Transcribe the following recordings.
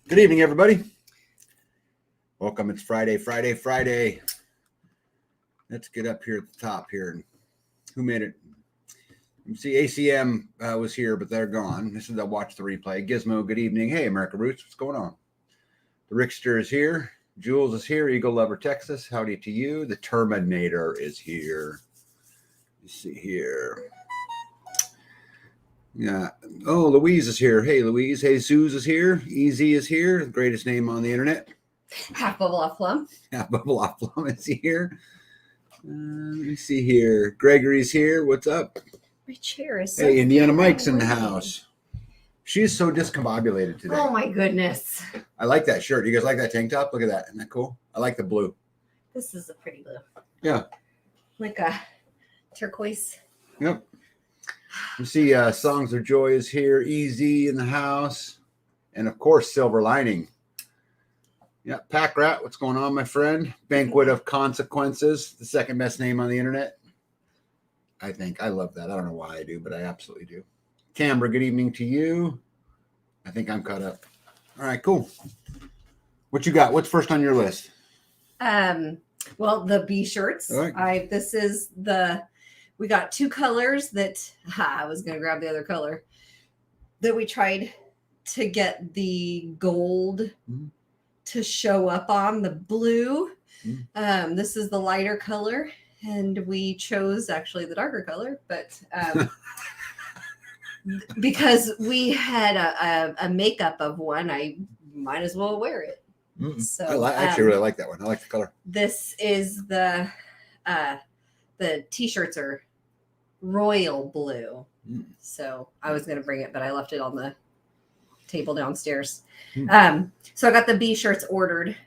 Good evening, everybody. Welcome. It's Friday. Let's get up here at the top here. And who made it? You see, ACM was here, but they're gone. This is the watch the replay. Gizmo, good evening. Hey, America Roots, what's going on? The Rickster is here. Jules is here. Eagle Lover, Texas. Howdy to you. The Terminator is here. Let's see here. Yeah. Oh, Louise is here. Hey, Louise. Hey, Suze is here. Easy is here. The greatest name on the internet. Half Bubble Off Plum. Half Bubble Off Plum is here. Let me see here. Gregory's here. What's up? My chair is so Hey, Indiana Mike's in the house. She's so discombobulated today. Oh, my goodness. I like that shirt. You guys like that tank top? Look at that. Isn't that cool? I like the blue. This is a pretty blue. Yeah. Like a turquoise. Yep. You see Songs of Joy is here. Easy in the house. And, of course, Silver Lining. Yeah, Pack Rat, what's going on, my friend? Banquet of Consequences, the second best name on the internet. I think. I love that. I don't know why I do, but I absolutely do. Canberra, good evening to you. I think I'm caught up. All right, cool. What you got? What's first on your list? Well, the B shirts. Right. We got two colors that I was going to grab the other color that we tried to get the gold to show up on the blue. This is the lighter color, and we chose actually the darker color, but because we had a makeup of one, I might as well wear it. So I actually really like that one. I like the color. This is the t-shirts are royal blue. So I was going to bring it, but I left it on the table downstairs. So I got the B shirts ordered.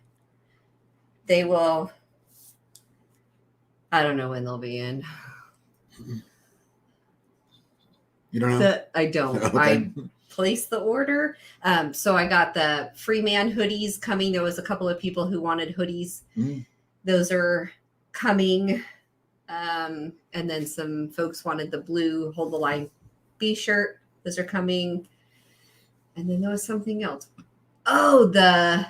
They will, I don't know when they'll be in. You don't know? I don't. Okay. I placed the order. So I got the Free Man hoodies coming. There was a couple of people who wanted hoodies. Those are coming. And then some folks wanted the blue Hold the Line B shirt. Those are coming. And then there was something else. Oh, the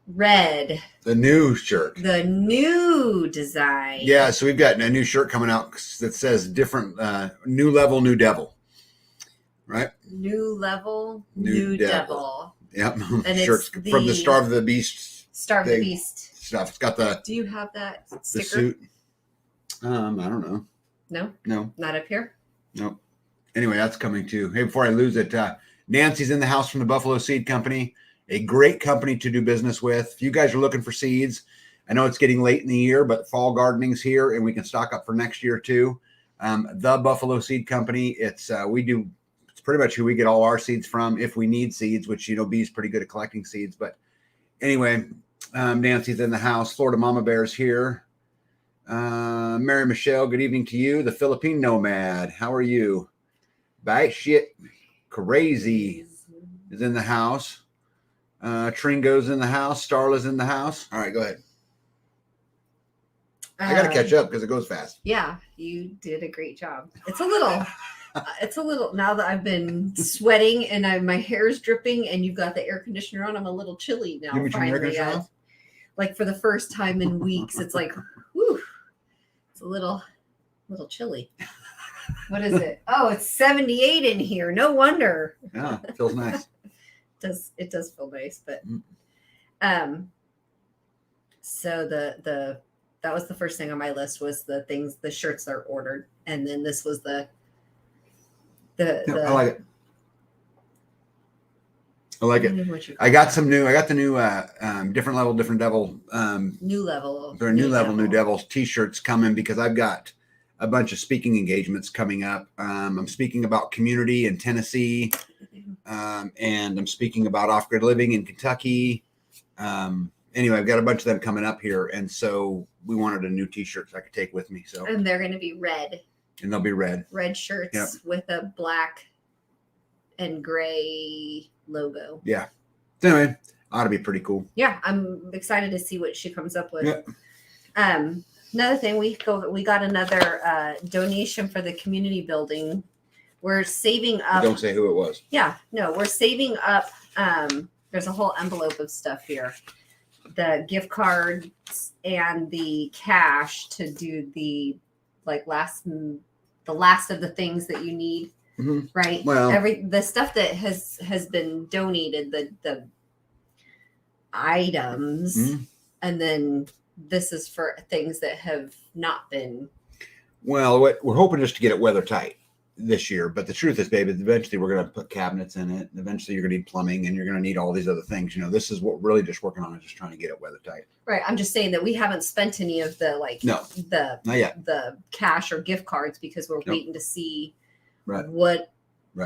red. The new shirt. The new design. Yeah, so we've got a new shirt coming out that says different, new level, new devil. Right? New level, new devil. Yep. And shirts from the Starve the Beast. Starve the Beast stuff. It's got the. Do you have that sticker? The suit. I don't know. No, not up here. Nope. Anyway, that's coming too. Hey, before I lose it, Nancy's in the house from the Buffalo Seed Company, a great company to do business with. If you guys are looking for seeds, I know it's getting late in the year, but fall gardening's here and we can stock up for next year too. The Buffalo Seed Company, it's pretty much who we get all our seeds from if we need seeds, which, B's pretty good at collecting seeds. But anyway, Nancy's in the house. Florida Mama Bear's here. Mary Michelle, good evening to you. The Philippine Nomad, how are you? Batshit Crazy is in the house. Tringo's in the house. Starla's in the house. All right, go ahead. I got to catch up because it goes fast. Yeah, you did a great job. It's a little, now that I've been sweating and my hair is dripping and you've got the air conditioner on, I'm a little chilly now. Finally, like for the first time in weeks, it's like, whew, it's a little chilly. What is it? Oh, it's 78 in here. No wonder. Yeah, it feels nice. It does feel nice, but so that was the first thing on my list was the shirts that are ordered, and then this was the I like it. I like it. I got the new different level, different devil. New level. There are new level, new devils t-shirts coming because I've got a bunch of speaking engagements coming up. I'm speaking about community in Tennessee, and I'm speaking about off-grid living in Kentucky. Anyway, I've got a bunch of them coming up here, and so we wanted a new t-shirt so I could take with me. So, and they're going to be red. And they'll be red shirts with a black and gray logo. Yeah. So anyway, ought to be pretty cool. Yeah, I'm excited to see what she comes up with. Yep. Another thing, we got another donation for the community building. We're saving up. Don't say who it was. Yeah, no, we're saving up There's a whole envelope of stuff here. The gift cards and the cash to do the last of the things that you need. Mm-hmm. Right. Well, the stuff that has been donated, the items, mm-hmm. and then this is for things that have not been. Well, we're hoping just to get it weather tight this year, but the truth is, baby, eventually we're going to put cabinets in it. Eventually, you're going to need plumbing, and you're going to need all these other things. This is what we're really just working on, is just trying to get it weather tight. Right. I'm just saying that we haven't spent any of the not yet. The cash or gift cards because we're waiting to see right. what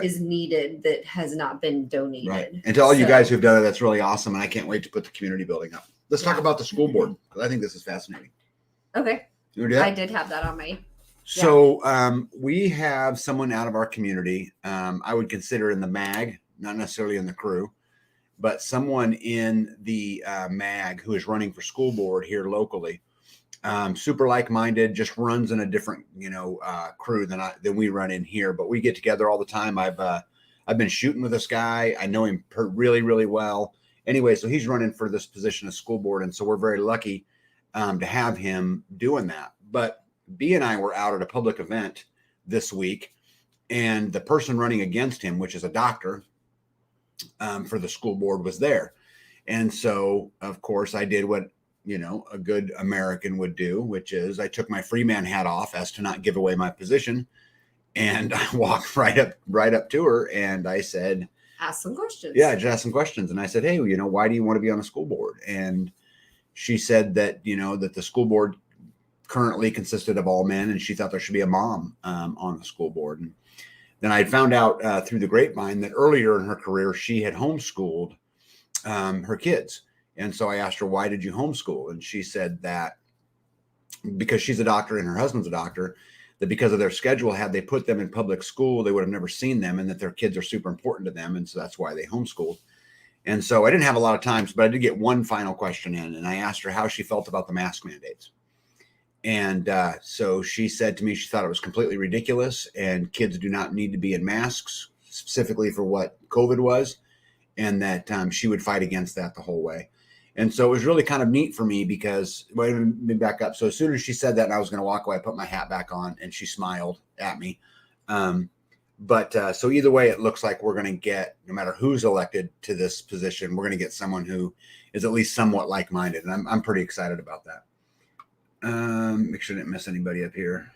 is needed that has not been donated. Right. And to all you guys who've done it, that's really awesome, and I can't wait to put the community building up. Let's talk about the school board, because I think this is fascinating. Okay. You want to do that? I did have that on my. So we have someone out of our community, I would consider in the MAG, not necessarily in the crew, but someone in the MAG who is running for school board here locally. Super like-minded, just runs in a different, crew than we run in here, but we get together all the time. I've been shooting with this guy. I know him really, really well. Anyway, so he's running for this position of school board, and so we're very lucky to have him doing that. But B and I were out at a public event this week, and the person running against him, which is a doctor for the school board, was there. And so, of course, I did what a good American would do, which is I took my free man hat off as to not give away my position, and I walked right up to her, and I said, ask some questions. Yeah, I just asked some questions, and I said, hey, why do you want to be on a school board? And she said that that the school board currently consisted of all men, and she thought there should be a mom on the school board. And then I found out through the grapevine that earlier in her career she had homeschooled her kids. And so I asked her, why did you homeschool? And she said that because she's a doctor and her husband's a doctor, that because of their schedule, had they put them in public school, they would have never seen them, and that their kids are super important to them. And so that's why they homeschooled. And so I didn't have a lot of time, but I did get one final question in, and I asked her how she felt about the mask mandates. And so she said to me, she thought it was completely ridiculous, and kids do not need to be in masks, specifically for what COVID was, and that she would fight against that the whole way. And so it was really kind of neat for me because, wait, let me back up. So as soon as she said that and I was going to walk away, I put my hat back on, and she smiled at me. So either way, it looks like we're going to get, no matter who's elected to this position, we're going to get someone who is at least somewhat like-minded. And I'm pretty excited about that. Make sure I didn't miss anybody up here.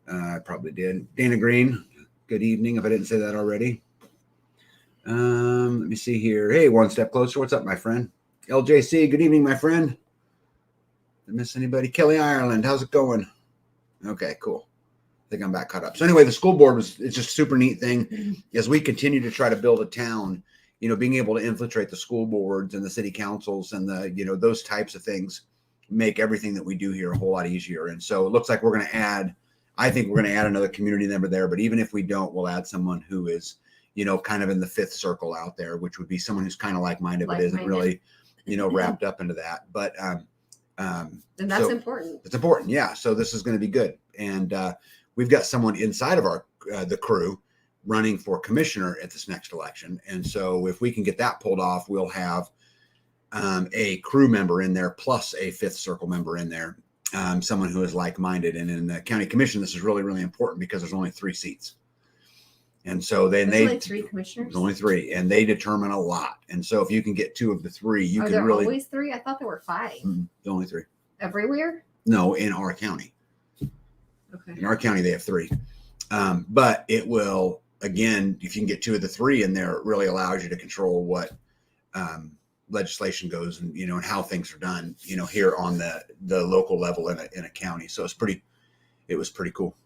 I probably did. Dana Green, good evening, if I didn't say that already. Let me see here. Hey, one step closer. What's up, my friend? LJC, good evening, my friend. Did I miss anybody? Kelly Ireland, how's it going? Okay, cool. I think I'm back caught up. So anyway, the school board it's just a super neat thing as we continue to try to build a town, being able to infiltrate the school boards and the city councils and the, those types of things make everything that we do here a whole lot easier. And so it looks like we're going to add another community member there, but even if we don't, we'll add someone who is, kind of in the fifth circle out there, which would be someone who's kind of like-minded, but isn't really, wrapped up into that. But, and that's important. It's important. Yeah. So this is going to be good. And, we've got someone inside of our, the crew running for commissioner at this next election. And so if we can get that pulled off, we'll have, a crew member in there plus a fifth circle member in there, someone who is like-minded. And in the county commission, this is really, really important because there's only 3 seats. And so there's only 3 commissioners. There's only 3, and they determine a lot. And so if you can get 2 of the 3, you can really. Always 3? I thought there were 5. Only 3. Everywhere? No, in our county. Okay. In our county, they have 3. But it will, again, if you can get 2 of the 3 in there, it really allows you to control what legislation goes and, and how things are done, here on the local level in a county. So it was pretty cool.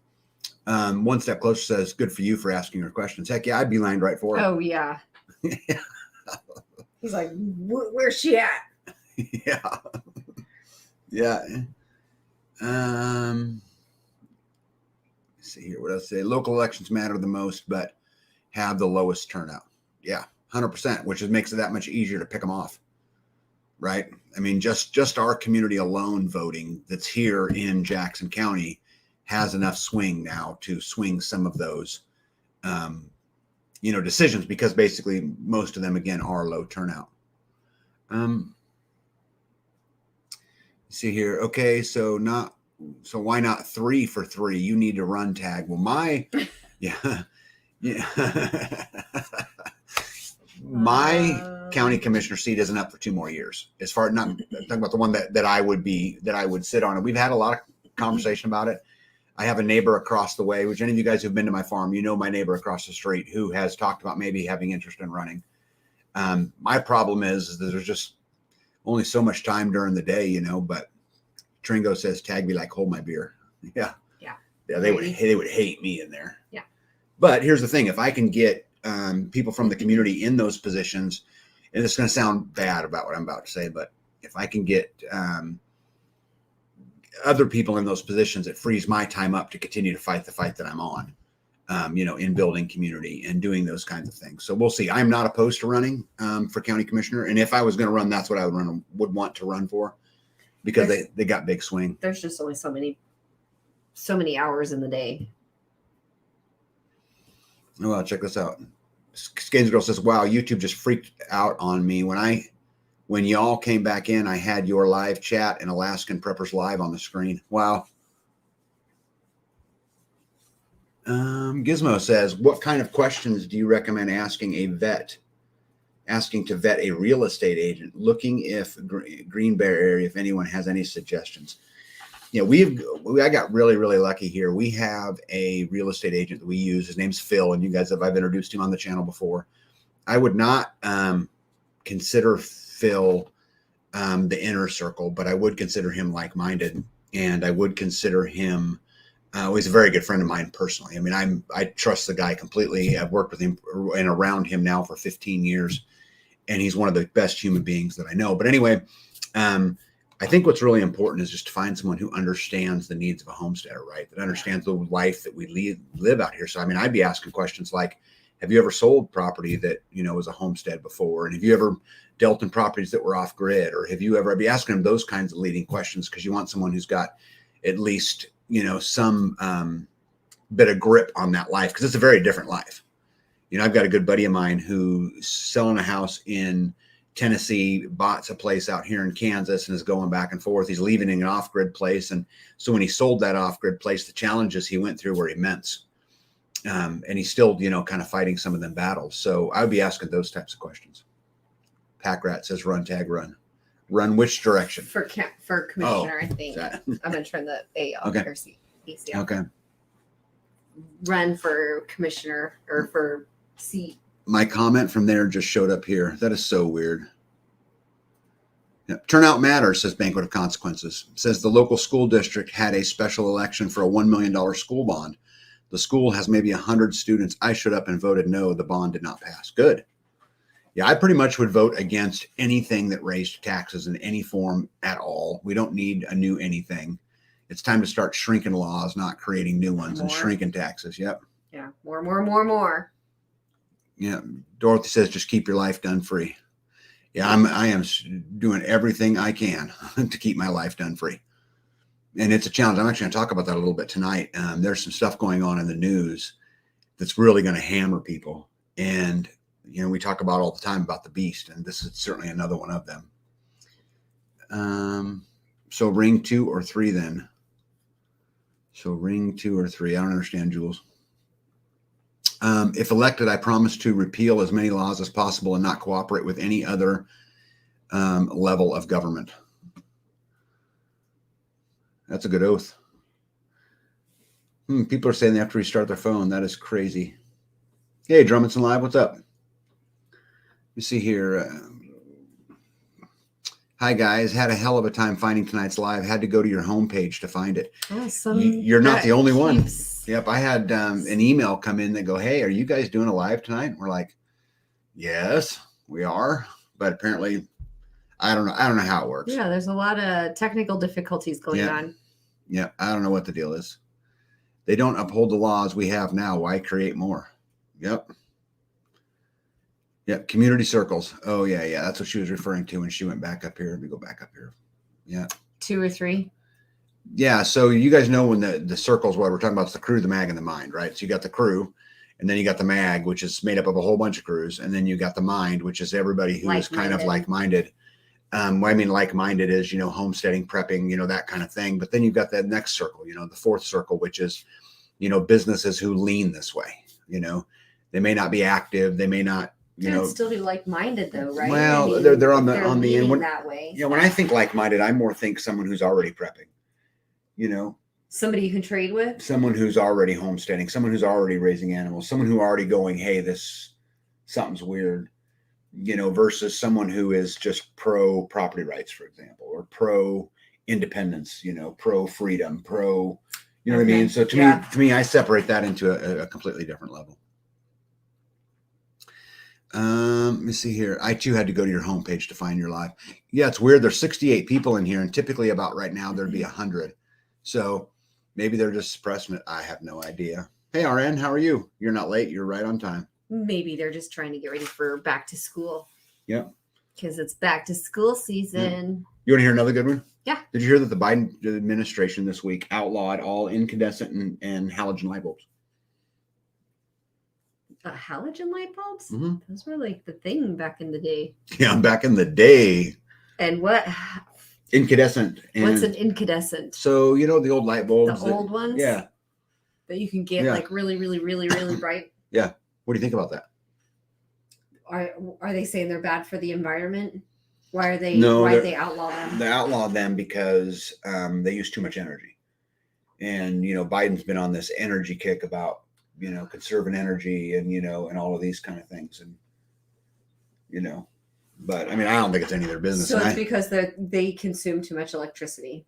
One step closer says, good for you for asking her questions. Heck yeah, I'd be lined right for her. Oh yeah. He's like, where's she at? Yeah. Yeah. Let's see here. What else say? Local elections matter the most, but have the lowest turnout. Yeah. 100%, which makes it that much easier to pick them off. Right. I mean, just our community alone voting that's here in Jackson County has enough swing now to swing some of those decisions, because basically most of them, again, are low turnout. See here. Okay. So why not 3 for 3? You need to run tag. Well, yeah. My county commissioner seat isn't up for 2 more years. As far not talking about the one that I would sit on. And we've had a lot of conversation about it. I have a neighbor across the way, which any of you guys who've been to my farm, my neighbor across the street who has talked about maybe having interest in running. My problem is that there's just only so much time during the day, but Tringo says, tag me like hold my beer. Yeah. They would hate me in there. Yeah. But here's the thing. If I can get people from the community in those positions, and it's going to sound bad about what I'm about to say, but if I can get other people in those positions, it frees my time up to continue to fight the fight that I'm on, in building community and doing those kinds of things. So we'll see. I'm not opposed to running for county commissioner. And if I was going to run, that's what I would want to run for, because they got big swing. There's just only so many hours in the day. Oh, well, check this out. Skins Girl says, wow, YouTube just freaked out on me. When y'all came back in, I had your live chat and Alaskan Preppers Live on the screen. Wow. Gizmo says, what kind of questions do you recommend asking to vet a real estate agent, looking if Green Bear area, if anyone has any suggestions? I got really, really lucky here. We have a real estate agent that we use. His name's Phil, and I've introduced him on the channel before. I would not consider Phil the inner circle, but I would consider him like-minded, and I would consider him he's a very good friend of mine personally. I mean, I trust the guy completely. I've worked with him and around him now for 15 years, and he's one of the best human beings that I know. But anyway, I think what's really important is just to find someone who understands the needs of a homesteader, right? That understands the life that we live out here. So, I mean, I'd be asking questions like, have you ever sold property that, was a homestead before? And have you ever dealt in properties that were off grid? Or have you ever, I'd be asking them those kinds of leading questions, because you want someone who's got at least, some bit of grip on that life, because it's a very different life. I've got a good buddy of mine who's selling a house in Tennessee, bought a place out here in Kansas, and is going back and forth. He's leaving in an off-grid place. And so when he sold that off-grid place, the challenges he went through were immense. And he's still, kind of fighting some of them battles. So I would be asking those types of questions. Pack Rat says, run, tag, run. Run which direction? For commissioner, I think. I'm going to turn the A off. Okay. Or C. Okay. Run for commissioner or for C. My comment from there just showed up here. That is so weird. Yep. Turnout matters, says Banquet of Consequences. Says the local school district had a special election for a $1 million school bond. The school has maybe 100 students. I showed up and voted no. The bond did not pass. Good. Yeah, I pretty much would vote against anything that raised taxes in any form at all. We don't need a new anything. It's time to start shrinking laws, not creating new ones, and shrinking taxes. Yep. Yeah. More. Yeah. Dorothy says, just keep your life done free. Yeah, I am doing everything I can to keep my life done free. And it's a challenge. I'm actually going to talk about that a little bit tonight. There's some stuff going on in the news that's really going to hammer people. And, we talk about all the time about the beast, and this is certainly another one of them. So ring 2 or 3 then. So ring 2 or 3. I don't understand, Jules. If elected, I promise to repeal as many laws as possible and not cooperate with any other level of government. That's a good oath. People are saying they have to restart their phone. That is crazy. Hey, Drummondson Live, what's up? You see here. Hi, guys. Had a hell of a time finding tonight's live. Had to go to your homepage to find it. Awesome. You're not the only one. Yep. I had an email come in that go, hey, are you guys doing a live tonight? We're like, yes, we are. But apparently, I don't know how it works. Yeah, there's a lot of technical difficulties going on. Yeah, I don't know what the deal is. They don't uphold the laws we have now. Why create more? Yep. Yep. Community circles. Oh, yeah. That's what she was referring to when she went back up here. Let me go back up here. Yeah. 2 or 3. Yeah. So you guys know when the circles, what we're talking about is the crew, the mag, and the mind, right? So you got the crew, And then you got the mag, which is made up of a whole bunch of crews. And then you got the mind, which is everybody who is kind of like-minded. I mean, like-minded is, homesteading, prepping, that kind of thing. But then you've got that next circle, the fourth circle, which is, businesses who lean this way. They may not be active. They may not, still be like-minded though, right? Well, they're on the end that way. Yeah. When I think like-minded, I more think someone who's already prepping, somebody you can trade with, someone who's already homesteading, someone who's already raising animals, someone who already going, hey, something's weird, versus someone who is just pro property rights, for example, or pro independence, pro freedom, pro, what I mean? So to me, I separate that into a completely different level. Let me see here. I too had to go to your homepage to find your live. Yeah, it's weird. There's 68 people in here, and typically about right now there'd be 100. So maybe they're just suppressing it. I have no idea. Hey, RN, how are you? You're not late. You're right on time. Maybe they're just trying to get ready for back to school. Yeah. Because it's back to school season. Yeah. You want to hear another good one? Yeah. Did you hear that the Biden administration this week outlawed all incandescent and halogen light bulbs? Halogen light bulbs? Mm-hmm. Those were like the thing back in the day. Yeah, back in the day. And what? Incandescent. What's an incandescent? So, the old light bulbs. The old ones? Yeah. That you can get like really, really, really, really bright. Yeah. What do you think about that? Are they saying they're bad for the environment? Why are they? No, why they outlaw them? They outlawed them because they use too much energy, and Biden's been on this energy kick about conserving energy and and all of these kind of things, and but I mean, I don't think it's any of their business. So it's because they consume too much electricity.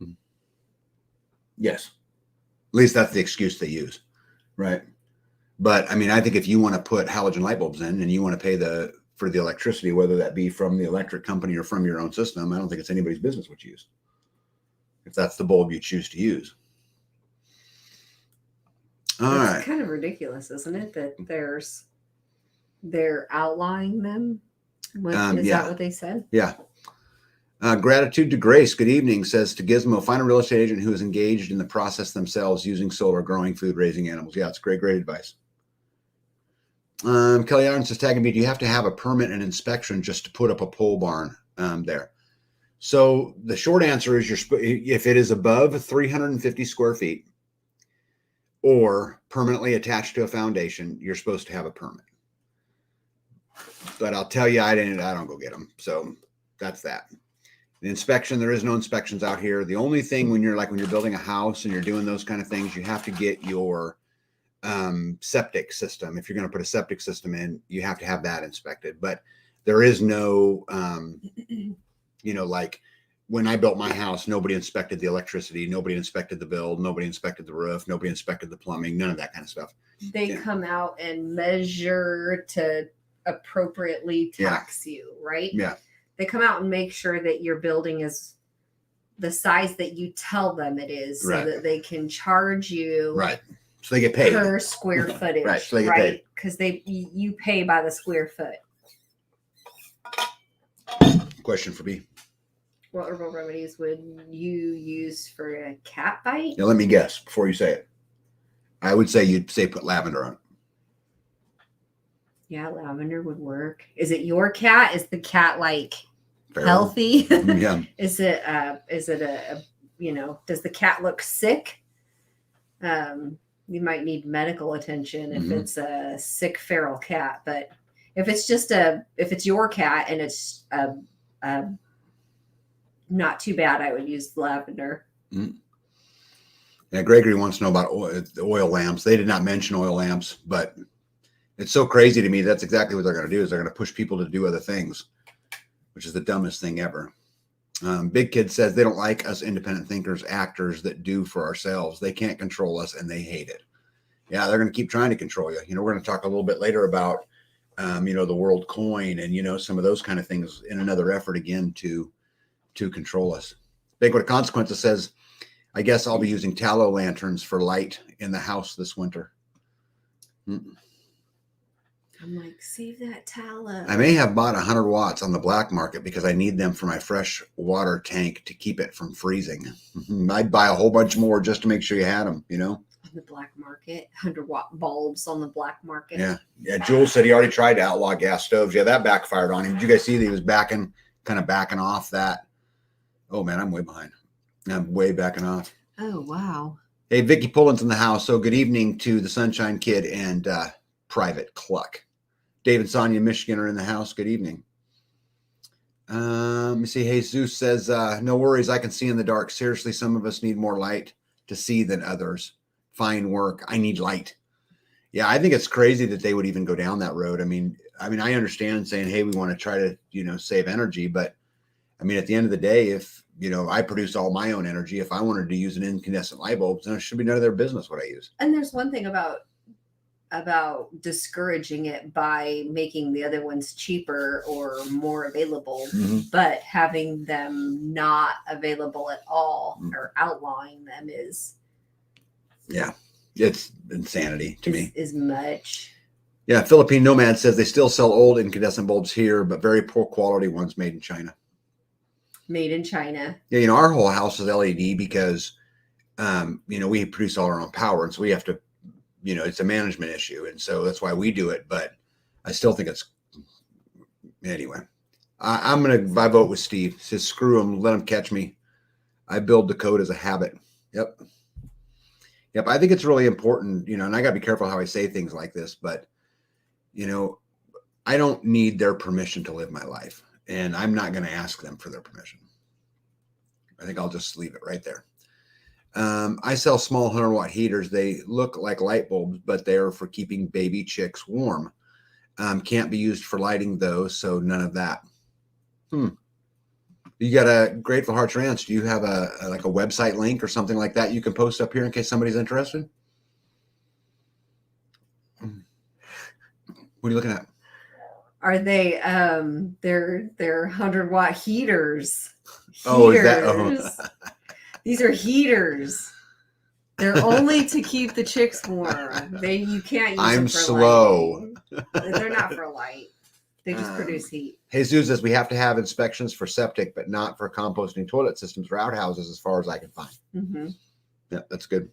Yes, at least that's the excuse they use, right? But I mean, I think if you want to put halogen light bulbs in and you want to pay for the electricity, whether that be from the electric company or from your own system, I don't think it's anybody's business what you use. If that's the bulb you choose to use. All right. It's kind of ridiculous, isn't it? That they're outlawing them. Is that what they said? Yeah. Gratitude to Grace. Good evening. Says to Gizmo, find a real estate agent who is engaged in the process themselves using solar, growing food, raising animals. Yeah, it's great advice. Kelly Iron says, tagging me, do you have to have a permit and inspection just to put up a pole barn there? So the short answer is if it is above 350 square feet or permanently attached to a foundation, you're supposed to have a permit. But I'll tell you, I don't go get them. So that's that. The inspection, there is no inspections out here. The only thing when you're building a house and you're doing those kind of things, you have to get your septic system. If you're going to put a septic system in, you have to have that inspected. But there is no, like when I built my house, nobody inspected the electricity, nobody inspected the build, nobody inspected the roof, nobody inspected the plumbing, none of that kind of stuff. They come out and measure to appropriately tax you, right? Yeah. They come out and make sure that your building is the size that you tell them it is, so that they can charge you. Right. So they get paid per square footage. Right. So they get paid. Because you pay by the square foot. Question for B. What herbal remedies would you use for a cat bite? Now let me guess before you say it. I would say you'd put lavender on it. Yeah, lavender would work. Is it your cat? Is the cat Feral. Healthy? Yeah. Is it does the cat look sick? You might need medical attention if it's a sick feral cat, but if it's your cat and it's not too bad, I would use lavender. Mm-hmm. Yeah, Gregory wants to know about oil lamps. They did not mention oil lamps, but it's so crazy to me. That's exactly what they're going to do. Is they're going to push people to do other things, which is the dumbest thing ever. Big Kid says they don't like us independent thinkers, actors that do for ourselves. They can't control us and they hate it. Yeah, they're going to keep trying to control you. We're going to talk a little bit later about, the world coin and, some of those kind of things in another effort again to control us. Big What Consequences says, I guess I'll be using tallow lanterns for light in the house this winter. I'm like, save that tallow. I may have bought 100 watts on the black market because I need them for my fresh water tank to keep it from freezing. I'd buy a whole bunch more just to make sure you had them, on the black market, 100-watt bulbs on the black market. Yeah. Jules said he already tried to outlaw gas stoves. Yeah, that backfired on him. Did you guys see that he was kind of backing off that? Oh man, I'm way behind. I'm way backing off. Oh wow. Hey, Vicky Pullen's in the house. So good evening to the Sunshine Kid and Private Cluck. Dave and Sonia, Michigan, are in the house. Good evening. Let me see. Jesus says, no worries. I can see in the dark. Seriously, some of us need more light to see than others. Fine work. I need light. Yeah, I think it's crazy that they would even go down that road. I mean, I understand saying, hey, we want to try to, save energy. But I mean, at the end of the day, if, I produce all my own energy, if I wanted to use an incandescent light bulb, then it should be none of their business what I use. And there's one thing about discouraging it by making the other ones cheaper or more available, but having them not available at all or outlawing them is it's insanity to me. Is much. Yeah, Philippine Nomad says they still sell old incandescent bulbs here, but very poor quality ones made in China. Made in China. Yeah, our whole house is LED because we produce all our own power, and so we have to it's a management issue. And so that's why we do it. But I still think it's anyway. I vote with Steve. He says, screw him, let him catch me. I build the code as a habit. Yep. I think it's really important, and I got to be careful how I say things like this, but I don't need their permission to live my life, and I'm not going to ask them for their permission. I think I'll just leave it right there. I sell small 100-watt heaters. They look like light bulbs, but they are for keeping baby chicks warm. Can't be used for lighting though, so none of that. You got a Grateful Hearts Ranch. Do you have a website link or something like that you can post up here in case somebody's interested? What are you looking at? Are they they're 100-watt heaters? Oh, is that? These are heaters. They're only to keep the chicks warm. You can't use them for slow. Lighting. They're not for light. They just produce heat. Jesus says we have to have inspections for septic, but not for composting toilet systems or outhouses, as far as I can find. Yeah, that's good.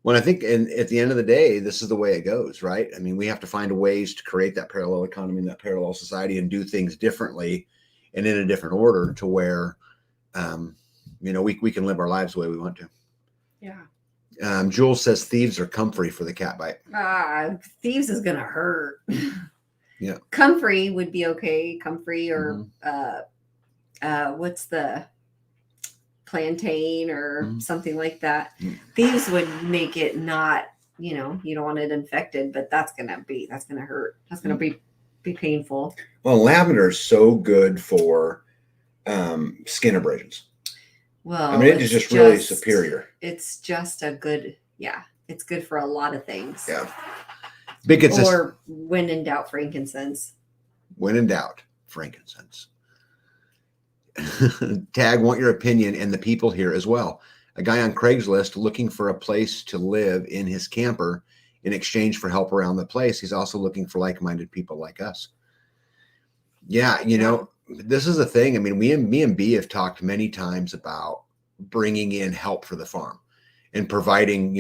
Well, I think at the end of the day, this is the way it goes, right? I mean, we have to find ways to create that parallel economy and that parallel society and do things differently and in a different order to where, we can live our lives the way we want to. Yeah. Jules says thieves are comfrey for the cat bite. Thieves is going to hurt. Yeah. Comfrey would be okay. Comfrey or what's the plantain or something like that. Thieves would make it not, you don't want it infected, but that's going to hurt. That's going to be painful. Well, lavender is so good for skin abrasions. Well, it is just really superior. It's just it's good for a lot of things. Yeah. Or when in doubt, frankincense. When in doubt, frankincense. Tag, want your opinion and the people here as well. A guy on Craigslist looking for a place to live in his camper in exchange for help around the place. He's also looking for like-minded people like us. Yeah, this is the thing. I mean, me and B have talked many times about bringing in help for the farm and providing,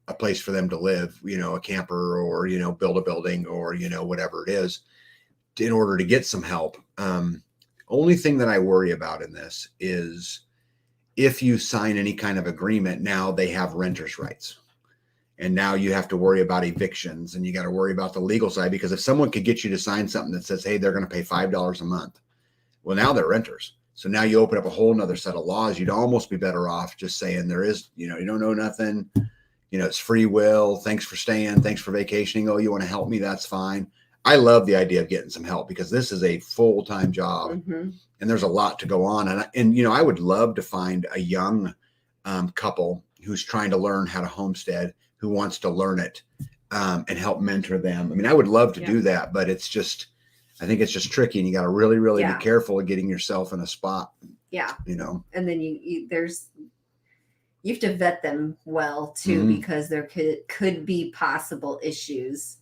a place for them to live, a camper or, build a building or, whatever it is in order to get some help. Only thing that I worry about in this is if you sign any kind of agreement, now they have renters' rights. And now you have to worry about evictions and you got to worry about the legal side, because if someone could get you to sign something that says, hey, they're going to pay $5 a month. Well, now they're renters. So now you open up a whole nother set of laws. You'd almost be better off just saying there is, you don't know nothing. It's free will. Thanks for staying. Thanks for vacationing. Oh, you want to help me? That's fine. I love the idea of getting some help because this is a full-time job and there's a lot to go on. And I would love to find a young couple who's trying to learn how to homestead, who wants to learn it and help mentor them. I mean, I would love to do that, but I think it's just tricky, and you got to really, really be careful of getting yourself in a spot. Yeah. And then you have to vet them well too, because there could be possible issues.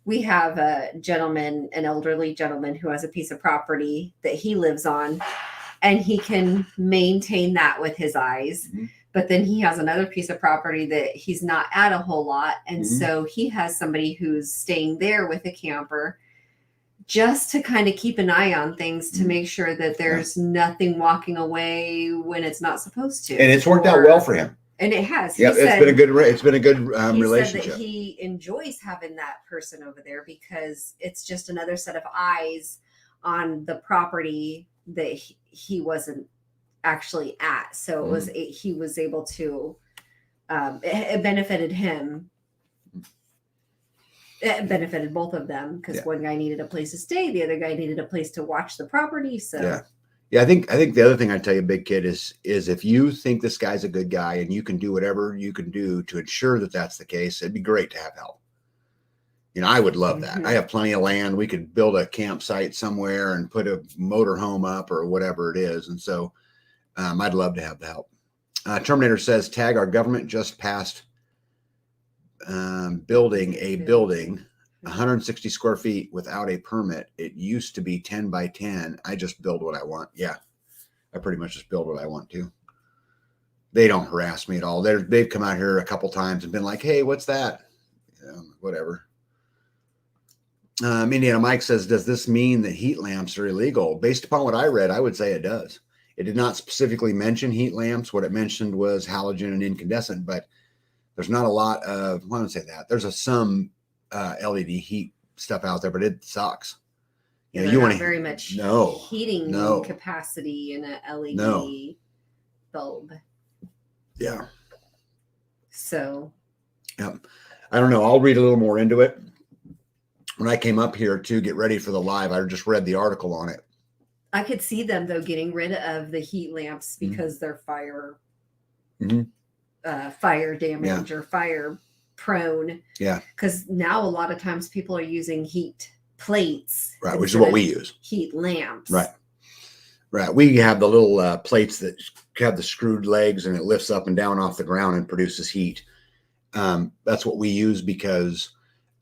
We have an elderly gentleman who has a piece of property that he lives on, and he can maintain that with his eyes. But then he has another piece of property that he's not at a whole lot. And so he has somebody who's staying there with a camper just to kind of keep an eye on things to make sure that there's nothing walking away when it's not supposed to. And it's worked out well for him. And it has. Yeah, it's been a good relationship. Said that he enjoys having that person over there because it's just another set of eyes on the property that he wasn't actually at. So it was he was able to it benefited him. It benefited both of them because one guy needed a place to stay, the other guy needed a place to watch the property. So yeah, I think the other thing I'd tell you, Big Kid, is if you think this guy's a good guy and you can do whatever you can do to ensure that that's the case, it'd be great to have help. You know, I would love that. I have plenty of land. We could build a campsite somewhere and put a motor home up or whatever it is. And so I'd love to have the help. Terminator says, tag, our government just passed building a building 160 square feet without a permit. It used to be 10 by 10. I just build what I want. Yeah, I pretty much just build what I want to. They don't harass me at all. They've come out here a couple times and been like, hey, what's that? Whatever. Indiana Mike says, does this mean that heat lamps are illegal? Based upon what I read, I would say it does. It did not specifically mention heat lamps. What it mentioned was halogen and incandescent, but there's not a lot of, I don't say that. There's some LED heat stuff out there, but it sucks. You know, you want very much heating capacity in a LED bulb. Yeah. So. Yeah. I don't know. I'll read a little more into it. When I came up here to get ready for the live, I just read the article on it. I could see them though getting rid of the heat lamps because they're fire damage or fire prone. Yeah. Because now a lot of times people are using heat plates. Right, which is what we use. Heat lamps. Right. Right. We have the little plates that have the screwed legs and it lifts up and down off the ground and produces heat. That's what we use because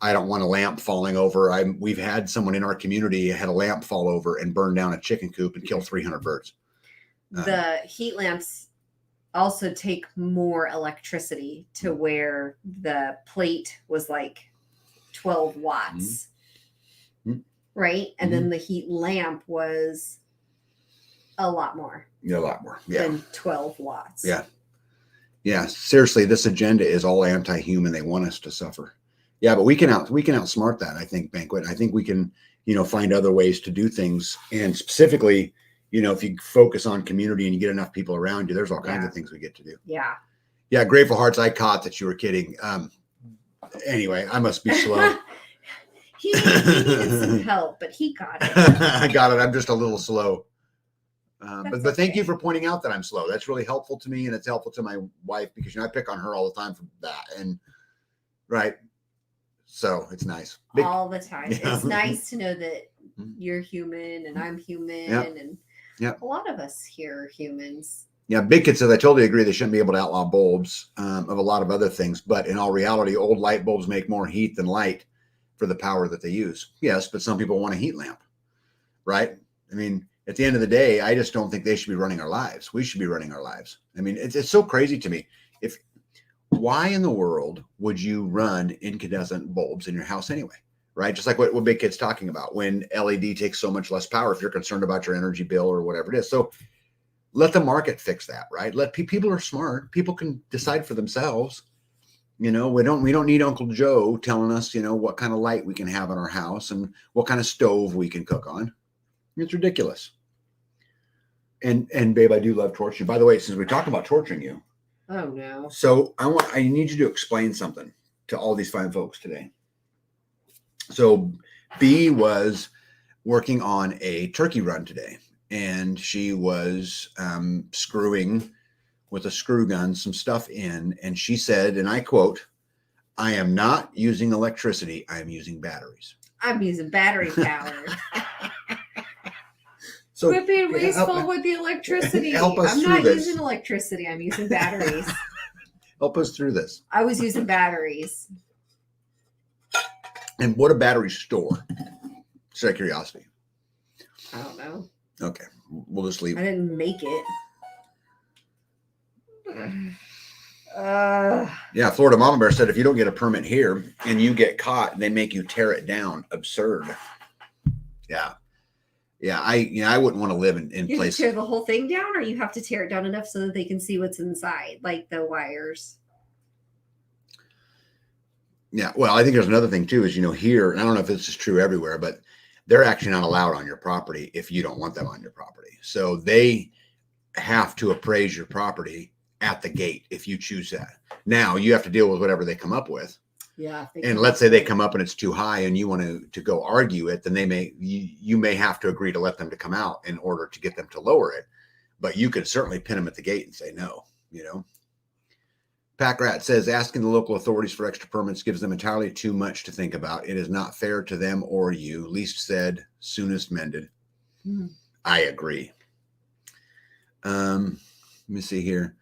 I don't want a lamp falling over. We've had someone in our community had a lamp fall over and burn down a chicken coop and kill 300 birds. The heat lamps also take more electricity to where the plate was like 12 watts, right? And then the heat lamp was a lot more. Yeah, a lot more. Yeah. Than 12 watts. Yeah. Yeah. Seriously, this agenda is all anti-human. They want us to suffer. Yeah, but we can outsmart that, I think, Banquet. I think we can, find other ways to do things. And specifically, if you focus on community and you get enough people around you, there's all kinds of things we get to do. Yeah. Yeah, Grateful Hearts, I caught that you were kidding. Anyway, I must be slow. he needed some help, but he got it. I got it. I'm just a little slow. But thank you for pointing out that I'm slow. That's really helpful to me, and it's helpful to my wife because I pick on her all the time for that. And right. So it's nice. All the time. Yeah. It's nice to know that you're human and I'm human and a lot of us here are humans. Yeah, Big Kid says, I totally agree they shouldn't be able to outlaw bulbs of a lot of other things. But in all reality, old light bulbs make more heat than light for the power that they use. Yes, but some people want a heat lamp, right? I mean, at the end of the day, I just don't think they should be running our lives. We should be running our lives. I mean, it's so crazy to me. Why in the world would you run incandescent bulbs in your house anyway? Right? Just like what Big Kid's talking about when LED takes so much less power if you're concerned about your energy bill or whatever it is. So let the market fix that, right? People are smart. People can decide for themselves. We don't need Uncle Joe telling us, what kind of light we can have in our house and what kind of stove we can cook on. It's ridiculous. And babe, I do love torturing you. By the way, since we talked about torturing you. Oh no. So I need you to explain something to all these fine folks today. So B was working on a turkey run today, and she was screwing with a screw gun some stuff in, and she said, and I quote, "I am not using electricity, I am using batteries." I'm using battery power. So quit being wasteful with the electricity. Help us I'm through not this. using electricity. I'm using batteries. Help us through this. I was using batteries. And what do batteries store? Just out of curiosity. I don't know. Okay. We'll just leave. I didn't make it. Yeah, Florida Mama Bear said if you don't get a permit here and you get caught, they make you tear it down. Absurd. Yeah. Yeah, I wouldn't want to live in You have places. to tear the whole thing down, or you have to tear it down enough so that they can see what's inside, like the wires. Yeah, well, I think there's another thing too, is here, I don't know if this is true everywhere, but they're actually not allowed on your property if you don't want them on your property. So they have to appraise your property at the gate if you choose that. Now you have to deal with whatever they come up with. Yeah. And let's say they come up and it's too high and you want to go argue it, then you may have to agree to let them to come out in order to get them to lower it. But you could certainly pin them at the gate and say no, Pack Rat says asking the local authorities for extra permits gives them entirely too much to think about. It is not fair to them or you. Least said, soonest mended. I agree. Let me see here.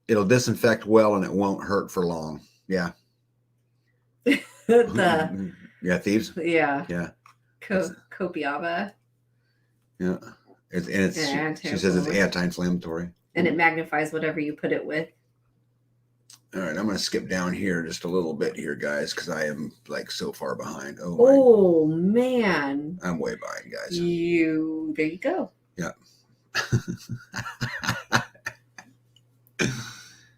It'll disinfect well and it won't hurt for long. Yeah. Yeah, thieves. Yeah. Copiaba. Yeah. She says it's anti-inflammatory. And it magnifies whatever you put it with. All right, I'm going to skip down here just a little bit here, guys, because I am like so far behind. Oh man. I'm way behind, guys. There you go. Yeah.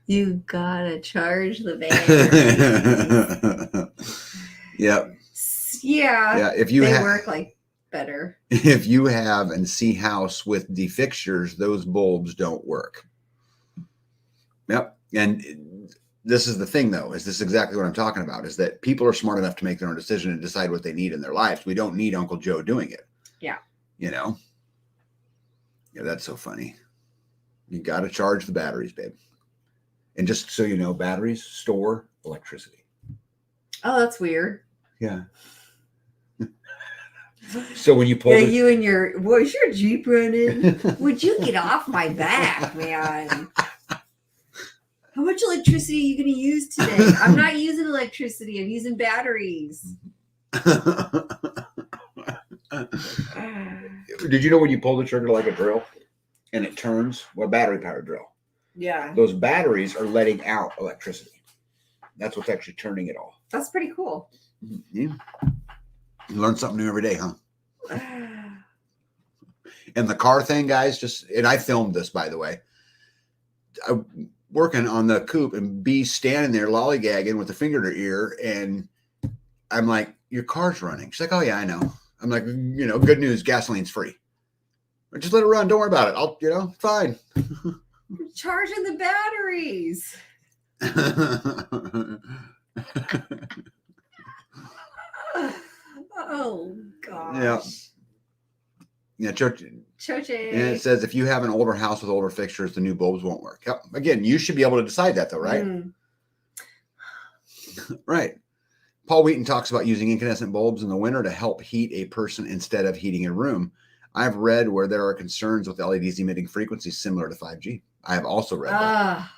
You gotta charge the batteries. Yep. Yeah. Yeah. If they work like better. If you have and see house with the fixtures, those bulbs don't work. Yep. And this is the thing, though, is this exactly what I'm talking about, is that people are smart enough to make their own decision and decide what they need in their lives. We don't need Uncle Joe doing it. Yeah. Yeah, that's so funny. You got to charge the batteries, babe. And just so you know, batteries store electricity. Oh, that's weird. Yeah. So when you pull you and your, was your Jeep running? Would you get off my back, man? How much electricity are you going to use today? I'm not using electricity. I'm using batteries. Did you know when you pull the trigger like a drill and it turns? Well, battery powered drill. Yeah. Those batteries are letting out electricity. That's what's actually turning it all. That's pretty cool. Yeah. You learn something new every day, huh? And the car thing, guys, and I filmed this, by the way. I'm working on the coupe and B's standing there lollygagging with a finger to her ear. And I'm like, your car's running. She's like, oh, yeah, I know. I'm like, good news. Gasoline's free. Just let it run. Don't worry about it. I'll, fine. Charging the batteries. Oh gosh. Yeah. Choche. And it says if you have an older house with older fixtures, the new bulbs won't work. Yep. Again, you should be able to decide that, though, right? Right. Paul Wheaton talks about using incandescent bulbs in the winter to help heat a person instead of heating a room. I've read where there are concerns with LEDs emitting frequencies similar to 5G. I have also read that.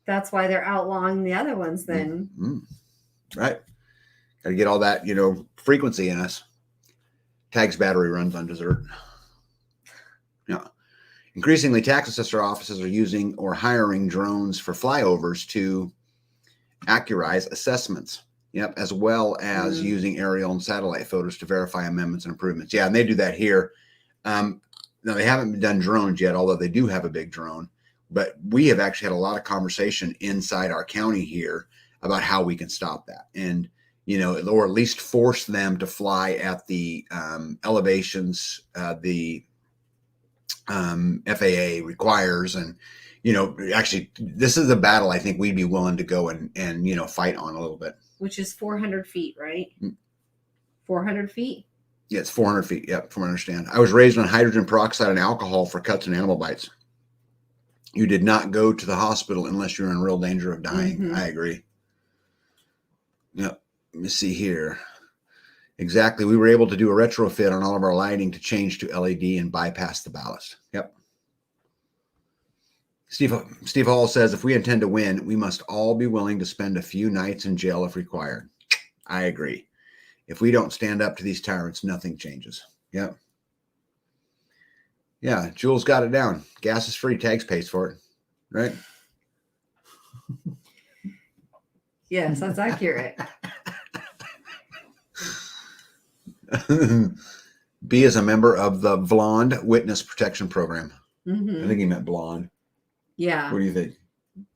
That's why they're outlawing the other ones then. Right. Got to get all that, frequency in us. Tag's battery runs on dessert. Yeah. Increasingly, tax assessor offices are using or hiring drones for flyovers to accurize assessments. Yep, as well as using aerial and satellite photos to verify amendments and improvements. Yeah, and they do that here. Now, they haven't done drones yet, although they do have a big drone. But we have actually had a lot of conversation inside our county here about how we can stop that. And, or at least force them to fly at the elevations the FAA requires. And, actually, this is a battle I think we'd be willing to go and fight on a little bit. Which is 400 feet, right? 400 feet? Yeah, it's 400 feet. Yep, from what I understand. I was raised on hydrogen peroxide and alcohol for cuts and animal bites. You did not go to the hospital unless you're in real danger of dying. I agree. Yep. Let me see here. Exactly. We were able to do a retrofit on all of our lighting to change to LED and bypass the ballast. Yep. Steve Hall says, if we intend to win, we must all be willing to spend a few nights in jail if required. I agree. If we don't stand up to these tyrants, nothing changes. Yep. Yeah, Jules got it down. Gas is free. Tags pays for it. Right? Yes, that's accurate. B is a member of the Blonde Witness Protection Program. Mm-hmm. I think he meant blonde. Yeah. What do you think?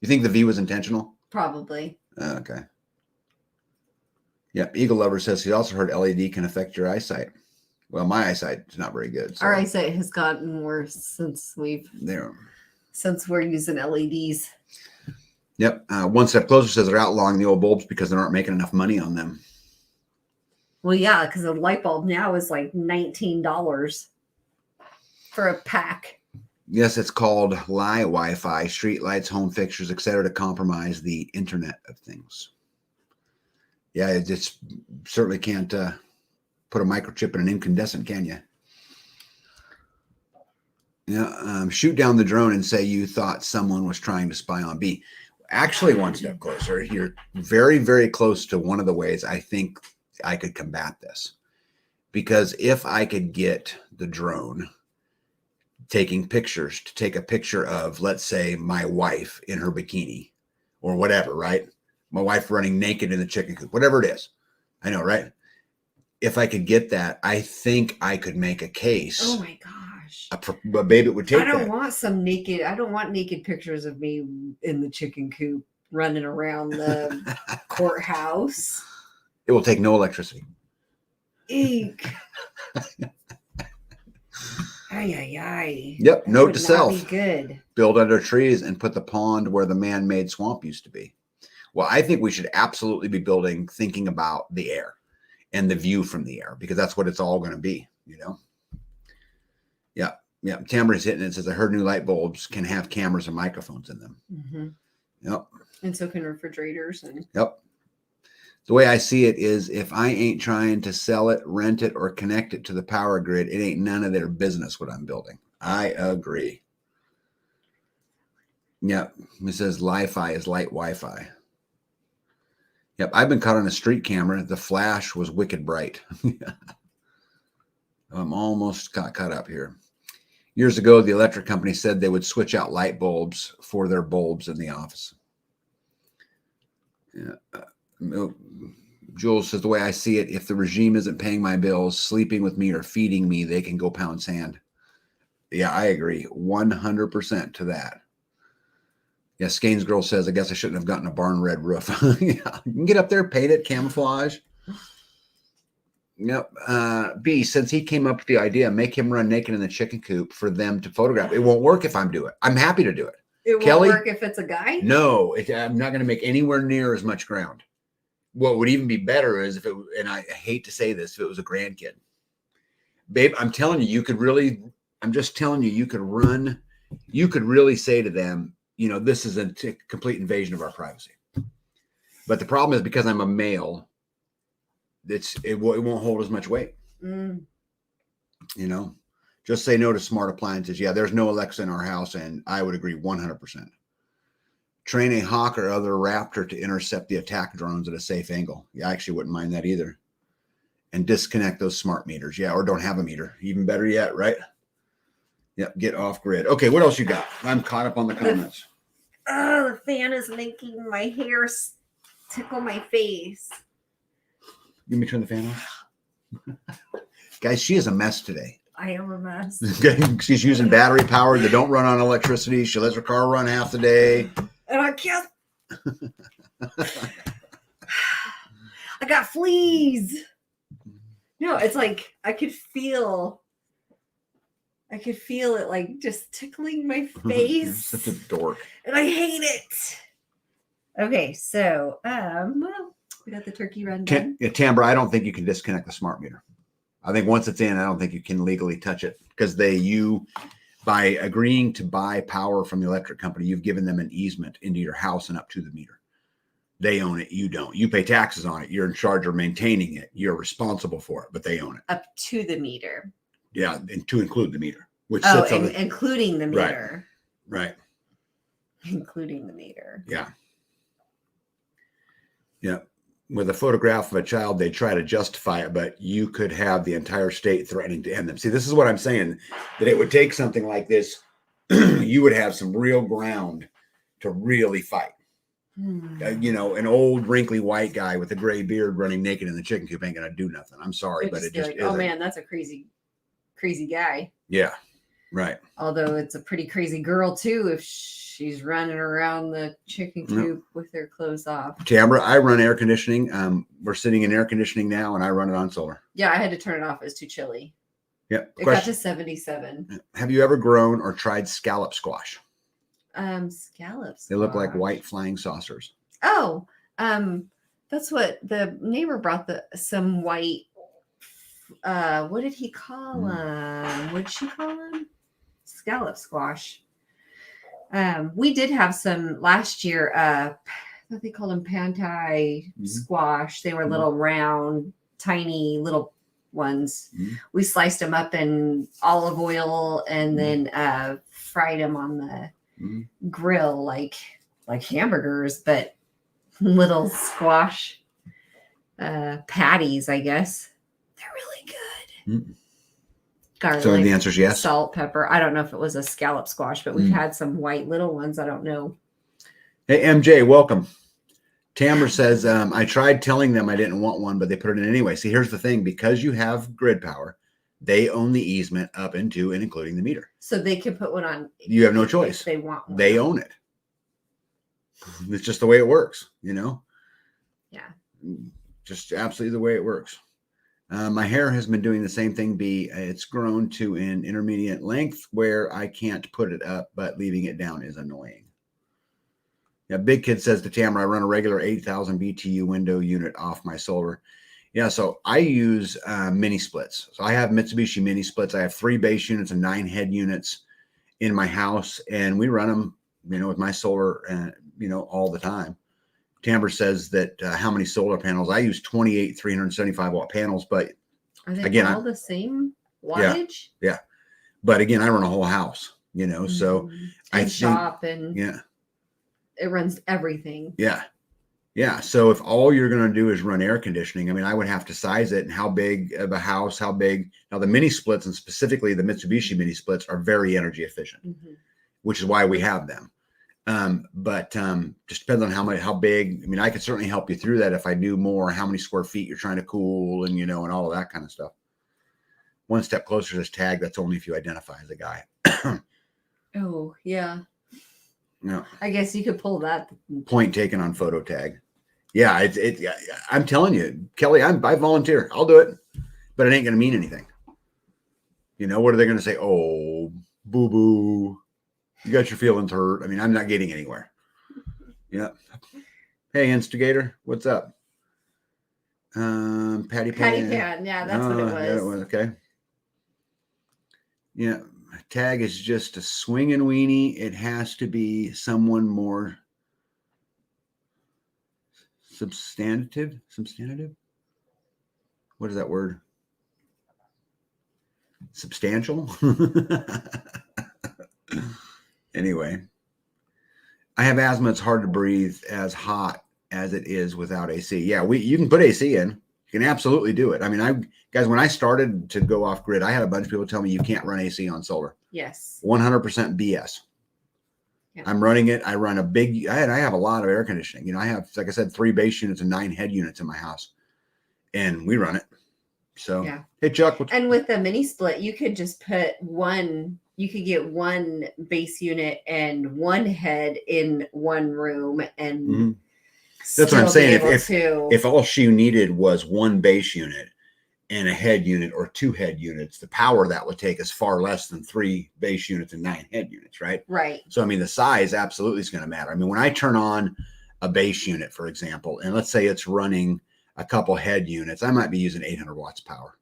You think the V was intentional? Probably. Okay. Yep. Eagle Lover says he also heard LED can affect your eyesight. Well, my eyesight is not very good. So. Our eyesight has gotten worse since we're using LEDs. Yep. One Step Closer says they're outlawing the old bulbs because they aren't making enough money on them. Well, yeah, because a light bulb now is like $19 for a pack. Yes, it's called Wi-Fi, street lights, home fixtures, etc., to compromise the Internet of Things. Yeah, it just certainly can't put a microchip in an incandescent, can you? Yeah. Shoot down the drone and say you thought someone was trying to spy on B. Actually, one step closer. You're very, very close to one of the ways I think I could combat this. Because if I could get the drone taking pictures to take a picture of, let's say, my wife in her bikini or whatever, right? My wife running naked in the chicken coop, whatever it is. I know, right? If I could get that, I think I could make a case. Oh my gosh. A baby would take that. I don't want naked pictures of me in the chicken coop running around the courthouse. It will take no electricity. Eek. Ay. Yep. That Note to self. be good. Build under trees and put the pond where the man-made swamp used to be. Well, I think we should absolutely be building thinking about the air and the view from the air, because that's what it's all going to be, you know? Yeah. Yeah. Tamara's hitting it and says, I heard new light bulbs can have cameras and microphones in them. Mm-hmm. Yep. And so can refrigerators. Yep. The way I see it is, if I ain't trying to sell it, rent it, or connect it to the power grid, it ain't none of their business what I'm building. I agree. Yep. It says LiFi is light Wi-Fi. Yep. I've been caught on a street camera. The flash was wicked bright. I'm almost got caught up here. Years ago, the electric company said they would switch out light bulbs for their bulbs in the office. Yeah. Jules says, the way I see it, if the regime isn't paying my bills, sleeping with me, or feeding me, they can go pound sand. Yeah, I agree 100% to that. Yeah, Skane's girl says, I guess I shouldn't have gotten a barn red roof. Yeah, you can get up there, paint it, camouflage. Yep. B, since he came up with the idea, make him run naked in the chicken coop for them to photograph. It won't work if I'm doing it. I'm happy to do it. It Kelly, won't work if it's a guy? No, I'm not going to make anywhere near as much ground. What would even be better is if it, and I hate to say this, if it was a grandkid. Babe, I'm telling you, I'm just telling you, you could really say to them, you know, this is a complete invasion of our privacy. But the problem is, because I'm a male, it won't hold as much weight. You know, just say no to smart appliances. Yeah, there's no Alexa in our house, and I would agree 100%. Train a hawk or other raptor to intercept the attack drones at a safe angle. Yeah, I actually wouldn't mind that either. And disconnect those smart meters. Yeah, or don't have a meter. Even better yet, right? Yep, get off grid. Okay, what else you got? I'm caught up on the comments. The fan is making my hair tickle my face. Let me turn the fan off. Guys, she is a mess today. I am a mess. She's using battery power that don't run on electricity. She lets her car run half the day. And I can't. I got fleas. No, it's like I could feel it like just tickling my face. Such a dork. And I hate it. Okay, so well, we got the turkey run done. Tambra, I don't think you can disconnect the smart meter. I think once it's in, I don't think you can legally touch it, because by agreeing to buy power from the electric company, you've given them an easement into your house and up to the meter. They own it. You don't. You pay taxes on it. You're in charge of maintaining it. You're responsible for it, but they own it. Up to the meter. Yeah, and to include the meter, which sits on including the meter. Right. Including the meter. Yeah. Yeah. With a photograph of a child, they try to justify it, but you could have the entire state threatening to end them. See, this is what I'm saying, that it would take something like this. You would have some real ground to really fight. You know, an old wrinkly white guy with a gray beard running naked in the chicken coop ain't gonna do nothing. I'm sorry, but it just like, oh man, that's a crazy guy. Yeah, right. Although it's a pretty crazy girl too if she's running around the chicken coop with her clothes off. Tamara, I run air conditioning. We're sitting in air conditioning now, and I run it on solar. Yeah, I had to turn it off. It was too chilly. Yep. It got to 77. Have you ever grown or tried scallop squash? Scallops. They look like white flying saucers. Oh, that's what the neighbor brought some white. What did he call them? What did she call them? Scallop squash. We did have some last year. What they called them, pantai squash. They were little round, tiny little ones. We sliced them up in olive oil and then fried them on the grill like hamburgers, but little squash patties, I guess. They're really good. Garlic, so the answer is yes. Salt, pepper. I don't know if it was a scallop squash, but we've had some white little ones. I don't know. Hey, MJ, welcome. Tamara says, I tried telling them I didn't want one, but they put it in anyway. See, here's the thing. Because you have grid power, they own the easement up into and including the meter. So they can put one on. You have no choice. If they want one. They own it. It's just the way it works, you know? Yeah. Just absolutely the way it works. My hair has been doing the same thing. It's grown to an intermediate length where I can't put it up, but leaving it down is annoying. Yeah, Big Kid says to Tamara, I run a regular 8,000 BTU window unit off my solar. Yeah, so I use mini splits. So I have Mitsubishi mini splits. I have 3 base units and 9 head units in my house, and we run them, you know, with my solar, you know, all the time. Tamara says that how many solar panels? I use 28 375 watt panels, but are they all the same wattage? Yeah. But again, I run a whole house, you know, so and shop and it runs everything. Yeah. Yeah. So if all you're going to do is run air conditioning, I mean, I would have to size it and how big of a house, how big. Now the mini splits and specifically the Mitsubishi mini splits are very energy efficient, which is why we have them. But just depends on how big. I mean, I could certainly help you through that if I knew more, how many square feet you're trying to cool and, you know, and all of that kind of stuff. One step closer to this tag. That's only if you identify as a guy. Oh, yeah. No. I guess you could pull that. Point taken on photo tag. Yeah. I'm telling you, Kelly, I volunteer. I'll do it, but it ain't going to mean anything. You know, what are they going to say? Oh, boo boo. You got your feelings hurt. I mean, I'm not getting anywhere. Yeah. Hey, Instigator, what's up? Patty Pan. Yeah, that's what it was. Yeah, it was. Okay. Yeah. Tag is just a swinging weenie. It has to be someone more substantive. What is that word? Substantial. Anyway, I have asthma. It's hard to breathe as hot as it is without AC. Yeah, you can put AC in. You can absolutely do it. I mean, guys, when I started to go off grid, I had a bunch of people tell me you can't run AC on solar. Yes. 100% BS. Yeah. I'm running it. I run I have a lot of air conditioning. You know, I have, like I said, 3 base units and 9 head units in my house, and we run it. So, yeah. Hey, Chuck. And with the mini split, you could just put one. You could get 1 base unit and 1 head in 1 room, and that's what I'm saying. If all she needed was 1 base unit and a head unit or 2 head units, the power that would take is far less than 3 base units and 9 head units, right? Right. So I mean, the size absolutely is going to matter. I mean, when I turn on a base unit, for example, and let's say it's running a couple head units, I might be using 800 watts power.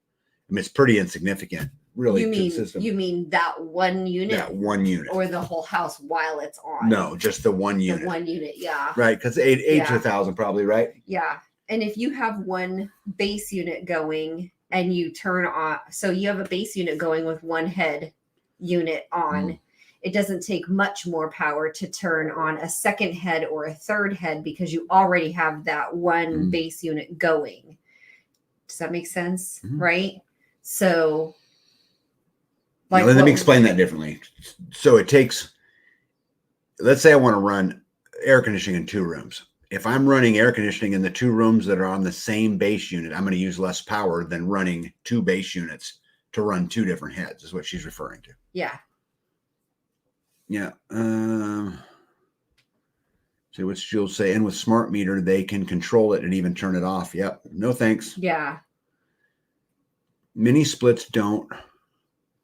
I mean, it's pretty insignificant. Really, you mean that 1 unit? That 1 unit, or the whole house while it's on? No, just the 1 unit. The 1 unit, yeah. Right, because 8 to 1,000 probably, right? Yeah, and if you have 1 base unit going and you turn on, so you have a base unit going with 1 head unit on, it doesn't take much more power to turn on a 2nd head or a 3rd head because you already have that 1 base unit going. Does that make sense? Right? So. Like, let me explain that differently. So it takes, let's say I want to run air conditioning in 2 rooms. If I'm running air conditioning in the 2 rooms that are on the same base unit, I'm going to use less power than running 2 base units to run 2 different heads, is what she's referring to. Yeah. Yeah. See what's Jules say. And with smart meter, they can control it and even turn it off. Yep. No thanks. Yeah. Mini splits don't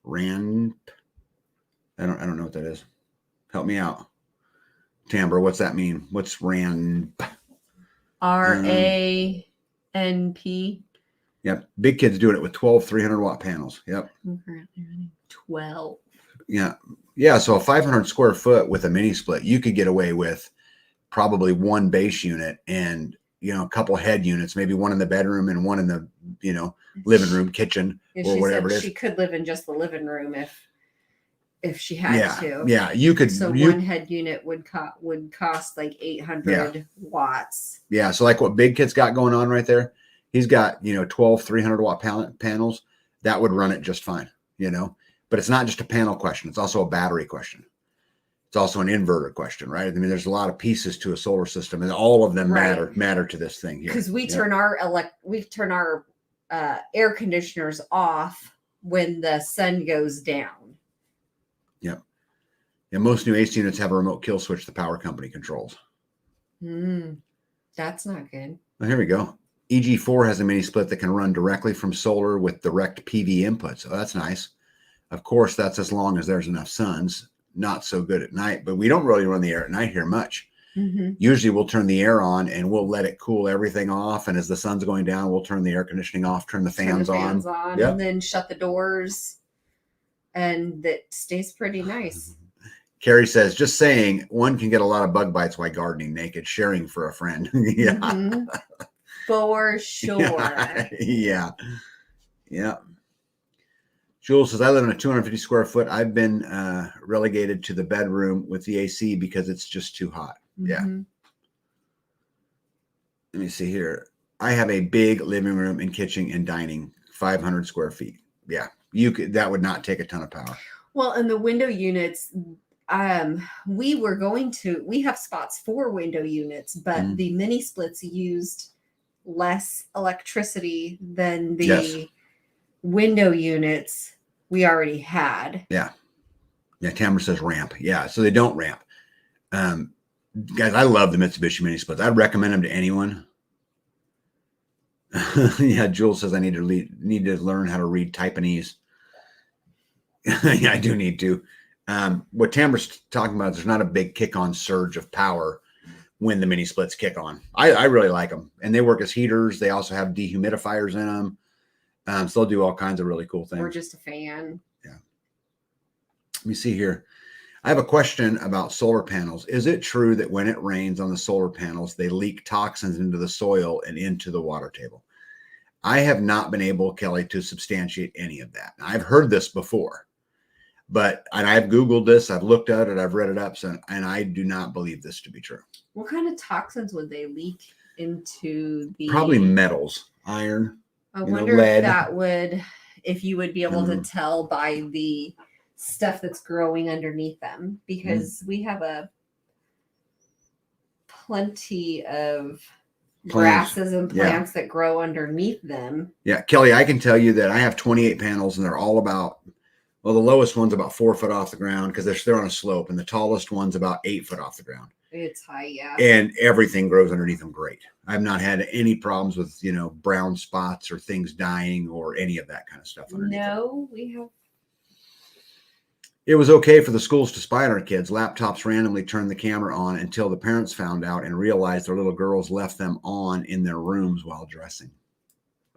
ramp. I don't know what that is. Help me out. Tamber, what's that mean? What's ramp? RANP. Yep. Big kids doing it with 12 300-watt panels. Yep. 12. Yeah. Yeah. So a 500 square foot with a mini split, you could get away with probably 1 base unit and, a couple head units, maybe 1 in the bedroom and 1 in the, living room, kitchen, or whatever it is. She could live in just the living room if she had to. Yeah. You could. So 1 head unit would cost like 800 watts. Yeah. So like what Big Kid's got going on right there, he's got, 12 300-watt panels that would run it just fine, but it's not just a panel question. It's also a battery question. It's also an inverter question, right? I mean, there's a lot of pieces to a solar system, and all of them matter to this thing here. Because we turn our air conditioners off when the sun goes down. Yep. And most new AC units have a remote kill switch the power company controls. That's not good. Well, here we go. EG4 has a mini split that can run directly from solar with direct PV inputs. Oh, that's nice. Of course, that's as long as there's enough suns. Not so good at night, but we don't really run the air at night here much. Usually we'll turn the air on and we'll let it cool everything off. And as the sun's going down, we'll turn the air conditioning off, turn the fans on. Yep. And then shut the doors. And it stays pretty nice. Carrie says, just saying, one can get a lot of bug bites while gardening naked, sharing for a friend. Yeah. For sure. Yeah. Jules says, I live in a 250 square foot. I've been relegated to the bedroom with the AC because it's just too hot. Yeah. Let me see here. I have a big living room and kitchen and dining, 500 square feet. Yeah. That would not take a ton of power. Well, and the window units, we have spots for window units, but the mini splits used less electricity than the window units we already had. Yeah. Tamara says ramp. Yeah. So they don't ramp. Guys, I love the Mitsubishi mini splits. I'd recommend them to anyone. Yeah. Jules says I need to learn how to read Taiwanese. Yeah, I do need to. What Tamara's talking about is there's not a big kick-on surge of power when the mini splits kick on. I really like them, and they work as heaters. They also have dehumidifiers in them. So they'll do all kinds of really cool things. Or just a fan. Yeah. Let me see here. I have a question about solar panels. Is it true that when it rains on the solar panels, they leak toxins into the soil and into the water table? I have not been able, Kelly, to substantiate any of that. I've heard this before, and I've Googled this, I've looked at it, I've read it up, and I do not believe this to be true. What kind of toxins would they leak into the... Probably metals, iron, I wonder lead. If you would be able to tell by the stuff that's growing underneath them, because we have plenty of grasses and plants that grow underneath them. Yeah, Kelly, I can tell you that I have 28 panels, and they're all about, the lowest one's about 4 foot off the ground because they're on a slope, and the tallest one's about 8 foot off the ground. It's high, yeah. And everything grows underneath them great. I've not had any problems with, brown spots or things dying or any of that kind of stuff underneath them. We have. It was okay for the schools to spy on our kids. Laptops randomly turned the camera on until the parents found out and realized their little girls left them on in their rooms while dressing.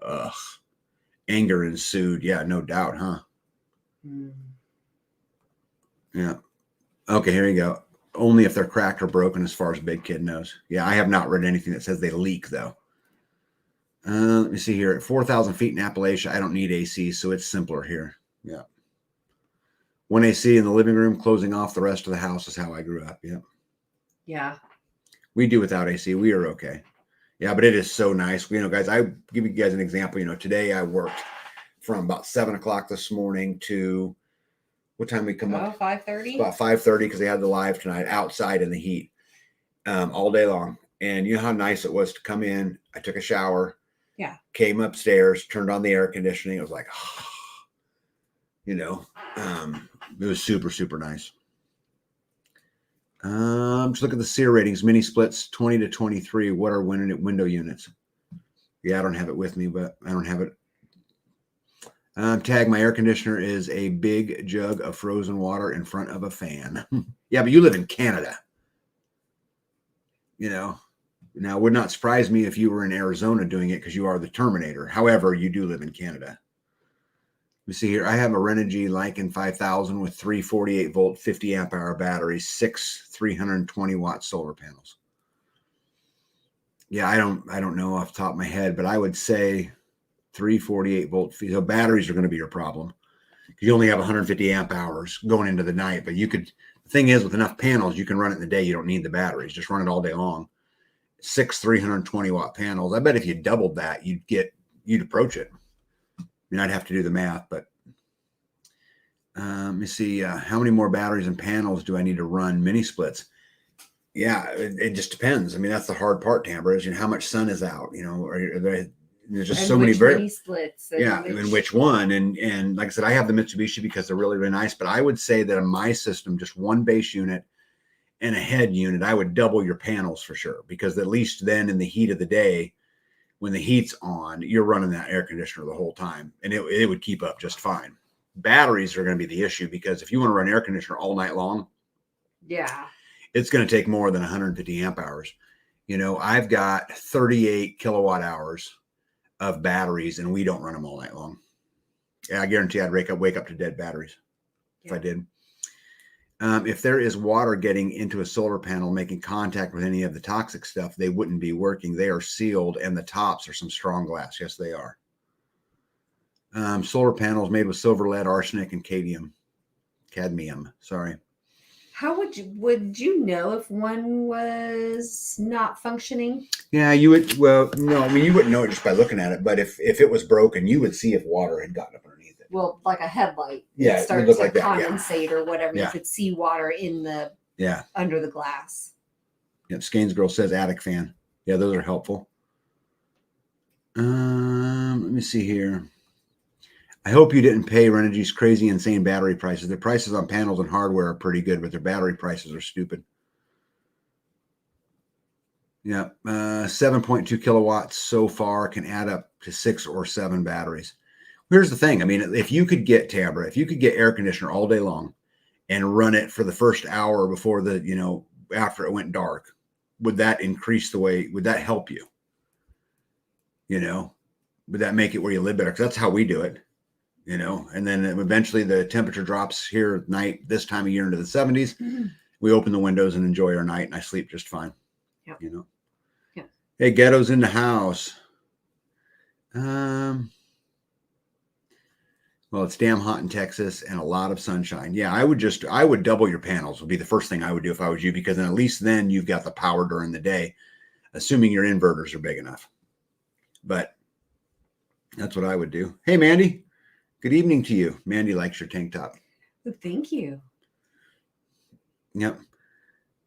Ugh. Anger ensued. Yeah, no doubt, huh? Yeah. Okay, here you go. Only if they're cracked or broken as far as Big Kid knows. Yeah, I have not read anything that says they leak, though. Let me see here. At 4,000 feet in Appalachia, I don't need AC, so it's simpler here. Yeah. One AC in the living room, closing off the rest of the house is how I grew up. Yeah. Yeah. We do without AC. We are okay. Yeah, but it is so nice. Guys, I give you guys an example. Today I worked from about 7 o'clock this morning to what time we come up? 5:30. About 5:30 because they had the live tonight outside in the heat. all day long. And you know how nice it was to come in. I took a shower. Yeah. Came upstairs, turned on the air conditioning. It was like, you know, it was super, super nice. Just look at the SEER ratings, mini splits 20 to 23. What are window units? Yeah, I don't have it with me, but I don't have it. Tag, my air conditioner is a big jug of frozen water in front of a fan. Yeah, but you live in Canada. You know, now it would not surprise me if you were in Arizona doing it because you are the Terminator. However, you do live in Canada. Let me see here. I have a Renogy Lycan 5000 with 3 48-volt, 50 amp hour batteries, 6 320-watt solar panels. Yeah, I don't know off the top of my head, but I would say 3 48-volt. So batteries are going to be your problem. You only have 150 amp hours going into the night, but you could. The thing is, with enough panels, you can run it in the day. You don't need the batteries. Just run it all day long. 6 320-watt panels. I bet if you doubled that, you'd approach it. I mean, I'd have to do the math, but let me see. How many more batteries and panels do I need to run mini splits? Yeah, it just depends. I mean, that's the hard part, Tambra, is how much sun is out. There's just so many mini splits. And which one? And like I said, I have the Mitsubishi because they're really, really nice. But I would say that in my system, just one base unit and a head unit, I would double your panels for sure. Because at least then in the heat of the day, when the heat's on, you're running that air conditioner the whole time. And it would keep up just fine. Batteries are going to be the issue because if you want to run air conditioner all night long, yeah, it's going to take more than 150 amp hours. I've got 38 kilowatt hours of batteries, and we don't run them all night long. Yeah, I guarantee I'd wake up to dead batteries if I did. If there is water getting into a solar panel, making contact with any of the toxic stuff, they wouldn't be working. They are sealed, and the tops are some strong glass. Yes, they are. Solar panels made with silver, lead, arsenic, and cadmium. Sorry. How would you know if one was not functioning? Yeah, you would. Well, no, I mean, you wouldn't know it just by looking at it. But if it was broken, you would see if water had gotten up underneath it. Well, like a headlight. Yeah, it starts would look to like condensate that, or whatever. Yeah. You could see water in the under the glass. Yep. Skanes Girl says attic fan. Yeah, those are helpful. Let me see here. I hope you didn't pay Renogy's crazy, insane battery prices. Their prices on panels and hardware are pretty good, but their battery prices are stupid. Yeah, 7.2 kilowatts so far can add up to 6 or 7 batteries. Here's the thing. I mean, if you could get air conditioner all day long and run it for the first hour before after it went dark, would that would that help you? Would that make it where you live better? Because that's how we do it. And then eventually the temperature drops here at night, this time of year into the 70s. Mm-hmm. We open the windows and enjoy our night, and I sleep just fine. Yep. Yep. Hey, Ghetto's in the house. Well, it's damn hot in Texas and a lot of sunshine. Yeah, I would double your panels would be the first thing I would do if I was you, because then at least then you've got the power during the day, assuming your inverters are big enough. But that's what I would do. Hey, Mandy. Good evening to you. Mandy likes your tank top. Thank you. Yep. Let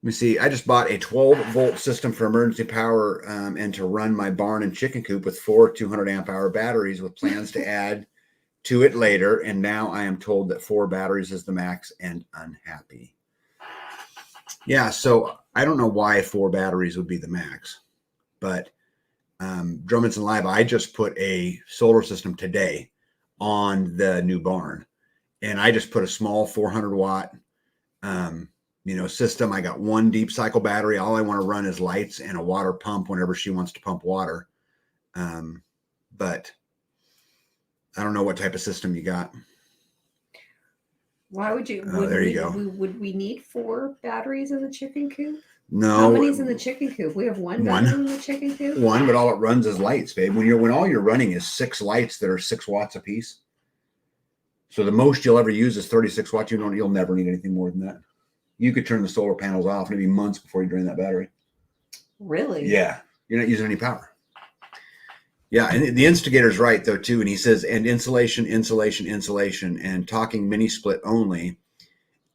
me see. I just bought a 12-volt system for emergency power and to run my barn and chicken coop with 4 200 amp hour batteries with plans to add to it later. And now I am told that 4 batteries is the max and unhappy. Yeah. So I don't know why 4 batteries would be the max, but Drummondson Live, I just put a solar system today on the new barn, and I just put a small 400 watt system. I got 1 deep cycle battery. All I want to run is lights and a water pump whenever she wants to pump water. But I don't know what type of system you got. Why would you? There you go. Would we need 4 batteries in the chicken coop? No. How many's in the chicken coop? We have 1 battery in the chicken coop. 1, but all it runs is lights, babe. When all you're running is 6 lights that are 6 watts a piece. So the most you'll ever use is 36 watts. You'll never need anything more than that. You could turn the solar panels off, and it'd be months before you drain that battery. Really? Yeah. You're not using any power. Yeah, and the instigator's right, though, too. And he says, and insulation, and talking mini split only,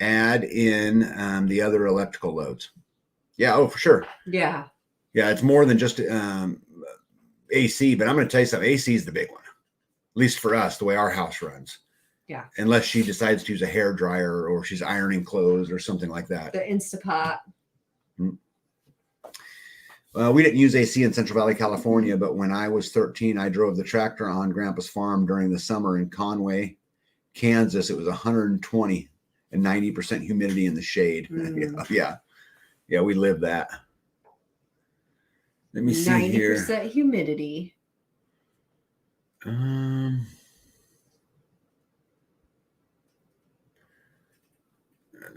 add in the other electrical loads. Yeah. Oh, for sure. Yeah. Yeah. It's more than just AC, but I'm going to tell you something. AC is the big one, at least for us, the way our house runs. Yeah. Unless she decides to use a hair dryer or she's ironing clothes or something like that. The Instapot. We didn't use AC in Central Valley, California, but when I was 13, I drove the tractor on Grandpa's farm during the summer in Conway, Kansas. It was 120 and 90% humidity in the shade. Yeah, we lived that. Let me see here. 90% humidity.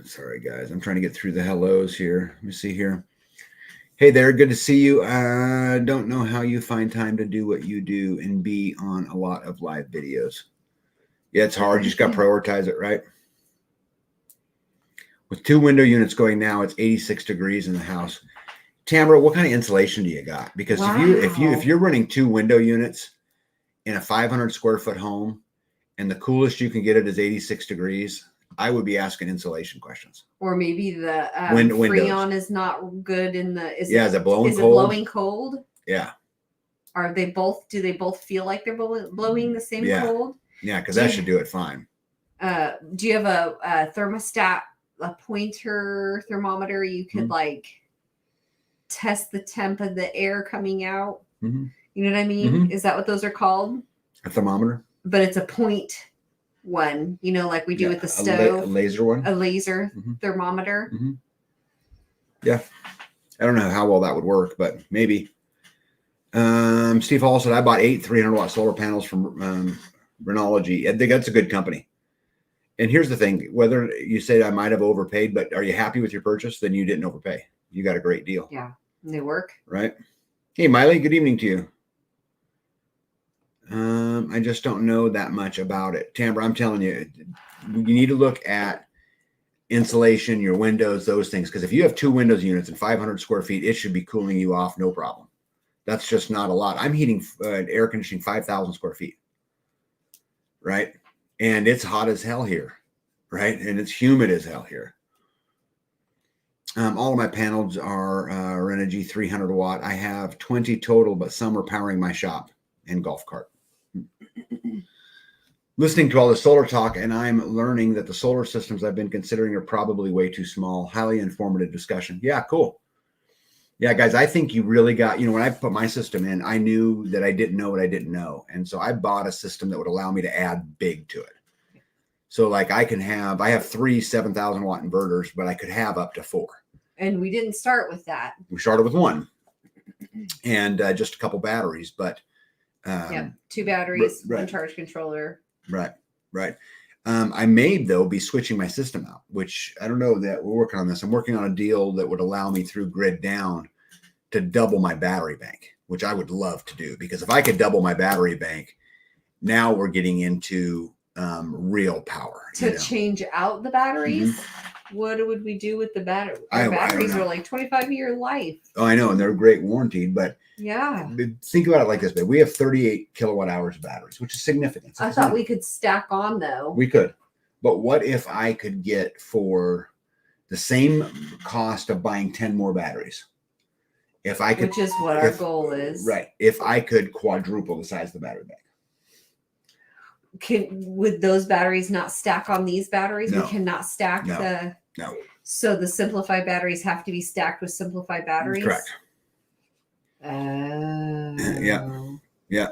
Sorry, guys. I'm trying to get through the hellos here. Let me see here. Hey there. Good to see you. I don't know how you find time to do what you do and be on a lot of live videos. Yeah, it's hard. You just got to prioritize it, right? With 2 window units going now, it's 86 degrees in the house. Tamara, what kind of insulation do you got? Because if you're running 2 window units in a 500 square foot home and the coolest you can get it is 86 degrees, I would be asking insulation questions. Or maybe the Freon is not good in the. Is it blowing cold? Is it blowing cold? Yeah. Are they both? Do they both feel like they're blowing the same cold? Yeah, because that should do it fine. Do you have a thermostat, a pointer thermometer? You could like test the temp of the air coming out. You know what I mean? Is that what those are called? A thermometer. But it's a point one, like we do with the stove. A laser one? A laser thermometer. Yeah. I don't know how well that would work, but maybe. Steve Hall said, I bought 8 300-watt solar panels from Renology. I think that's a good company. And here's the thing. Whether you say I might have overpaid, but are you happy with your purchase? Then you didn't overpay. You got a great deal. Yeah. And they work. Right. Hey, Miley, good evening to you. I just don't know that much about it. Tambra, I'm telling you, you need to look at insulation, your windows, those things. Because if you have 2 windows units and 500 square feet, it should be cooling you off, no problem. That's just not a lot. I'm heating air conditioning 5,000 square feet, right? And it's hot as hell here, right? And it's humid as hell here. All of my panels are Renogy 300 watt. I have 20 total, but some are powering my shop and golf cart. Listening to all the solar talk, and I'm learning that the solar systems I've been considering are probably way too small. Highly informative discussion. Yeah, cool. Yeah, guys, I think you really got, when I put my system in, I knew that I didn't know what I didn't know. And so I bought a system that would allow me to add big to it. So like I have 3 7,000 watt inverters, but I could have up to 4. And we didn't start with that. We started with 1 and just a couple batteries, but 2 batteries, 1 charge controller. Right. I may, though, be switching my system out, which I don't know that we're working on this. I'm working on a deal that would allow me through Grid Down to double my battery bank, which I would love to do, because if I could double my battery bank, now we're getting into real power. To change out the batteries? What would we do with the battery? Our batteries are like 25-year life. Oh, I know. And they're great warranted, but yeah. Think about it like this, babe. We have 38 kilowatt hours of batteries, which is significant. I thought we could stack on, though. We could. But what if I could get for the same cost of buying 10 more batteries? If I could, which is what our goal is. Right. If I could quadruple the size of the battery bank. Would those batteries not stack on these batteries? No. We cannot stack No. So the simplified batteries have to be stacked with simplified batteries? Correct. Yeah.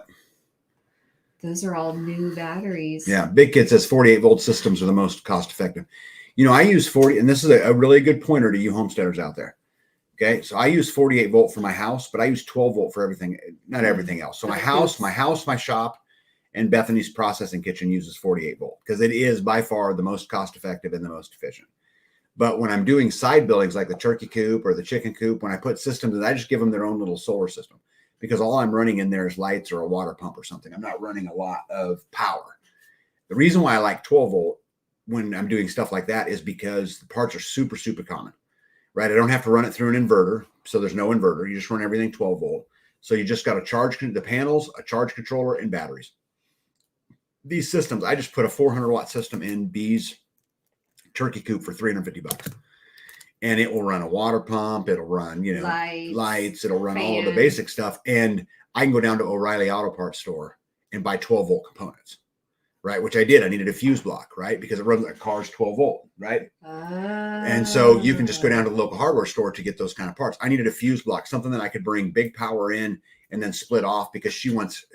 Those are all new batteries. Yeah. Big Kid says 48 volt systems are the most cost effective. I use 40, and this is a really good pointer to you homesteaders out there. Okay. So I use 48 volt for my house, but I use 12 volt for everything, not everything else. So my house, my shop, and Bethany's processing kitchen uses 48 volt because it is by far the most cost effective and the most efficient. But when I'm doing side buildings like the turkey coop or the chicken coop, when I put systems in, I just give them their own little solar system, because all I'm running in there is lights or a water pump or something. I'm not running a lot of power. The reason why I like 12 volt when I'm doing stuff like that is because the parts are super, super common, right? I don't have to run it through an inverter. So there's no inverter. You just run everything 12 volt. So you just got to charge the panels, a charge controller, and batteries. These systems, I just put a 400 watt system in B's turkey coop for $350. and it will run a water pump. It'll run, lights. It'll run all of the basic stuff. And I can go down to O'Reilly Auto Parts store and buy 12-volt components, right? Which I did. I needed a fuse block, right? Because it runs like a car's 12-volt, right? And so you can just go down to the local hardware store to get those kind of parts. I needed a fuse block, something that I could bring big power in and then split off, because she wants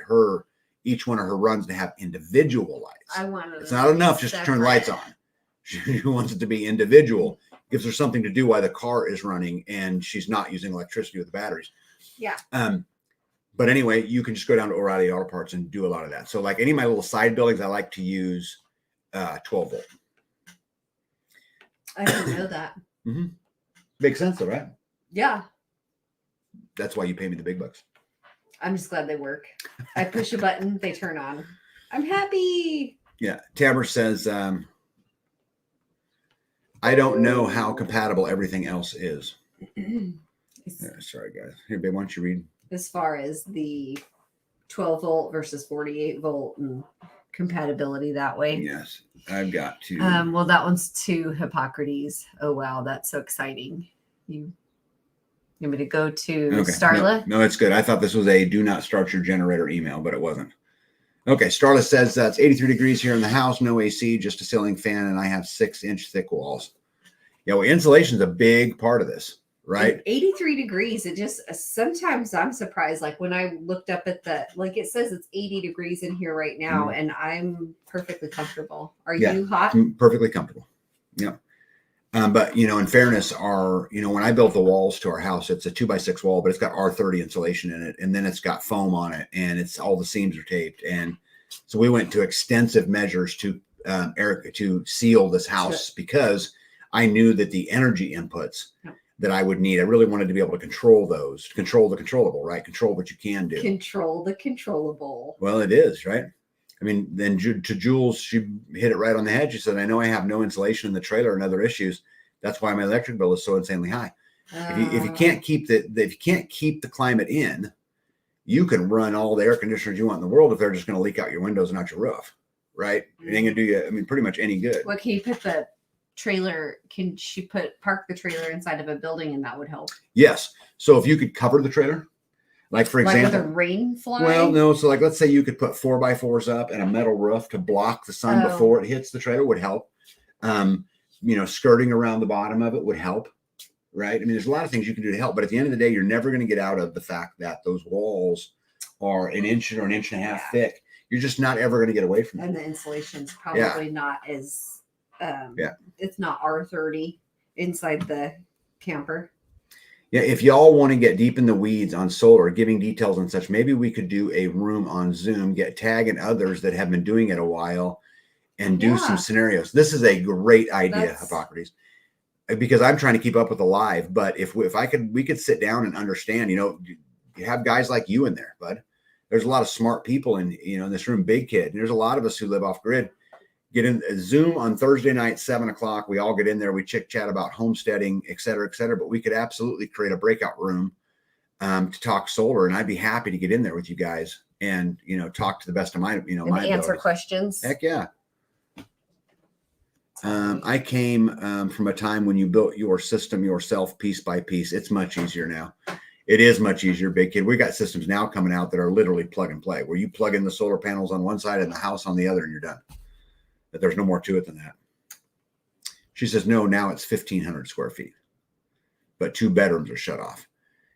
each one of her runs to have individual lights. It's not enough just to turn lights on. She wants it to be individual. Gives her something to do while the car is running and she's not using electricity with the batteries. Yeah. But anyway, you can just go down to O'Reilly Auto Parts and do a lot of that. So like any of my little side buildings, I like to use 12-volt. I didn't know that. Mm-hmm. Makes sense though, right? Yeah. That's why you pay me the big bucks. I'm just glad they work. I push a button, they turn on. I'm happy. Yeah. Taber says, I don't know how compatible everything else is. Sorry, guys. Here, babe, why don't you read? As far as the 12-volt versus 48-volt and compatibility that way. Yes, I've got to. Well, that one's to Hippocrates. Oh, wow. That's so exciting. You want me to go to Starla? No, it's good. I thought this was a do not start your generator email, but it wasn't. Okay, Starla says it's 83 degrees here in the house, no AC, just a ceiling fan, and I have 6-inch thick walls. Yeah, well, insulation is a big part of this, right? And 83 degrees. It just, sometimes I'm surprised. Like when I looked up at it says it's 80 degrees in here right now, and I'm perfectly comfortable. Are you hot? Perfectly comfortable. Yeah. But, in fairness, when I built the walls to our house, it's a 2x6 wall, but it's got R30 insulation in it. And then it's got foam on it, and all the seams are taped. And so we went to extensive measures to seal this house, because I knew that the energy inputs that I would need, I really wanted to be able to control those, control the controllable, right? Control what you can do. Control the controllable. Well, it is, right? I mean, then to Jules, she hit it right on the head. She said, I know I have no insulation in the trailer and other issues. That's why my electric bill is so insanely high. If you can't keep the climate in, you can run all the air conditioners you want in the world if they're just going to leak out your windows and out your roof, right? It ain't going to do you, pretty much any good. What can you put the trailer? Can she park the trailer inside of a building, and that would help? Yes. So if you could cover the trailer, like for example, with a rain fly? Well, no. So like, let's say you could put 4x4s up and a metal roof to block the sun before it hits the trailer would help. Skirting around the bottom of it would help, right? I mean, there's a lot of things you can do to help, but at the end of the day, you're never going to get out of the fact that those walls are an inch or an inch and a half thick. You're just not ever going to get away from it. And the insulation's probably not as, it's not R30 inside the camper. Yeah, if y'all want to get deep in the weeds on solar, giving details and such, maybe we could do a room on Zoom, get Tag and others that have been doing it a while and do some scenarios. This is a great idea, Hippocrates, because I'm trying to keep up with the live. But if we could sit down and understand, you have guys like you in there, bud. There's a lot of smart people in this room, Big Kid. There's a lot of us who live off grid. Get in Zoom on Thursday night, 7:00. We all get in there. We chit chat about homesteading, et cetera, et cetera. But we could absolutely create a breakout room to talk solar. And I'd be happy to get in there with you guys and, talk to the best of my, and my answer abilities. Questions. Heck yeah. I came from a time when you built your system yourself piece by piece. It's much easier now. It is much easier, Big Kid. We got systems now coming out that are literally plug and play, where you plug in the solar panels on one side and the house on the other, and you're done. That there's no more to it than that. She says, no, now it's 1,500 square feet, but 2 bedrooms are shut off.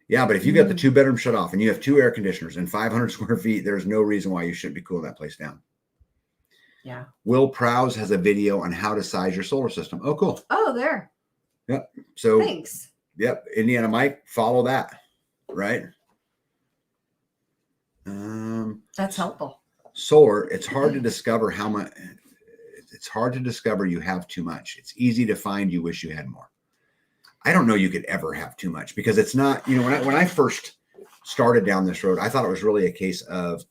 Yeah, but if you got the 2 bedrooms shut off and you have 2 air conditioners and 500 square feet, there's no reason why you shouldn't be cooling that place down. Yeah. Will Prowse has a video on how to size your solar system. Oh, cool. Oh, there. Yep. So thanks. Yep. Indiana Mike, follow that. Right. That's helpful. Solar, it's hard to discover how much. It's hard to discover you have too much. It's easy to find you wish you had more. I don't know you could ever have too much, because it's not, when I first started down this road, I thought it was really a case of,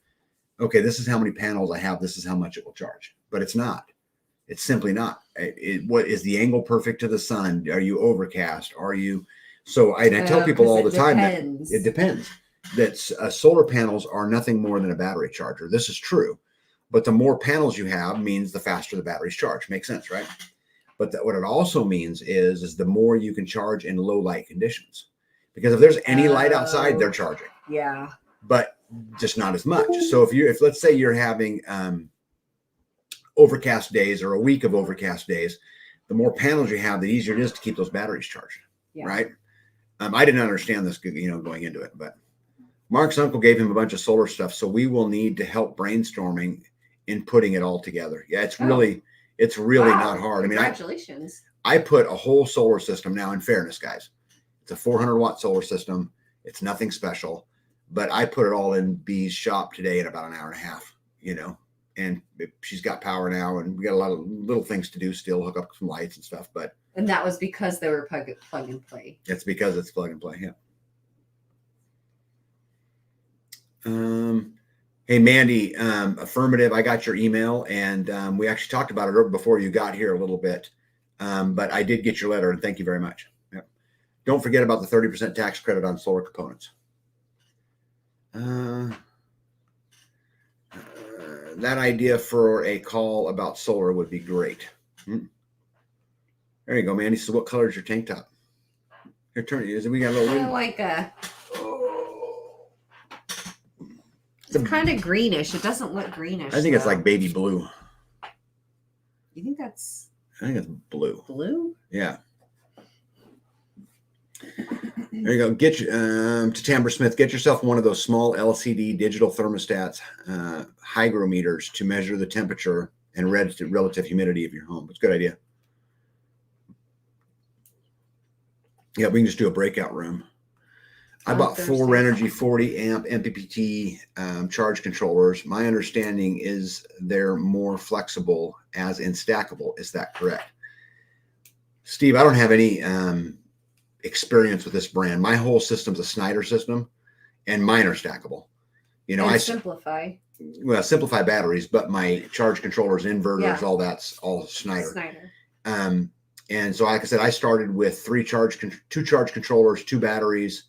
okay, this is how many panels I have. This is how much it will charge, but it's not. It's simply not. What is the angle perfect to the sun? Are you overcast? Are you? So I tell people all the time that it depends. That solar panels are nothing more than a battery charger. This is true. But the more panels you have means the faster the batteries charge. Makes sense, right? But what it also means is the more you can charge in low light conditions, because if there's any light outside, they're charging. Yeah. But just not as much. So if let's say you're having overcast days or a week of overcast days, the more panels you have, the easier it is to keep those batteries charged. Yeah. Right. I didn't understand this, going into it, but Mark's uncle gave him a bunch of solar stuff. So we will need to help brainstorming in putting it all together. Yeah. It's really not hard. Congratulations. I put a whole solar system now, in fairness, guys. It's a 400-watt solar system. It's nothing special, but I put it all in Bee's shop today in about an hour and a half, and she's got power now, and we got a lot of little things to do still, hook up some lights and stuff. And that was because they were plug and play. It's because it's plug and play. Yeah. Hey, Mandy, affirmative. I got your email, and we actually talked about it before you got here a little bit, but I did get your letter, and thank you very much. Yep. Don't forget about the 30% tax credit on solar components. That idea for a call about solar would be great. There you go, Mandy. So what color is your tank top? Here, turn it. We got a little. Like it's kind of greenish. It doesn't look greenish. I think it's like baby blue. You think that's? I think it's blue. Blue? Yeah. There you go. Get to Tamber Smith. Get yourself one of those small LCD digital thermostats, hygrometers, to measure the temperature and relative humidity of your home. It's a good idea. Yeah, we can just do a breakout room. I bought 4Energy 40 amp MPPT charge controllers. My understanding is they're more flexible, as in stackable. Is that correct? Steve, I don't have any experience with this brand. My whole system's a Snyder system, and mine are stackable. I Simplify. Well, Simplify batteries, but my charge controllers, inverters, all that's all Snyder. And so, like I said, I started with two charge controllers, 2 batteries,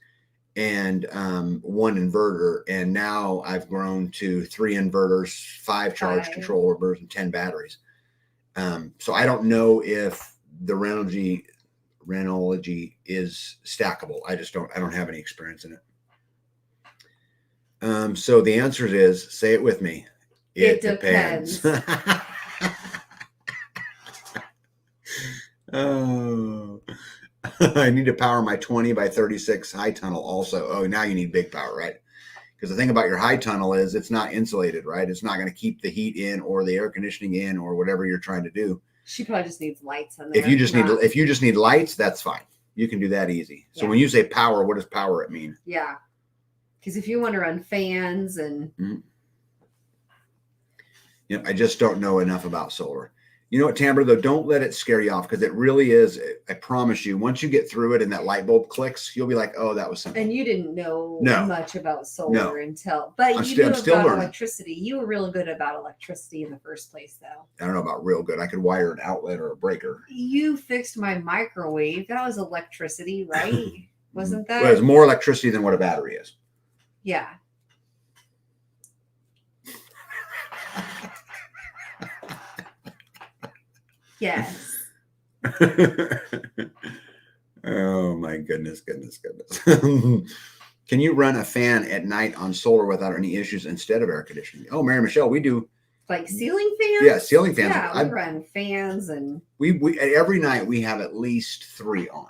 and 1 inverter. And now I've grown to 3 inverters, 5 charge controllers, and 10 batteries. So I don't know if the Renogy is stackable. I don't have any experience in it. So the answer is, say it with me. It depends. Oh, I need to power my 20 by 36 high tunnel also. Oh, now you need big power, right? Because the thing about your high tunnel is it's not insulated, right? It's not going to keep the heat in or the air conditioning in or whatever you're trying to do. She probably just needs lights on there. If you just need lights, that's fine. You can do that easy. So when you say power, what does power mean? Yeah. Because if you want to run fans and I just don't know enough about solar. You know what, Tamber, though, don't let it scare you off, because it really is. I promise you, once you get through it and that light bulb clicks, you'll be like, oh, that was simple. And you didn't know much about solar until, but I'm still about learning. Electricity. You were really good about electricity in the first place, though. I don't know about real good. I could wire an outlet or a breaker. You fixed my microwave. That was electricity, right? Wasn't that? Well, it's more electricity than what a battery is. Yeah. Yes. Oh my goodness. Can you run a fan at night on solar without any issues instead of air conditioning? Oh, Mary Michelle, we do. Like ceiling fans? Yeah, ceiling fans. Yeah, we run fans and we every night we have at least 3 on.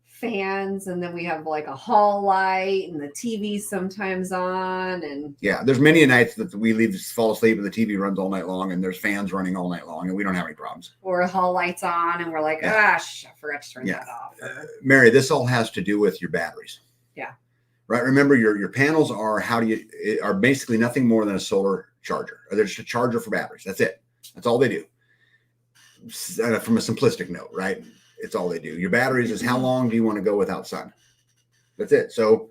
Fans, and then we have like a hall light, and the TV sometimes on, and there's many nights that we fall asleep and the TV runs all night long, and there's fans running all night long, and we don't have any problems. Or a hall light's on, and we're like, I forgot to turn that off. Mary, this all has to do with your batteries. Yeah. Right. Remember, your panels are basically nothing more than a solar charger. Or they're just a charger for batteries. That's it. That's all they do. From a simplistic note, right? It's all they do. Your batteries is how long do you want to go without sun? That's it. So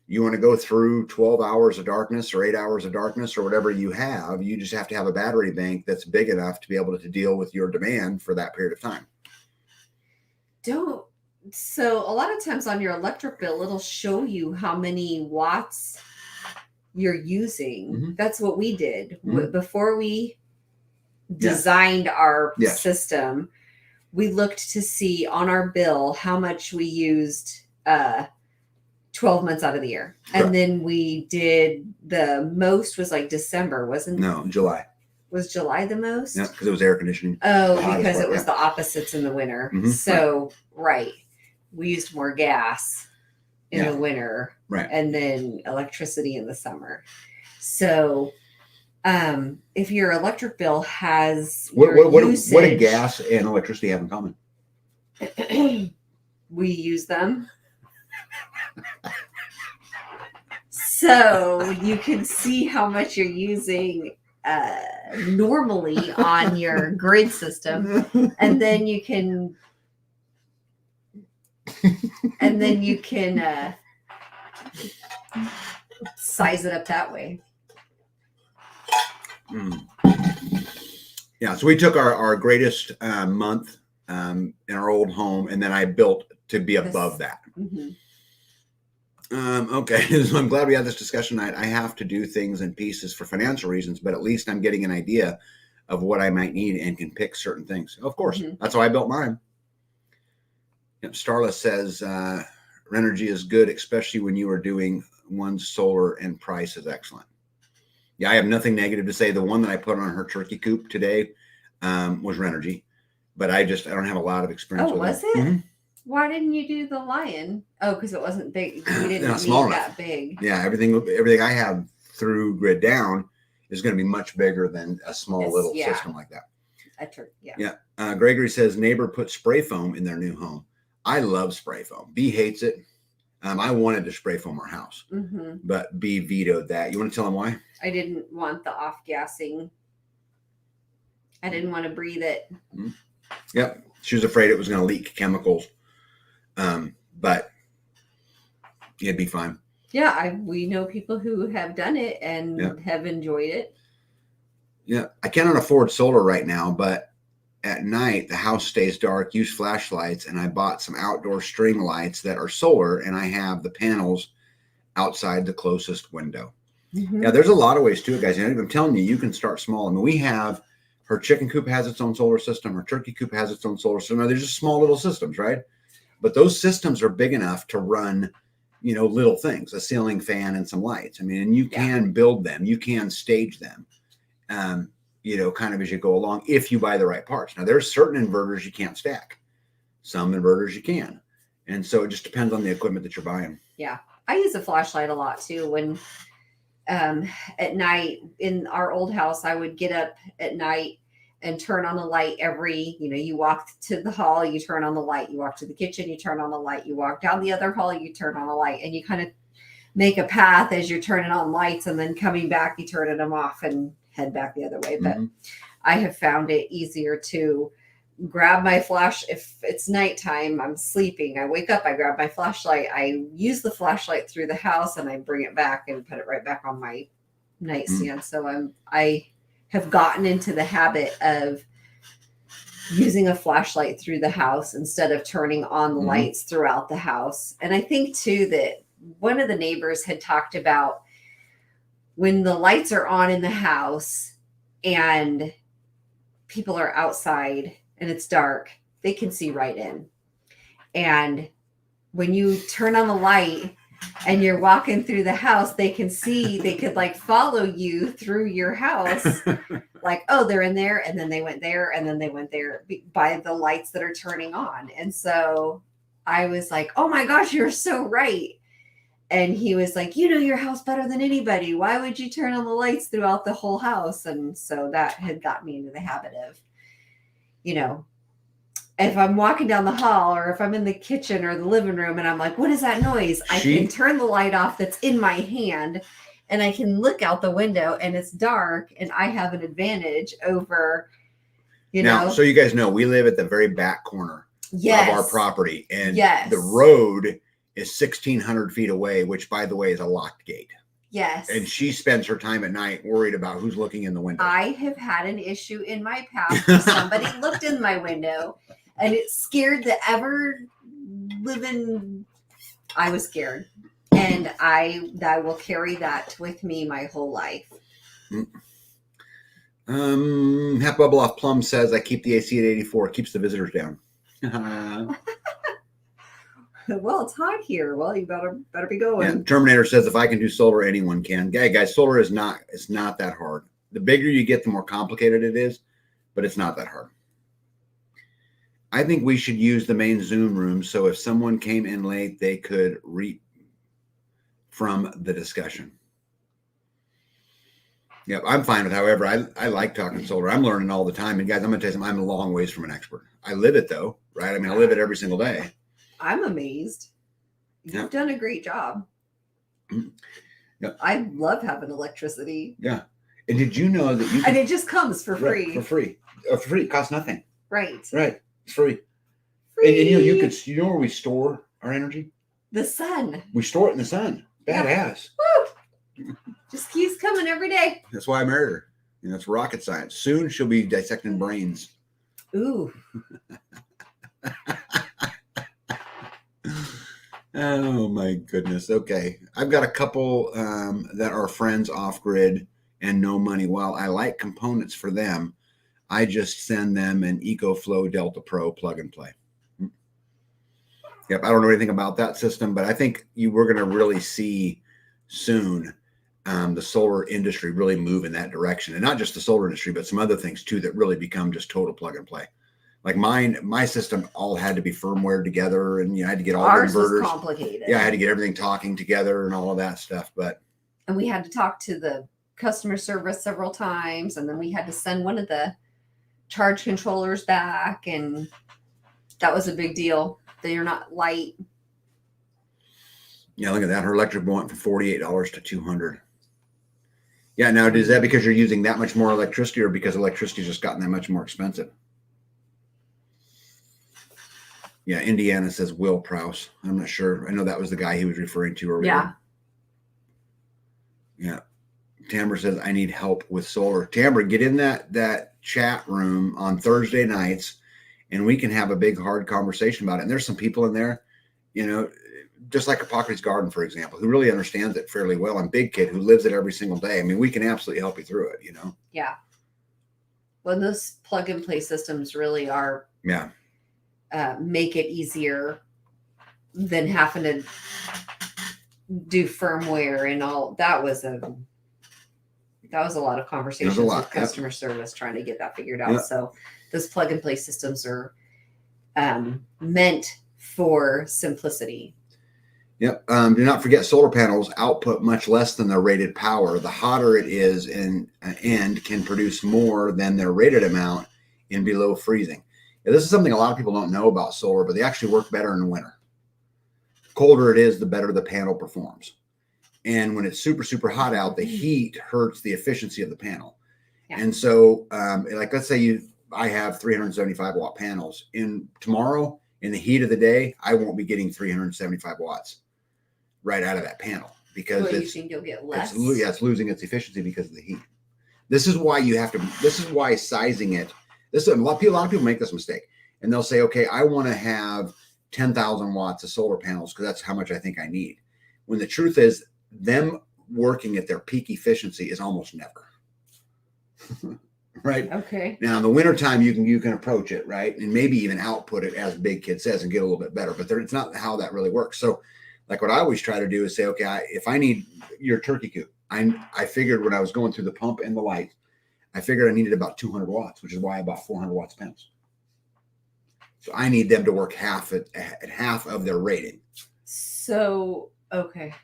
you want to go through 12 hours of darkness or 8 hours of darkness or whatever you have. You just have to have a battery bank that's big enough to be able to deal with your demand for that period of time. So a lot of times on your electric bill, it'll show you how many watts you're using. Mm-hmm. That's what we did before we designed our system. we looked to see on our bill how much we used 12 months out of the year. Correct. And then we did the most was like December, wasn't No, July. Was July the most? Yeah, because it was air conditioning. Oh, The hottest because part, it was yeah. the opposites in the winter. Mhm, So, right. We used more gas in Yeah. the winter. Right. And then electricity in the summer. So, if your electric bill has your What usage, do gas and electricity have in common? we use them. So you can see how much you're using normally on your grid system, and then you can size it up that way. Yeah, so we took our greatest month in our old home, and then I built to be above that. Mm-hmm. Okay, so I'm glad we had this discussion tonight. I have to do things in pieces for financial reasons, but at least I'm getting an idea of what I might need and can pick certain things. Of course, that's how I built mine. Yep, Starla says Renergy is good, especially when you are doing one solar and price is excellent. Yeah, I have nothing negative to say. The one that I put on her turkey coop today was Renergy, but I don't have a lot of experience with it. Oh, was it? Mm-hmm. Why didn't you do the lion? Oh, because it wasn't big. You didn't need that big. Yeah, everything I have through grid down is going to be much bigger than a small little system like that. Yeah. Gregory says neighbor put spray foam in their new home. I love spray foam. B hates it. I wanted to spray foam our house, but B vetoed that. You want to tell him why? I didn't want the off-gassing. I didn't want to breathe it. Mm-hmm. Yep. She was afraid it was going to leak chemicals. But it'd be fine. Yeah, we know people who have done it and have enjoyed it. Yeah, I cannot afford solar right now, but at night the house stays dark, use flashlights, and I bought some outdoor string lights that are solar, and I have the panels outside the closest window. Mm-hmm. Yeah, there's a lot of ways to it, guys. And I'm telling you, you can start small. I mean, her chicken coop has its own solar system, her turkey coop has its own solar system. Now, they're just small little systems, right? But those systems are big enough to run, little things, a ceiling fan and some lights. I mean, and you can build them, you can stage them, kind of as you go along, if you buy the right parts. Now, there's certain inverters you can't stack. Some inverters you can. And so it just depends on the equipment that you're buying. Yeah. I use a flashlight a lot too. When at night in our old house, I would get up at night and turn on the light you walk to the hall, you turn on the light, you walk to the kitchen, you turn on the light, you walk down the other hall, you turn on the light, and you kind of make a path as you're turning on lights, and then coming back, you turn them off and head back the other way. But I have found it easier to grab my flash. If it's nighttime, I'm sleeping, I wake up, I grab my flashlight, I use the flashlight through the house, and I bring it back and put it right back on my nightstand. So I have gotten into the habit of using a flashlight through the house instead of turning on the lights throughout the house. And I think too that one of the neighbors had talked about when the lights are on in the house and people are outside and it's dark, they can see right in. And when you turn on the light and you're walking through the house, they could follow you through your house. Like, oh, they're in there, and then they went there, and then they went there by the lights that are turning on. And so I was like, oh my gosh, you're so right. And he was like, you know your house better than anybody. Why would you turn on the lights throughout the whole house? And so that had got me into the habit of, if I'm walking down the hall or if I'm in the kitchen or the living room and I'm like, what is that noise? I can turn the light off that's in my hand and I can look out the window and it's dark and I have an advantage over, Now, so you guys know, we live at the very back corner of our property, and the road is 1,600 feet away, which, by the way, is a locked gate. Yes. And she spends her time at night worried about who's looking in the window. I have had an issue in my past where somebody looked in my window and it scared the ever living. I was scared. And I will carry that with me my whole life. Half Bubble Off Plum says, I keep the AC at 84. Keeps the visitors down. Well, it's hot here. Well, you better be going. Yeah, Terminator says if I can do solar, anyone can. Guys, solar is not, it's not that hard. The bigger you get, the more complicated it is, but it's not that hard. I think we should use the main Zoom room so if someone came in late, they could read from the discussion. Yep, I'm fine with however. I like talking solar. I'm learning all the time. And guys, I'm going to tell you something. I'm a long ways from an expert. I live it though, right? I mean, I live it every single day. I'm amazed. You've done a great job. Yep. I love having electricity. Yeah. And did you know that you can, and it just comes for free. For free. For free. It costs nothing. Right. Right. It's free. Free. And you know where we store our energy? The sun. We store it in the sun. Badass. Woo! Just keeps coming every day. That's why I married her. You know, it's rocket science. Soon she'll be dissecting brains. Ooh. Oh my goodness. Okay. I've got a couple that are friends off grid and no money. Well, I like components for them. I just send them an EcoFlow Delta Pro plug and play. Yep. I don't know anything about that system, but I think we're going to really see soon the solar industry really move in that direction. And not just the solar industry, but some other things too that really become just total plug and play. Like my system all had to be firmware together, and I had to get all Ours the inverters. Was complicated. Yeah, I had to get everything talking together and all of that stuff. And we had to talk to the customer service several times, and then we had to send one of the charge controllers back, and that was a big deal. They are not light. Yeah, look at that. Her electric bill went from $48 to $200. Yeah, now is that because you're using that much more electricity, or because electricity's just gotten that much more expensive? Yeah, Indiana says Will Prowse. I'm not sure. I know that was the guy he was referring to earlier. Yeah. Tamara says, I need help with solar. Tamara, get in that chat room on Thursday nights, and we can have a big, hard conversation about it. And there's some people in there, just like Hippocrates Garden, for example, who really understands it fairly well, and Big Kid, who lives it every single day. I mean, we can absolutely help you through it, Yeah. Well, those plug and play systems really are. Yeah. Make it easier than having to do firmware and all. That was a lot of conversations with customer service trying to get that figured out. Yep. So those plug and play systems are meant for simplicity. Yep. Do not forget solar panels output much less than their rated power. The hotter it is and can produce more than their rated amount in below freezing. Now, this is something a lot of people don't know about solar, but they actually work better in the winter. The colder it is, the better the panel performs. And when it's super, super hot out, the heat hurts the efficiency of the panel. Yeah. And so, like, let's say I have 375 watt panels. Tomorrow, in the heat of the day, I won't be getting 375 watts right out of that panel because you think you'll get less? It's losing its efficiency because of the heat. This is why sizing it. A lot of people make this mistake, and they'll say, okay, I want to have 10,000 watts of solar panels because that's how much I think I need. When the truth is, them working at their peak efficiency is almost never. Right? Okay. Now in the wintertime, you can approach it, right? And maybe even output it, as Big Kid says, and get a little bit better, but it's not how that really works. So like what I always try to do is say, okay, if I need your turkey coop, I figured when I was going through the pump and the light, I figured I needed about 200 watts, which is why I bought 400 watts panels. So I need them to work at half of their rating. So, okay.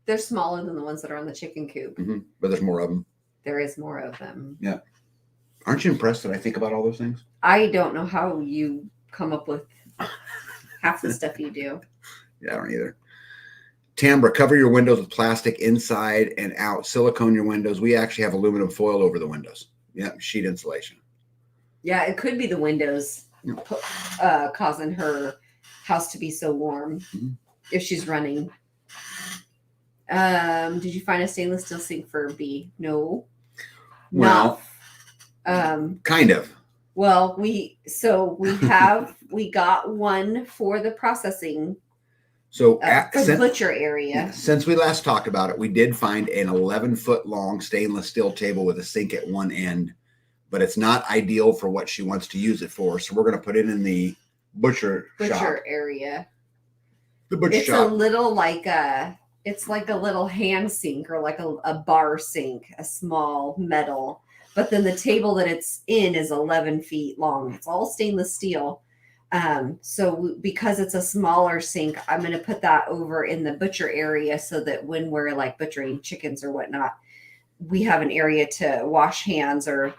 They're smaller than the ones that are on the chicken coop. Mm-hmm. But there's more of them. There is more of them. Yeah. Aren't you impressed that I think about all those things? I don't know how you come up with half the stuff you do. Yeah, I don't either. Tambra, cover your windows with plastic inside and out. Silicone your windows. We actually have aluminum foil over the windows. Yeah, sheet insulation. Yeah, it could be the windows causing her house to be so warm if she's running. Did you find a stainless steel sink for B? No. Well, kind of. Well, we got one for the processing. So for the butcher area. Since we last talked about it, we did find an 11-foot long stainless steel table with a sink at one end, but it's not ideal for what she wants to use it for. So we're going to put it in the butcher shop. area. The butcher It's shop. a little like it's like a little hand sink or like a bar sink, a small metal. But then the table that it's in is 11 feet long. It's all stainless steel. So because it's a smaller sink, I'm going to put that over in the butcher area so that when we're like butchering chickens or whatnot, we have an area to wash hands or,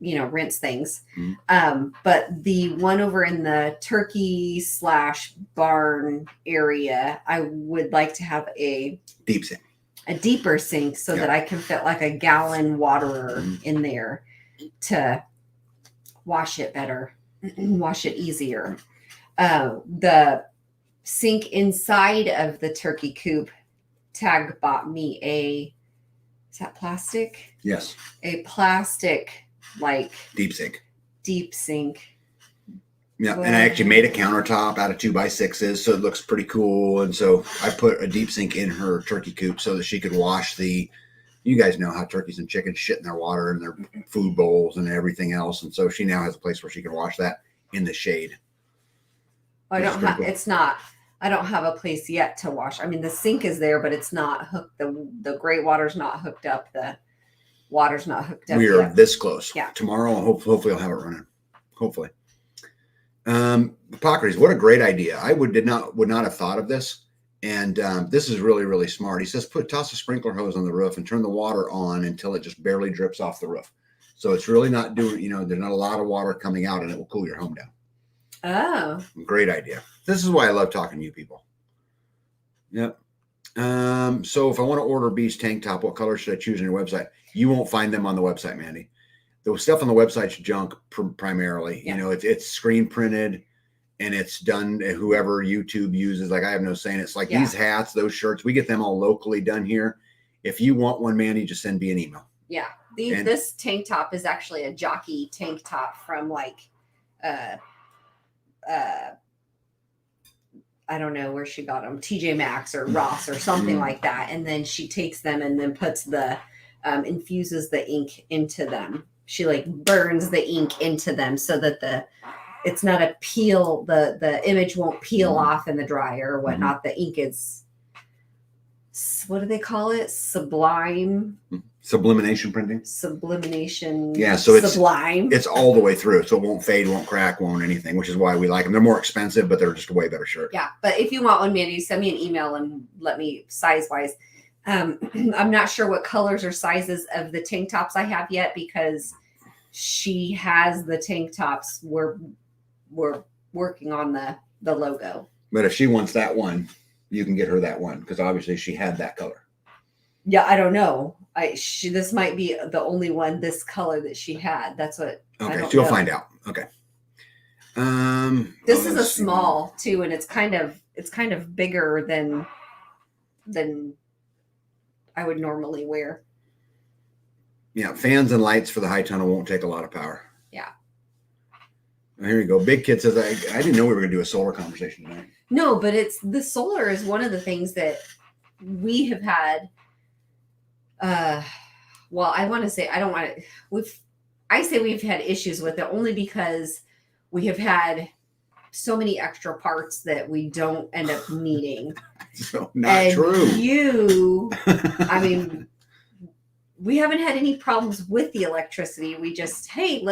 rinse things. But the one over in the turkey / barn area, I would like to have a deep sink. A deeper sink so that I can fit like a gallon waterer in there to wash it better, wash it easier. The sink inside of the turkey coop, Tag bought me is that plastic? Yes. A plastic like deep sink. Yeah, and I actually made a countertop out of 2x6s, so it looks pretty cool. And so I put a deep sink in her turkey coop so that she could wash you guys know how turkeys and chickens shit in their water and their food bowls and everything else. And so she now has a place where she can wash that in the shade. I don't have a place yet to wash. I mean, the sink is there, but it's not hooked. The gray water's not hooked up. The water's not hooked up. We are this close. Yeah. Tomorrow, hopefully I'll have it running. Hopefully. Hippocrates, what a great idea. I would not have thought of this. And this is really, really smart. He says, toss a sprinkler hose on the roof and turn the water on until it just barely drips off the roof. So it's really not doing, there's not a lot of water coming out and it will cool your home down. Oh. Great idea. This is why I love talking to you people. Yep. So if I want to order Beast tank top, what color should I choose on your website? You won't find them on the website, Mandy. The stuff on the website's junk primarily. Yeah. It's screen printed and it's done whoever YouTube uses. Like I have no saying. It's like these hats, those shirts, we get them all locally done here. If you want one, Mandy, just send me an email. Yeah. This tank top is actually a jockey tank top from like I don't know where she got them, TJ Maxx or Ross or something like that. And then she takes them and then puts infuses the ink into them. She like burns the ink into them so that it's not a peel. The image won't peel off in the dryer or whatnot. The ink is, what do they call it? Sublimation printing. Sublimation. Yeah, so sublime. It's all the way through, so it won't fade, won't crack, won't anything, which is why we like them. They're more expensive, but they're just a way better shirt. Yeah, but if you want one, Mandy, send me an email and let me size wise. I'm not sure what colors or sizes of the tank tops I have yet because she has the tank tops. We're working on the logo. But if she wants that one, you can get her that one because obviously she had that color. Yeah, I don't know. This might be the only one this color that she had. That's what. Okay, so you'll find out. Okay. This is a small too, and it's kind of bigger than I would normally wear. Yeah, fans and lights for the high tunnel won't take a lot of power. Yeah. Oh, here you go. Big Kid says, I didn't know we were going to do a solar conversation tonight. No, but the solar is one of the things that we have had. Well, I want to say, I don't want to, I say we've had issues with it only because we have had so many extra parts that we don't end up needing. So not true. I mean, we haven't had any problems with the electricity. We just, hey,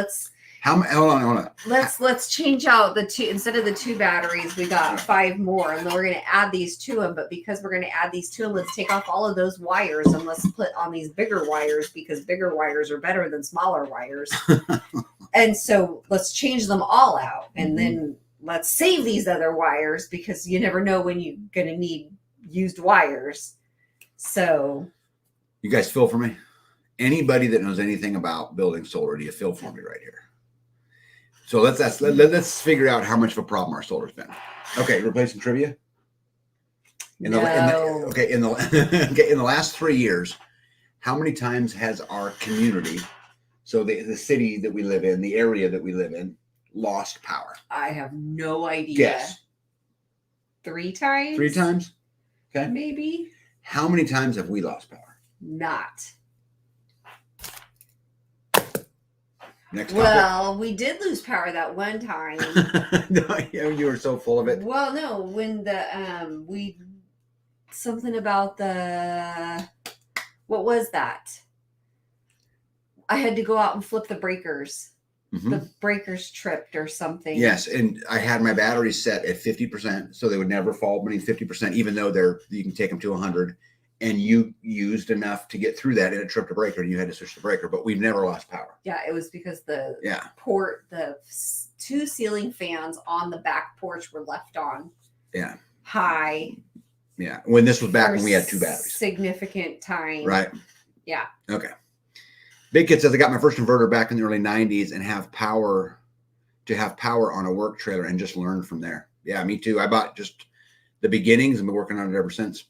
hold on. Let's change out the two, instead of the 2 batteries, we got 5 more, and then we're going to add these to them. But because we're going to add these to them, let's take off all of those wires and let's put on these bigger wires because bigger wires are better than smaller wires. And so let's change them all out, and then let's save these other wires because you never know when you're going to need used wires. So you guys feel for me? Anybody that knows anything about building solar, do you feel for me right here? So let's figure out how much of a problem our solar's been. Okay, we're playing some trivia. In the last 3 years, how many times has our community, so the city that we live in, the area that we live in, lost power? I have no idea. Guess. 3 times? 3 times? Okay. Maybe. How many times have we lost power? Not. Next Well, we did lose power that one time. No, you were so full of it. Well, no, when the we something about the what was that? I had to go out and flip the breakers. Mm-hmm. The breakers tripped or something. Yes, and I had my batteries set at 50%, so they would never fall beneath 50%, even though you can take them to 100. And you used enough to get through that, and it tripped a breaker, and you had to switch the breaker. But we've never lost power. Yeah, it was because the the two ceiling fans on the back porch were left on. Yeah. High. Yeah, when this was back when we had 2 batteries. Significant time. Right. Yeah. Okay. Big Kid says, I got my first inverter back in the early 90s and have power on a work trailer and just learned from there. Yeah, me too. I bought just the beginnings and been working on it ever since.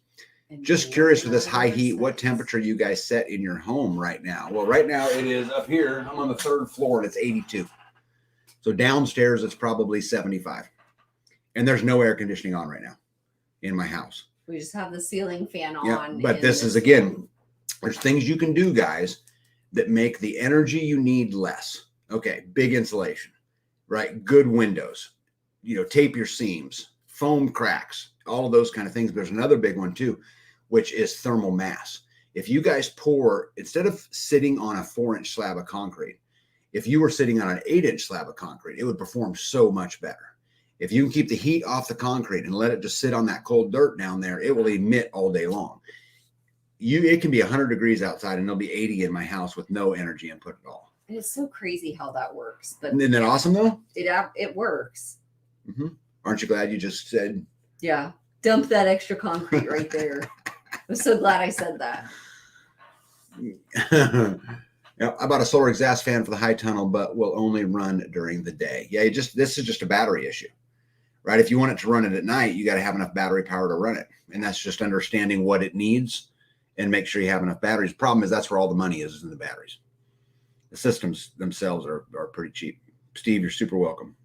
And just curious with this high heat, what temperature you guys set in your home right now? Well, right now it is up here. I'm on the 3rd floor and it's 82. So downstairs it's probably 75. And there's no air conditioning on right now in my house. We just have the ceiling fan on. Yeah, but this is, again, there's things you can do, guys, that make the energy you need less. Okay, big insulation, right? Good windows, tape your seams, foam cracks, all of those kind of things. There's another big one too, which is thermal mass. If you guys instead of sitting on a 4-inch slab of concrete, if you were sitting on an 8-inch slab of concrete, it would perform so much better. If you can keep the heat off the concrete and let it just sit on that cold dirt down there, it will emit all day long. It can be 100 degrees outside and it'll be 80 in my house with no energy input at all. And it's so crazy how that works. But isn't that awesome though? It works. Mm-hmm. Aren't you glad you just said? Yeah. Dump that extra concrete right there. I'm so glad I said that. Yeah, I bought a solar exhaust fan for the high tunnel, but will only run during the day. Yeah, this is just a battery issue, right? If you want it to run it at night, you got to have enough battery power to run it. And that's just understanding what it needs and make sure you have enough batteries. Problem is that's where all the money is in the batteries. The systems themselves are pretty cheap. Steve, you're super welcome.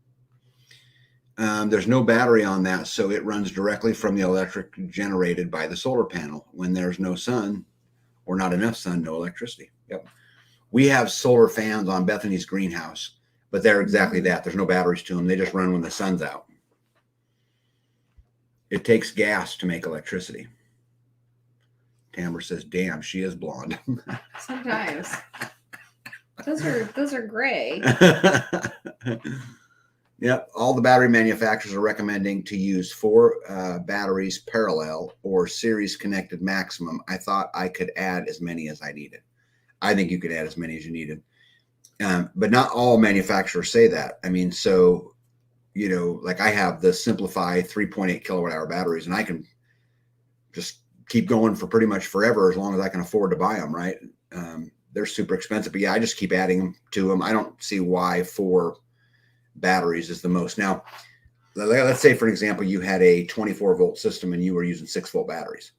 There's no battery on that, so it runs directly from the electric generated by the solar panel. When there's no sun or not enough sun, no electricity. Yep. We have solar fans on Bethany's greenhouse, but they're exactly that. There's no batteries to them. They just run when the sun's out. It takes gas to make electricity. Tamara says, damn, she is blonde. Sometimes. Those are gray. Yep. All the battery manufacturers are recommending to use 4 batteries parallel or series connected maximum. I thought I could add as many as I needed. I think you could add as many as you needed. But not all manufacturers say that. I mean, so, like I have the Simplify 3.8 kilowatt hour batteries, and I can just keep going for pretty much forever as long as I can afford to buy them, right? They're super expensive, but yeah, I just keep adding them to them. I don't see why 4 batteries is the most. Now, let's say, for example, you had a 24 volt system and you were using 6 volt batteries.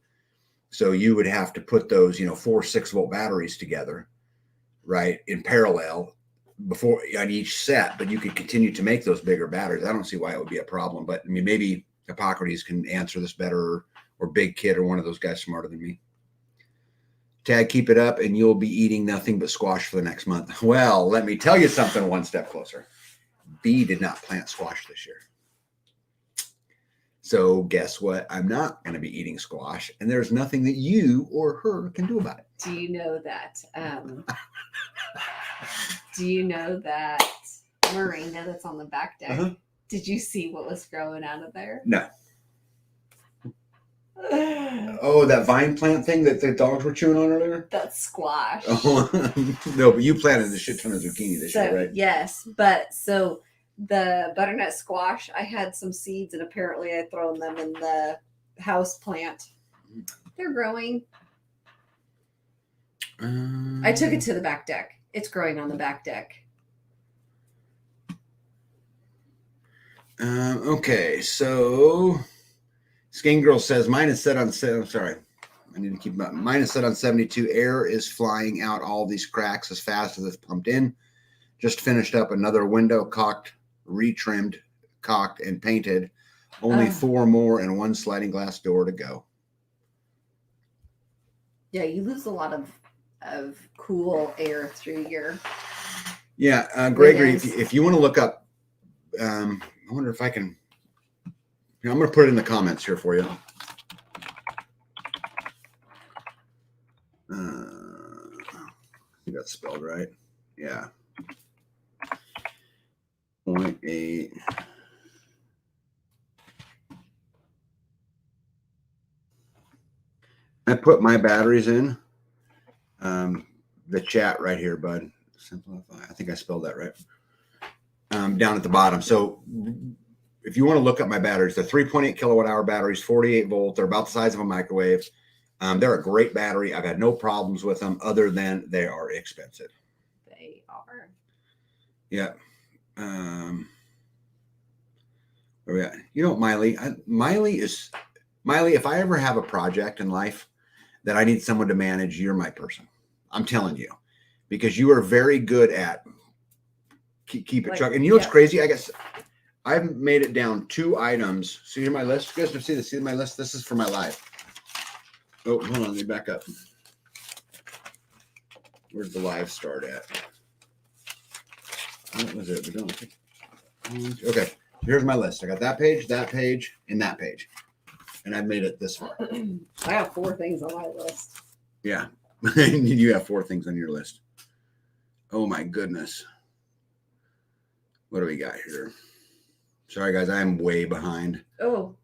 So you would have to put those, 4 6-volt batteries together, right, in parallel before on each set. But you could continue to make those bigger batteries. I don't see why it would be a problem. But I mean, maybe Hippocrates can answer this better, or Big Kid, or one of those guys smarter than me. Tag, keep it up, and you'll be eating nothing but squash for the next month. Well, let me tell you something. One step closer. B did not plant squash this year. So guess what? I'm not going to be eating squash, and there's nothing that you or her can do about it. Do you know that? Do you know that moringa that's on the back deck? Uh-huh. Did you see what was growing out of there? No. Oh, that vine plant thing that the dogs were chewing on earlier? That's squash. Oh, no, but you planted a shit ton of zucchini this year, right? Yes, but so the butternut squash, I had some seeds, and apparently I'd thrown them in the house plant. They're growing. I took it to the back deck. It's growing on the back deck. Okay, so Skin Girl says mine is set on 7. Sorry, I need to keep mine is set on 72. Air is flying out all these cracks as fast as it's pumped in. Just finished up another window, caulked, retrimmed, caulked, and painted. Only 4 more and 1 sliding glass door to go. Yeah, you lose a lot of cool air through your Yeah, Gregory, Yes. if you want to look up, I wonder if I can. I'm going to put it in the comments here for you. I think that's spelled right. Yeah. 0.8. I put my batteries in the chat right here, bud. Simplify. I think I spelled that right. Down at the bottom. So if you want to look up my batteries, they're 3.8 kilowatt hour batteries, 48 volt. They're about the size of a microwave. They're a great battery. I've had no problems with them other than they are expensive. They are. Yeah. Where we at? You know, Miley, Miley, if I ever have a project in life that I need someone to manage, you're my person. I'm telling you, because you are very good at keep it truck. And you know what's crazy? I guess I've made it down 2 items. See here my list. You guys can see this. See my list. This is for my live. Oh, hold on. Let me back up. Where's the live start at? What was it? Okay. Here's my list. I got that page, and that page. And I've made it this far. I have 4 things on my list. Yeah. You have 4 things on your list. Oh my goodness. What do we got here? Sorry guys, I'm way behind. Oh.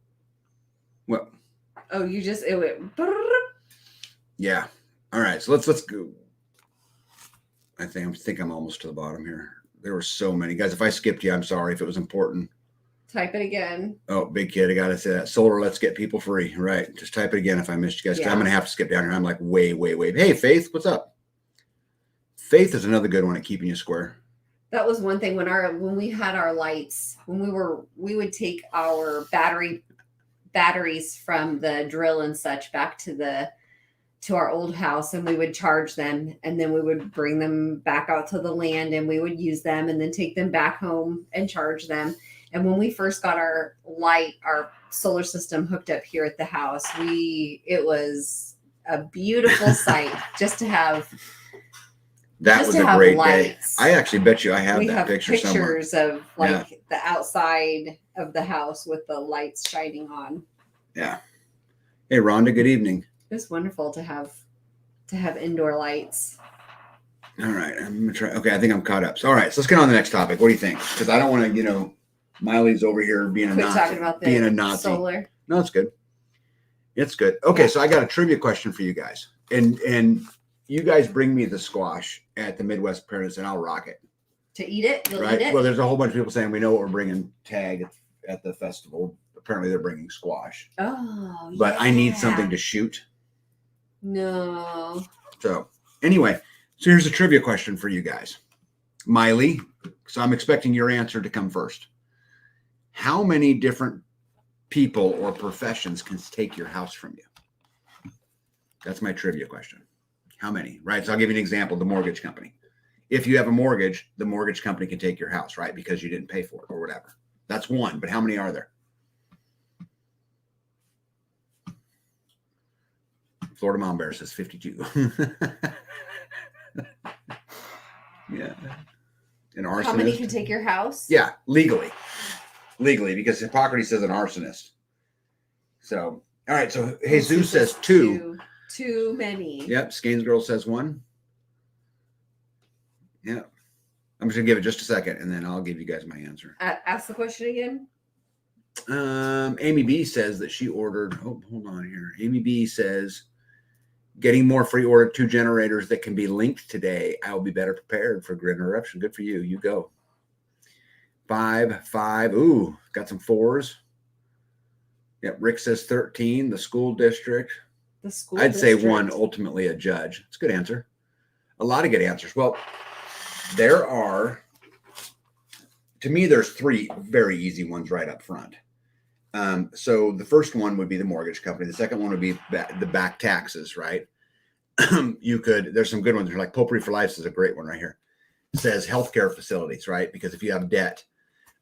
What? Oh, you just it went. Yeah. All right. So let's go. I think I'm almost to the bottom here. There were so many guys. If I skipped you, I'm sorry. If it was important. Type it again. Oh, big kid. I got to say that. Solar, let's get people free. Right. Just type it again if I missed you guys. Yeah. I'm going to have to skip down here. I'm like way. Hey, Faith, what's up? Faith is another good one at keeping you square. That was one thing when we had our lights, we would take our batteries from the drill and such back to our old house, and we would charge them, and then we would bring them back out to the land, and we would use them and then take them back home and charge them. And when we first got our solar system hooked up here at the house, it was a beautiful sight just to have. That was a great day. I actually bet you I have that picture somewhere. Pictures of the outside of the house with the lights shining on. Yeah. Hey, Rhonda, good evening. It's wonderful to have indoor lights. All right. I'm going to try. Okay. I think I'm caught up. So, all right. So let's get on to the next topic. What do you think? Because I don't want to, Miley's over here being a Nazi. Talking about being a Nazi. Solar. No, it's good. It's good. Okay. Yeah. So I got a trivia question for you guys. And you guys bring me the squash at the Midwest Appearance and I'll rock it. To eat it? You'll right? Eat it? Well, there's a whole bunch of people saying we know what we're bringing tag at the festival. Apparently they're bringing squash. Oh, but yeah. I need something to shoot. No. So anyway, so here's a trivia question for you guys. Miley, so I'm expecting your answer to come first. How many different people or professions can take your house from you? That's my trivia question. How many? Right. So I'll give you an example. The mortgage company. If you have a mortgage, the mortgage company can take your house, right? Because you didn't pay for it or whatever. That's one. But how many are there? Florida Mom Bear says 52. Yeah. An arsonist. How many can take your house? Yeah, legally, because Hippocrates says an arsonist. So, all right. So Jesus says 2. Too many. Yep. Skanes Girl says 1. Yeah. I'm just gonna give it just a second, and then I'll give you guys my answer. Ask the question again. Amy B says that she ordered. Oh, hold on here. Amy B says, getting more free ordered 2 generators that can be linked today. I will be better prepared for grid interruption. Good for you. You go. 5. Ooh, got some 4s. Yep. Rick says 13. The school district. I'd say 1, ultimately a judge. It's a good answer. A lot of good answers. Well, to me, there's 3 very easy ones right up front. So the first one would be the mortgage company. The second one would be the back taxes, right? There's some good ones. Like Potpourri for Life is a great one right here. It says healthcare facilities, right? Because if you have debt,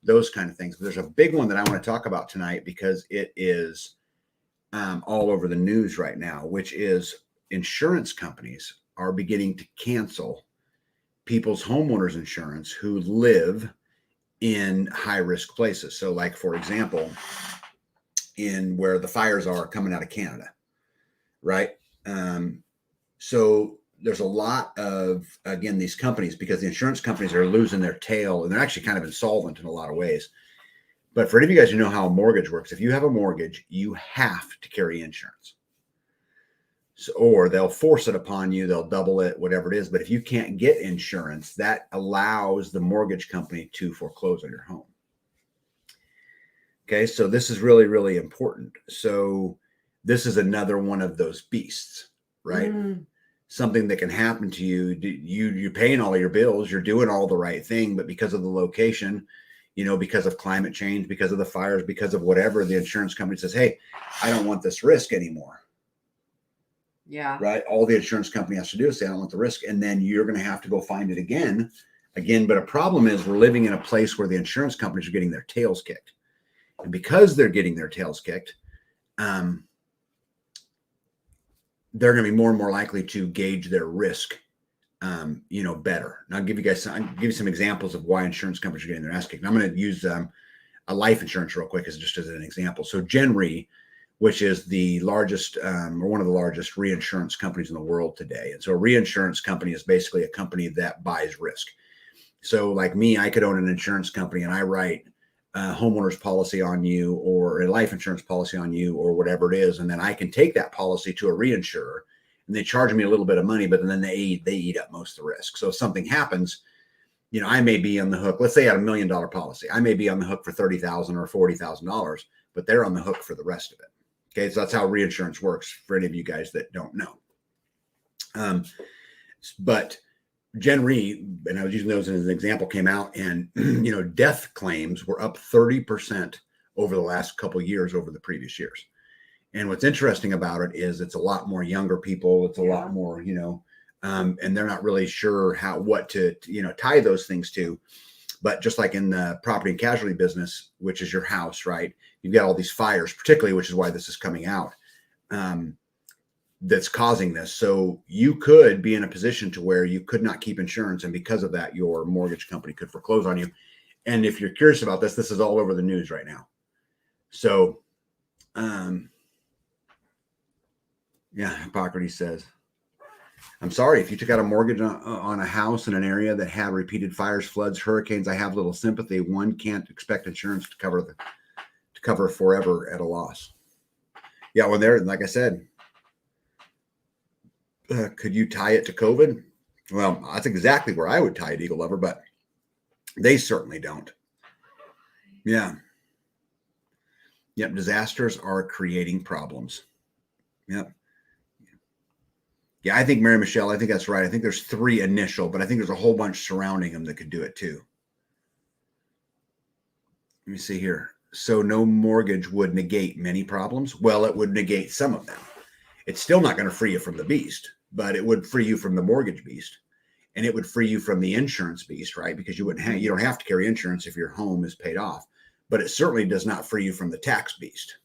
those kind of things. But there's a big one that I want to talk about tonight because it is all over the news right now, which is insurance companies are beginning to cancel people's homeowners insurance who live in high risk places. So like, for example, in where the fires are coming out of Canada, right? So there's a lot of, again, these companies, because the insurance companies are losing their tail and they're actually kind of insolvent in a lot of ways. But for any of you guys who know how a mortgage works, if you have a mortgage, you have to carry insurance. So, or they'll force it upon you, they'll double it, whatever it is. But if you can't get insurance, that allows the mortgage company to foreclose on your home. Okay, so this is really, really important. So this is another one of those beasts, right? Something that can happen to you. You're paying all your bills, you're doing all the right thing, but because of the location, because of climate change, because of the fires, because of whatever, the insurance company says, hey, I don't want this risk anymore. Yeah. Right. All the insurance company has to do is say, I don't want the risk. And then you're going to have to go find it again. But a problem is we're living in a place where the insurance companies are getting their tails kicked. And because they're getting their tails kicked, they're going to be more and more likely to gauge their risk, better. And I'll give you some examples of why insurance companies are getting their ass kicked. And I'm going to use a life insurance real quick just as an example. So Gen Re, which is the largest or one of the largest reinsurance companies in the world today. And so a reinsurance company is basically a company that buys risk. So like me, I could own an insurance company and I write a homeowner's policy on you or a life insurance policy on you or whatever it is. And then I can take that policy to a reinsurer and they charge me a little bit of money, but then they eat up most of the risk. So if something happens, I may be on the hook. Let's say I had $1 million policy. I may be on the hook for $30,000 or $40,000, but they're on the hook for the rest of it. Okay, so that's how reinsurance works for any of you guys that don't know. But Gen Re, and I was using those as an example, came out and, death claims were up 30% over the last couple of years over the previous years. And what's interesting about it is it's a lot more younger people. It's a lot more, and they're not really sure what to tie those things to. But just like in the property and casualty business, which is your house, right? You've got all these fires, particularly, which is why this is coming out, that's causing this. So you could be in a position to where you could not keep insurance. And because of that, your mortgage company could foreclose on you. And if you're curious about this, this is all over the news right now. So, Hippocrates says, I'm sorry, if you took out a mortgage on a house in an area that had repeated fires, floods, hurricanes, I have little sympathy. One can't expect insurance to cover forever at a loss. Yeah, well, there, like I said, could you tie it to COVID? Well, that's exactly where I would tie it, Eagle Lover, but they certainly don't. Yeah. Yep, disasters are creating problems. Yep. Yeah, I think Mary Michelle, I think that's right. I think there's 3 initial, but I think there's a whole bunch surrounding them that could do it too. Let me see here. So no mortgage would negate many problems. Well, it would negate some of them. It's still not going to free you from the beast, but it would free you from the mortgage beast, and it would free you from the insurance beast, right? Because you don't have to carry insurance if your home is paid off, but it certainly does not free you from the tax beast.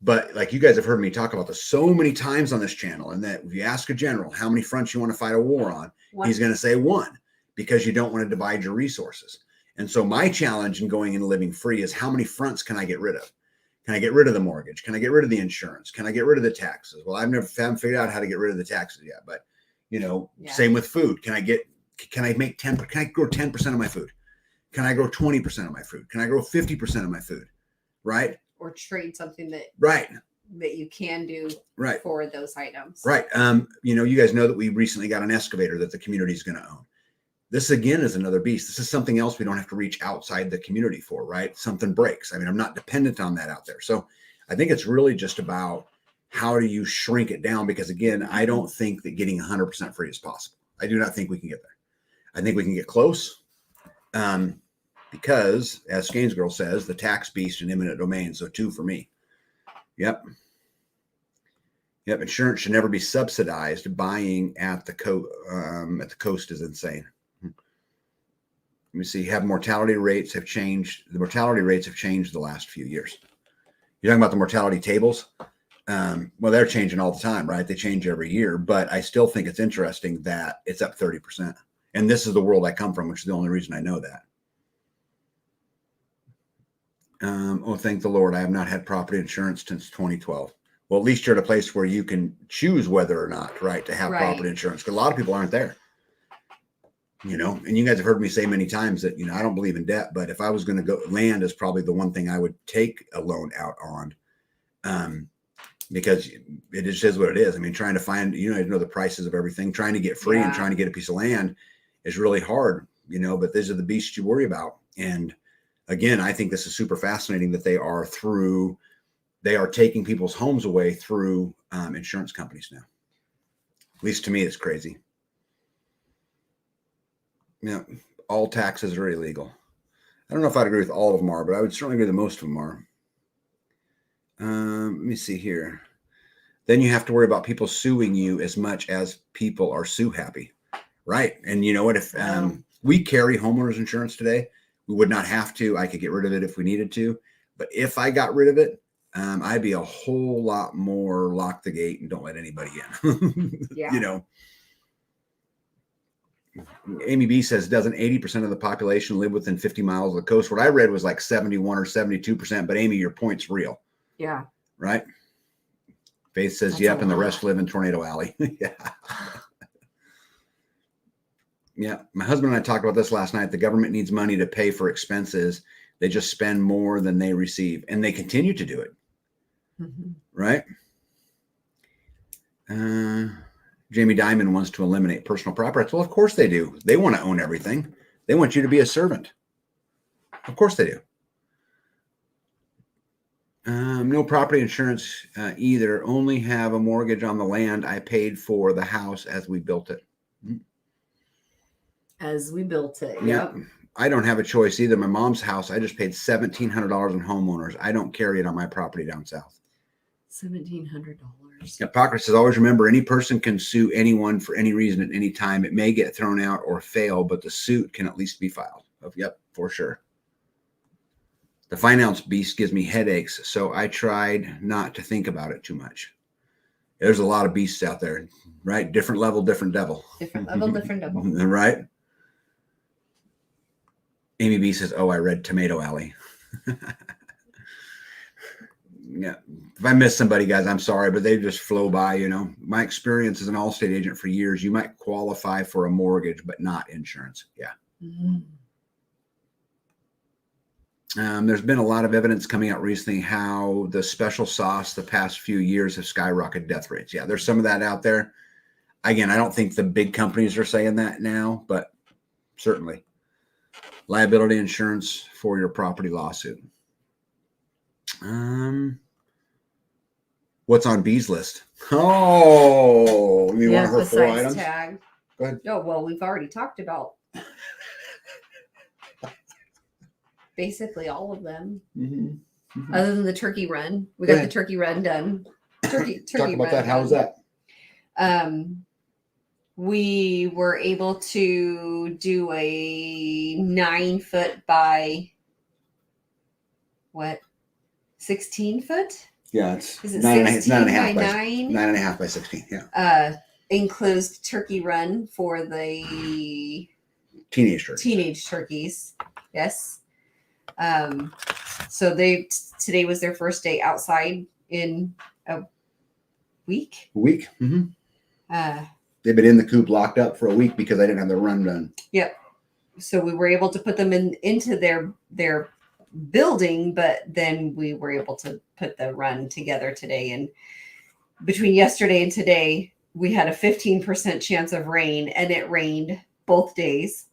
But like you guys have heard me talk about this so many times on this channel, and that if you ask a general how many fronts you want to fight a war on, he's going to say 1, because you don't want to divide your resources. And so my challenge in going and living free is how many fronts can I get rid of? Can I get rid of the mortgage? Can I get rid of the insurance? Can I get rid of the taxes? Well, haven't figured out how to get rid of the taxes yet, but same with food. Can I grow 10% of my food? Can I grow 20% of my food? Can I grow 50% of my food? Right. Or trade something that you can do for those items. Right. You guys know that we recently got an excavator that the community is going to own. This again is another beast. This is something else we don't have to reach outside the community for, right? Something breaks. I mean, I'm not dependent on that out there. So I think it's really just about how do you shrink it down? Because again, I don't think that getting 100% free is possible. I do not think we can get there. I think we can get close. Because as Skane's girl says, the tax beast and eminent domain. So 2 for me. Yep. Insurance should never be subsidized. Buying at the coast is insane. Let me see. Mortality rates have changed. The mortality rates have changed the last few years. You're talking about the mortality tables. Well, they're changing all the time, right? They change every year, but I still think it's interesting that it's up 30%. And this is the world I come from, which is the only reason I know that. Oh, thank the Lord. I have not had property insurance since 2012. Well, at least you're at a place where you can choose whether or not, right, to have property insurance. Because a lot of people aren't there. You know, and you guys have heard me say many times that, you know, I don't believe in debt, but if I was going to go, land is probably the one thing I would take a loan out on. Because it just is what it is. I mean, trying to find, you know the prices of everything, trying to get free and trying to get a piece of land is really hard, you know, but these are the beasts you worry about. And again, I think this is super fascinating that they are taking people's homes away through insurance companies now. At least to me, it's crazy. Yeah, all taxes are illegal. I don't know if I'd agree with all of them are, but I would certainly agree that most of them are. Let me see here. Then you have to worry about people suing you as much as people are sue happy, right? And you know what? If we carry homeowners insurance today, we would not have to. I could get rid of it if we needed to. But if I got rid of it, I'd be a whole lot more lock the gate and don't let anybody in. You know. Amy B says, doesn't 80% of the population live within 50 miles of the coast? What I read was like 71 or 72%. But Amy, your point's real. Yeah. Right? Faith says, yep, and the rest live in Tornado Alley. Yeah. Yeah. My husband and I talked about this last night. The government needs money to pay for expenses. They just spend more than they receive, and they continue to do it. Mm-hmm. Right? Jamie Dimon wants to eliminate personal property rights. Well, of course they do. They want to own everything. They want you to be a servant. Of course they do. No property insurance either. Only have a mortgage on the land I paid for the house as we built it. As we built it. Yep. I don't have a choice either. My mom's house, I just paid $1,700 in homeowners. I don't carry it on my property down south. $1,700. Hypocrisy says, always remember, any person can sue anyone for any reason at any time. It may get thrown out or fail, but the suit can at least be filed. Oh, yep, for sure. The finance beast gives me headaches, so I tried not to think about it too much. There's a lot of beasts out there, right? Different level, different devil. Different level, different devil. Right? Amy B says, oh, I read Tomato Alley. Yeah. If I miss somebody, guys, I'm sorry, but they just flow by, you know. My experience as an Allstate agent for years, you might qualify for a mortgage, but not insurance. Yeah. Mm-hmm. There's been a lot of evidence coming out recently how the special sauce the past few years have skyrocketed death rates. Yeah, there's some of that out there. Again, I don't think the big companies are saying that now, but certainly liability insurance for your property lawsuit. What's on B's list? Oh, you want her 4 items? Tag. Go ahead. Oh, well, we've already talked about basically all of them. Mm-hmm. Mm-hmm. Other than the turkey run. We got the turkey run done. Turkey Talk about that. How was that? We were able to do a 9-foot by 16 foot? Yeah, it's is it 9.5 by 9.5 by 16. Yeah. Enclosed turkey run for the teenage turkeys. Yes. So today was their first day outside in a week. Mm-hmm. They've been in the coop locked up for a week because I didn't have the run done. Yep. So we were able to put them into their building, but then we were able to put the run together today. And between yesterday and today, we had a 15% chance of rain, and it rained both days.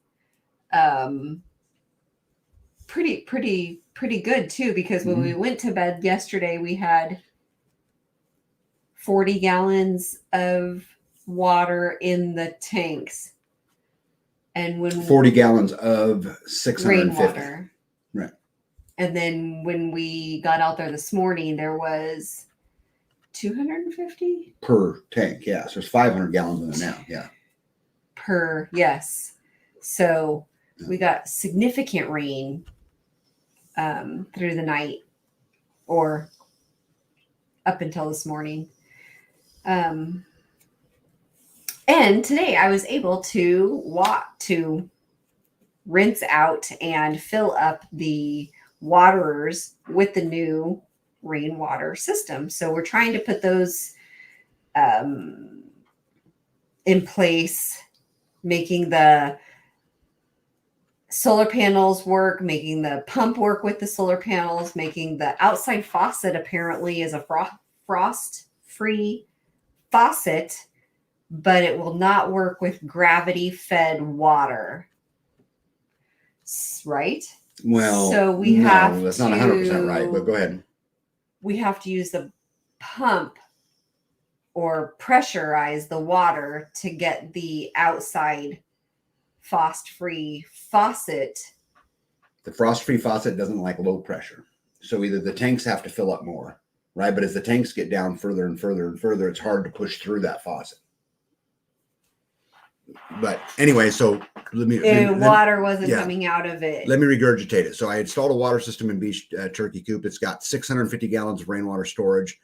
Pretty good too, because when we went to bed yesterday, we had 40 gallons of water in the tanks. And when 40 gallons of 650 rainwater. Right. And then when we got out there this morning, there was 250 per tank. Yeah. So there's 500 gallons in there now. Yeah. Yes. So we got significant rain through the night or up until this morning. And And today I was able to rinse out and fill up the waterers with the new rainwater system. So we're trying to put those in place, making the solar panels work, making the pump work with the solar panels, making the outside faucet apparently is a frost-free faucet, but it will not work with gravity-fed water. Right? Well, so we no, have that's not 100% right, but go ahead. We have to use the pump or pressurize the water to get the outside frost-free faucet. The frost-free faucet doesn't like low pressure. So either the tanks have to fill up more, right? But as the tanks get down further and further and further, it's hard to push through that faucet. But anyway, so water wasn't coming out of it. Let me regurgitate it. So I installed a water system in Beach Turkey Coop. It's got 650 gallons of rainwater storage.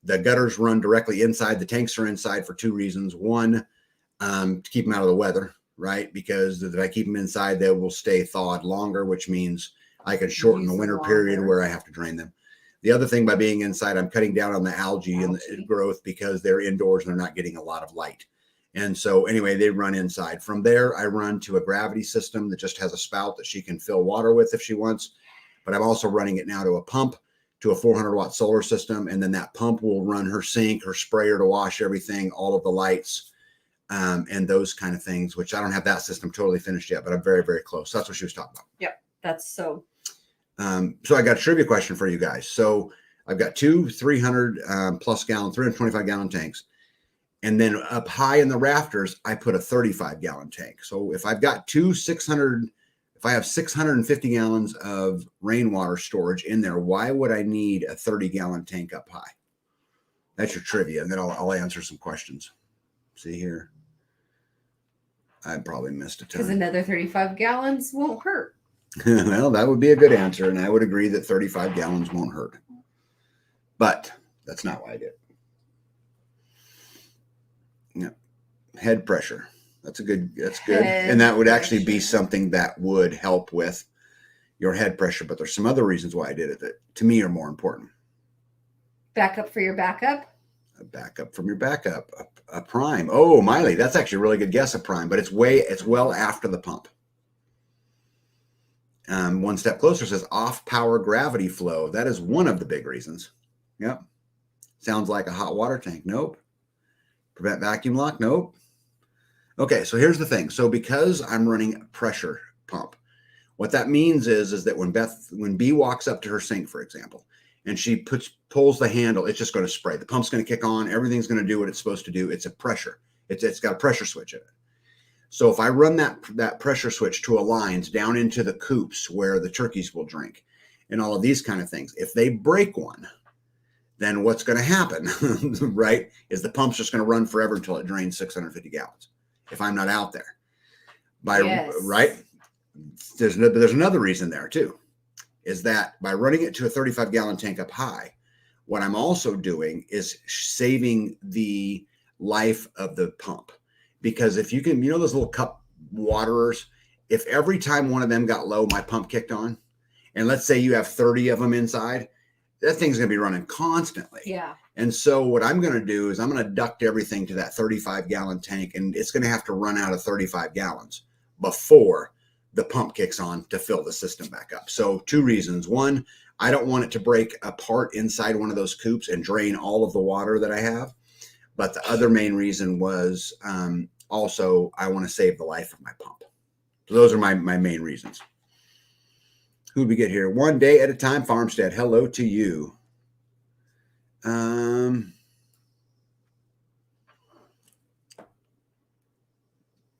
The gutters run directly inside. The tanks are inside for two reasons. One, to keep them out of the weather, right? Because if I keep them inside, they will stay thawed longer, which means I can shorten the winter period where I have to drain them. The other thing, by being inside, I'm cutting down on the algae and the growth because they're indoors and they're not getting a lot of light. And so anyway, they run inside. From there, I run to a gravity system that just has a spout that she can fill water with if she wants. But I'm also running it now to a pump, to a 400-watt solar system. And then that pump will run her sink, her sprayer to wash everything, all of the lights, and those kind of things, which I don't have that system totally finished yet, but I'm very, very close. So that's what she was talking about. Yep, that's so. So I got a trivia question for you guys. So I've got two 300 plus gallon, 325 gallon tanks. And then up high in the rafters, I put a 35 gallon tank. So if I've got if I have 650 gallons of rainwater storage in there, why would I need a 30 gallon tank up high? That's your trivia. And then I'll answer some questions. See here. I probably missed a ton. Because another 35 gallons won't hurt. Well, that would be a good answer. And I would agree that 35 gallons won't hurt. But that's not why I did. Yeah. Head pressure. That's good. And that would actually be something that would help with your head pressure. But there's some other reasons why I did it that to me are more important. Backup for your backup? A backup from your backup. A prime. Oh, Miley, that's actually a really good guess, a prime, but it's well after the pump. One step closer says off power gravity flow. That is one of the big reasons. Yep. Sounds like a hot water tank. Nope. Prevent vacuum lock? Nope. Okay, so here's the thing. So because I'm running a pressure pump, what that means is that when B walks up to her sink, for example, and she pulls the handle, it's just going to spray. The pump's going to kick on. Everything's going to do what it's supposed to do. It's a pressure. It's got a pressure switch in it. So if I run that pressure switch to a lines down into the coops where the turkeys will drink and all of these kind of things, if they break one, then what's going to happen, right, is the pump's just going to run forever until it drains 650 gallons if I'm not out there. Right? There's another reason there too, is that by running it to a 35 gallon tank up high, what I'm also doing is saving the life of the pump. Because if you can, those little cup waterers, if every time one of them got low, my pump kicked on, and let's say you have 30 of them inside, that thing's going to be running constantly. Yeah. And so what I'm going to do is I'm going to duct everything to that 35 gallon tank, and it's going to have to run out of 35 gallons before the pump kicks on to fill the system back up. So two reasons. One, I don't want it to break apart inside one of those coops and drain all of the water that I have. But the other main reason was also I want to save the life of my pump. So those are my main reasons. Who did we get here? One day at a time, Farmstead. Hello to you.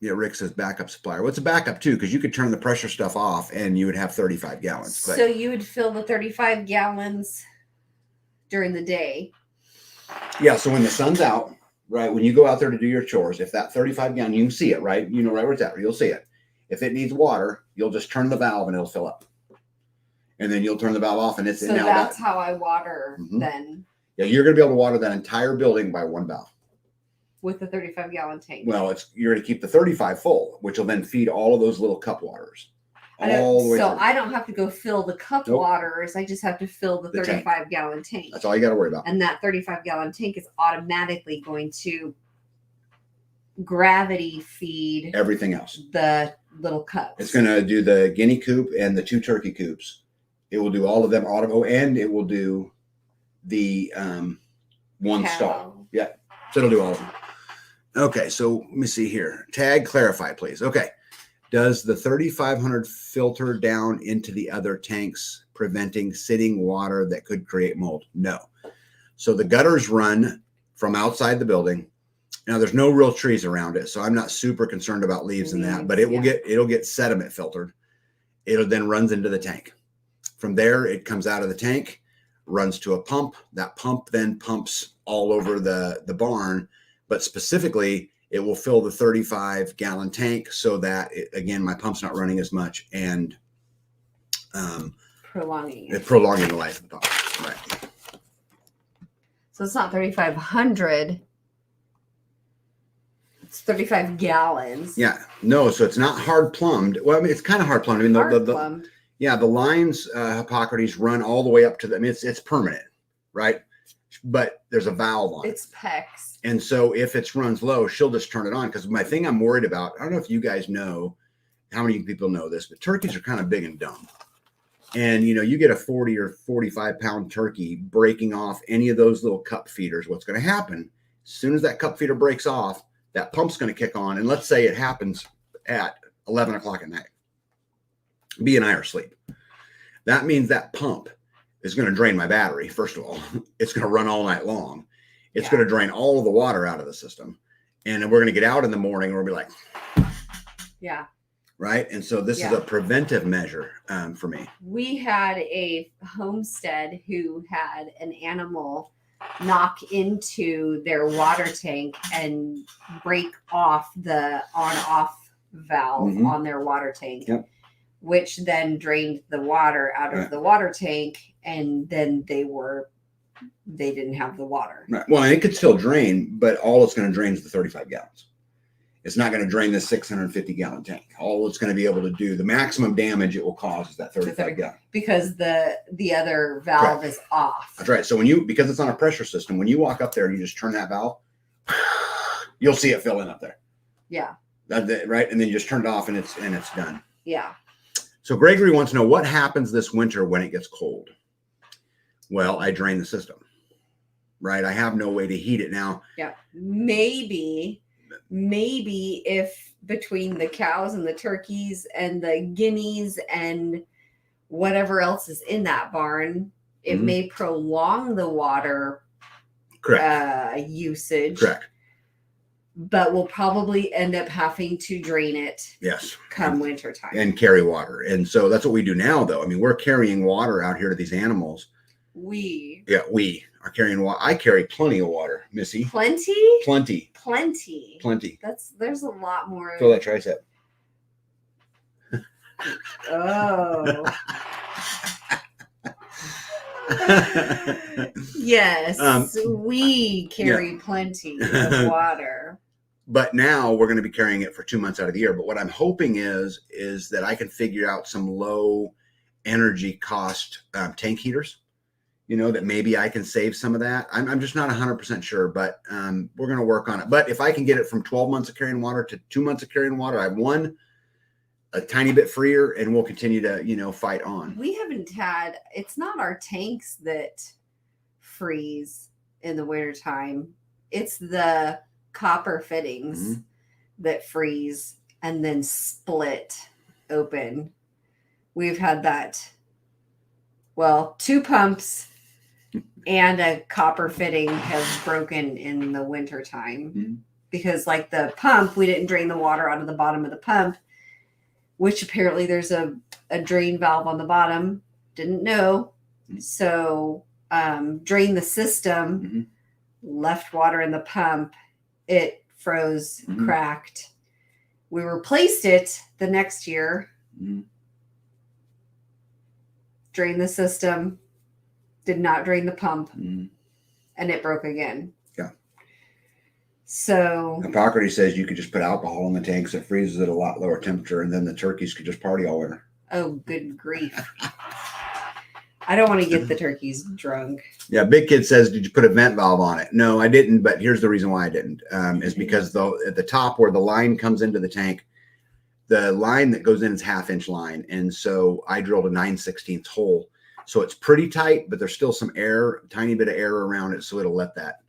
Yeah, Rick says backup supplier. What's a backup too? Because you could turn the pressure stuff off and you would have 35 gallons. But so you would fill the 35 gallons during the day. Yeah, so when the sun's out, right, when you go out there to do your chores, if that 35 gallon, you can see it, right? You know right where it's at. You'll see it. If it needs water, you'll just turn the valve and it'll fill up. And then you'll turn the valve off and it's so now that's how I water then. Yeah, you're going to be able to water that entire building by one valve. with the 35-gallon tank. Well, you're going to keep the 35 full, which will then feed all of those little cup waters. All the way so through. I don't have to go fill the cup waters. I just have to fill the 35-gallon tank. That's all you got to worry about. And that 35-gallon tank is automatically going to gravity feed everything else. The little cups. It's going to do the guinea coop and the 2 turkey coops. It will do all of them auto, and it will do the one stall. Yeah. So it'll do all of them. Okay. So let me see here. Tag, clarify, please. Okay. Does the 3,500 filter down into the other tanks, preventing sitting water that could create mold? No. So the gutters run from outside the building. Now there's no real trees around it, so I'm not super concerned about leaves in that, but it'll get sediment filtered. It'll then runs into the tank. From there, it comes out of the tank, runs to a pump. That pump then pumps all over the barn, but specifically it will fill the 35-gallon tank so that again, my pump's not running as much and prolonging the life of the pump. Right. So it's not 3,500. It's 35 gallons. Yeah. No, so it's not hard plumbed. Well, I mean, it's kind of hard plumbed. I mean, plumbed. Yeah, the lines, Hippocrates, run all the way up to the, I mean, it's permanent, right? But there's a valve on it. It's PEX. And so if it runs low, she'll just turn it on. Because my thing I'm worried about, I don't know if you guys know, how many people know this, but turkeys are kind of big and dumb. And, you get a 40 or 45-pound turkey breaking off any of those little cup feeders. What's going to happen, as soon as that cup feeder breaks off, that pump's going to kick on. And let's say it happens at 11 o'clock at night. B and I are asleep. That means that pump is going to drain my battery. First of all, it's going to run all night long. It's going to drain all of the water out of the system. And then we're going to get out in the morning and we'll be like, yeah. Right. And so this is a preventive measure for me. We had a homestead who had an animal knock into their water tank and break off the on-off valve on their water tank. Yep. Which then drained the water out of the water tank, and then they didn't have the water. Right. Well, and it could still drain, but all it's going to drain is the 35 gallons. It's not going to drain the 650-gallon tank. All it's going to be able to do, the maximum damage it will cause is that 35 gallon. Because the other valve is off. That's right. So because it's on a pressure system, when you walk up there and you just turn that valve, you'll see it fill in up there. Yeah. Right. And then you just turn it off and it's done. Yeah. So Gregory wants to know what happens this winter when it gets cold. Well, I drain the system, right? I have no way to heat it now. Yeah. Maybe if between the cows and the turkeys and the guineas and whatever else is in that barn, it may prolong the water usage. Correct. But we'll probably end up having to drain it. Yes. Come winter time. And carry water. And so that's what we do now, though. I mean, we're carrying water out here to these animals. We are carrying water. I carry plenty of water, Missy. Plenty. There's a lot more. Feel that tricep. Oh. Yes, we carry plenty of water. But now we're going to be carrying it for 2 months out of the year. But what I'm hoping is that I can figure out some low energy cost tank heaters, that maybe I can save some of that. I'm just not 100% sure, but we're going to work on it. But if I can get it from 12 months of carrying water to 2 months of carrying water, I've won a tiny bit freer, and we'll continue to, fight on. We haven't had, it's not our tanks that freeze in the wintertime. It's the copper fittings that freeze and then split open. We've had that. Well, 2 pumps and a copper fitting have broken in the wintertime because like the pump, we didn't drain the water out of the bottom of the pump, which apparently there's a drain valve on the bottom. Didn't know. So drained the system, left water in the pump. It froze, cracked. We replaced it the next year. Drained the system, did not drain the pump, and it broke again. Yeah. So Hippocrates says you could just put alcohol in the tanks. It freezes at a lot lower temperature, and then the turkeys could just party all winter. oh, good grief. I don't want to get the turkeys drunk. Yeah, Big Kid says, did you put a vent valve on it? No, I didn't, but here's the reason why I didn't. Is because at the top where the line comes into the tank, the line that goes in is 1/2-inch line. And so I drilled a 9/16 hole. So it's pretty tight, but there's still some air, tiny bit of air around it. So it'll let that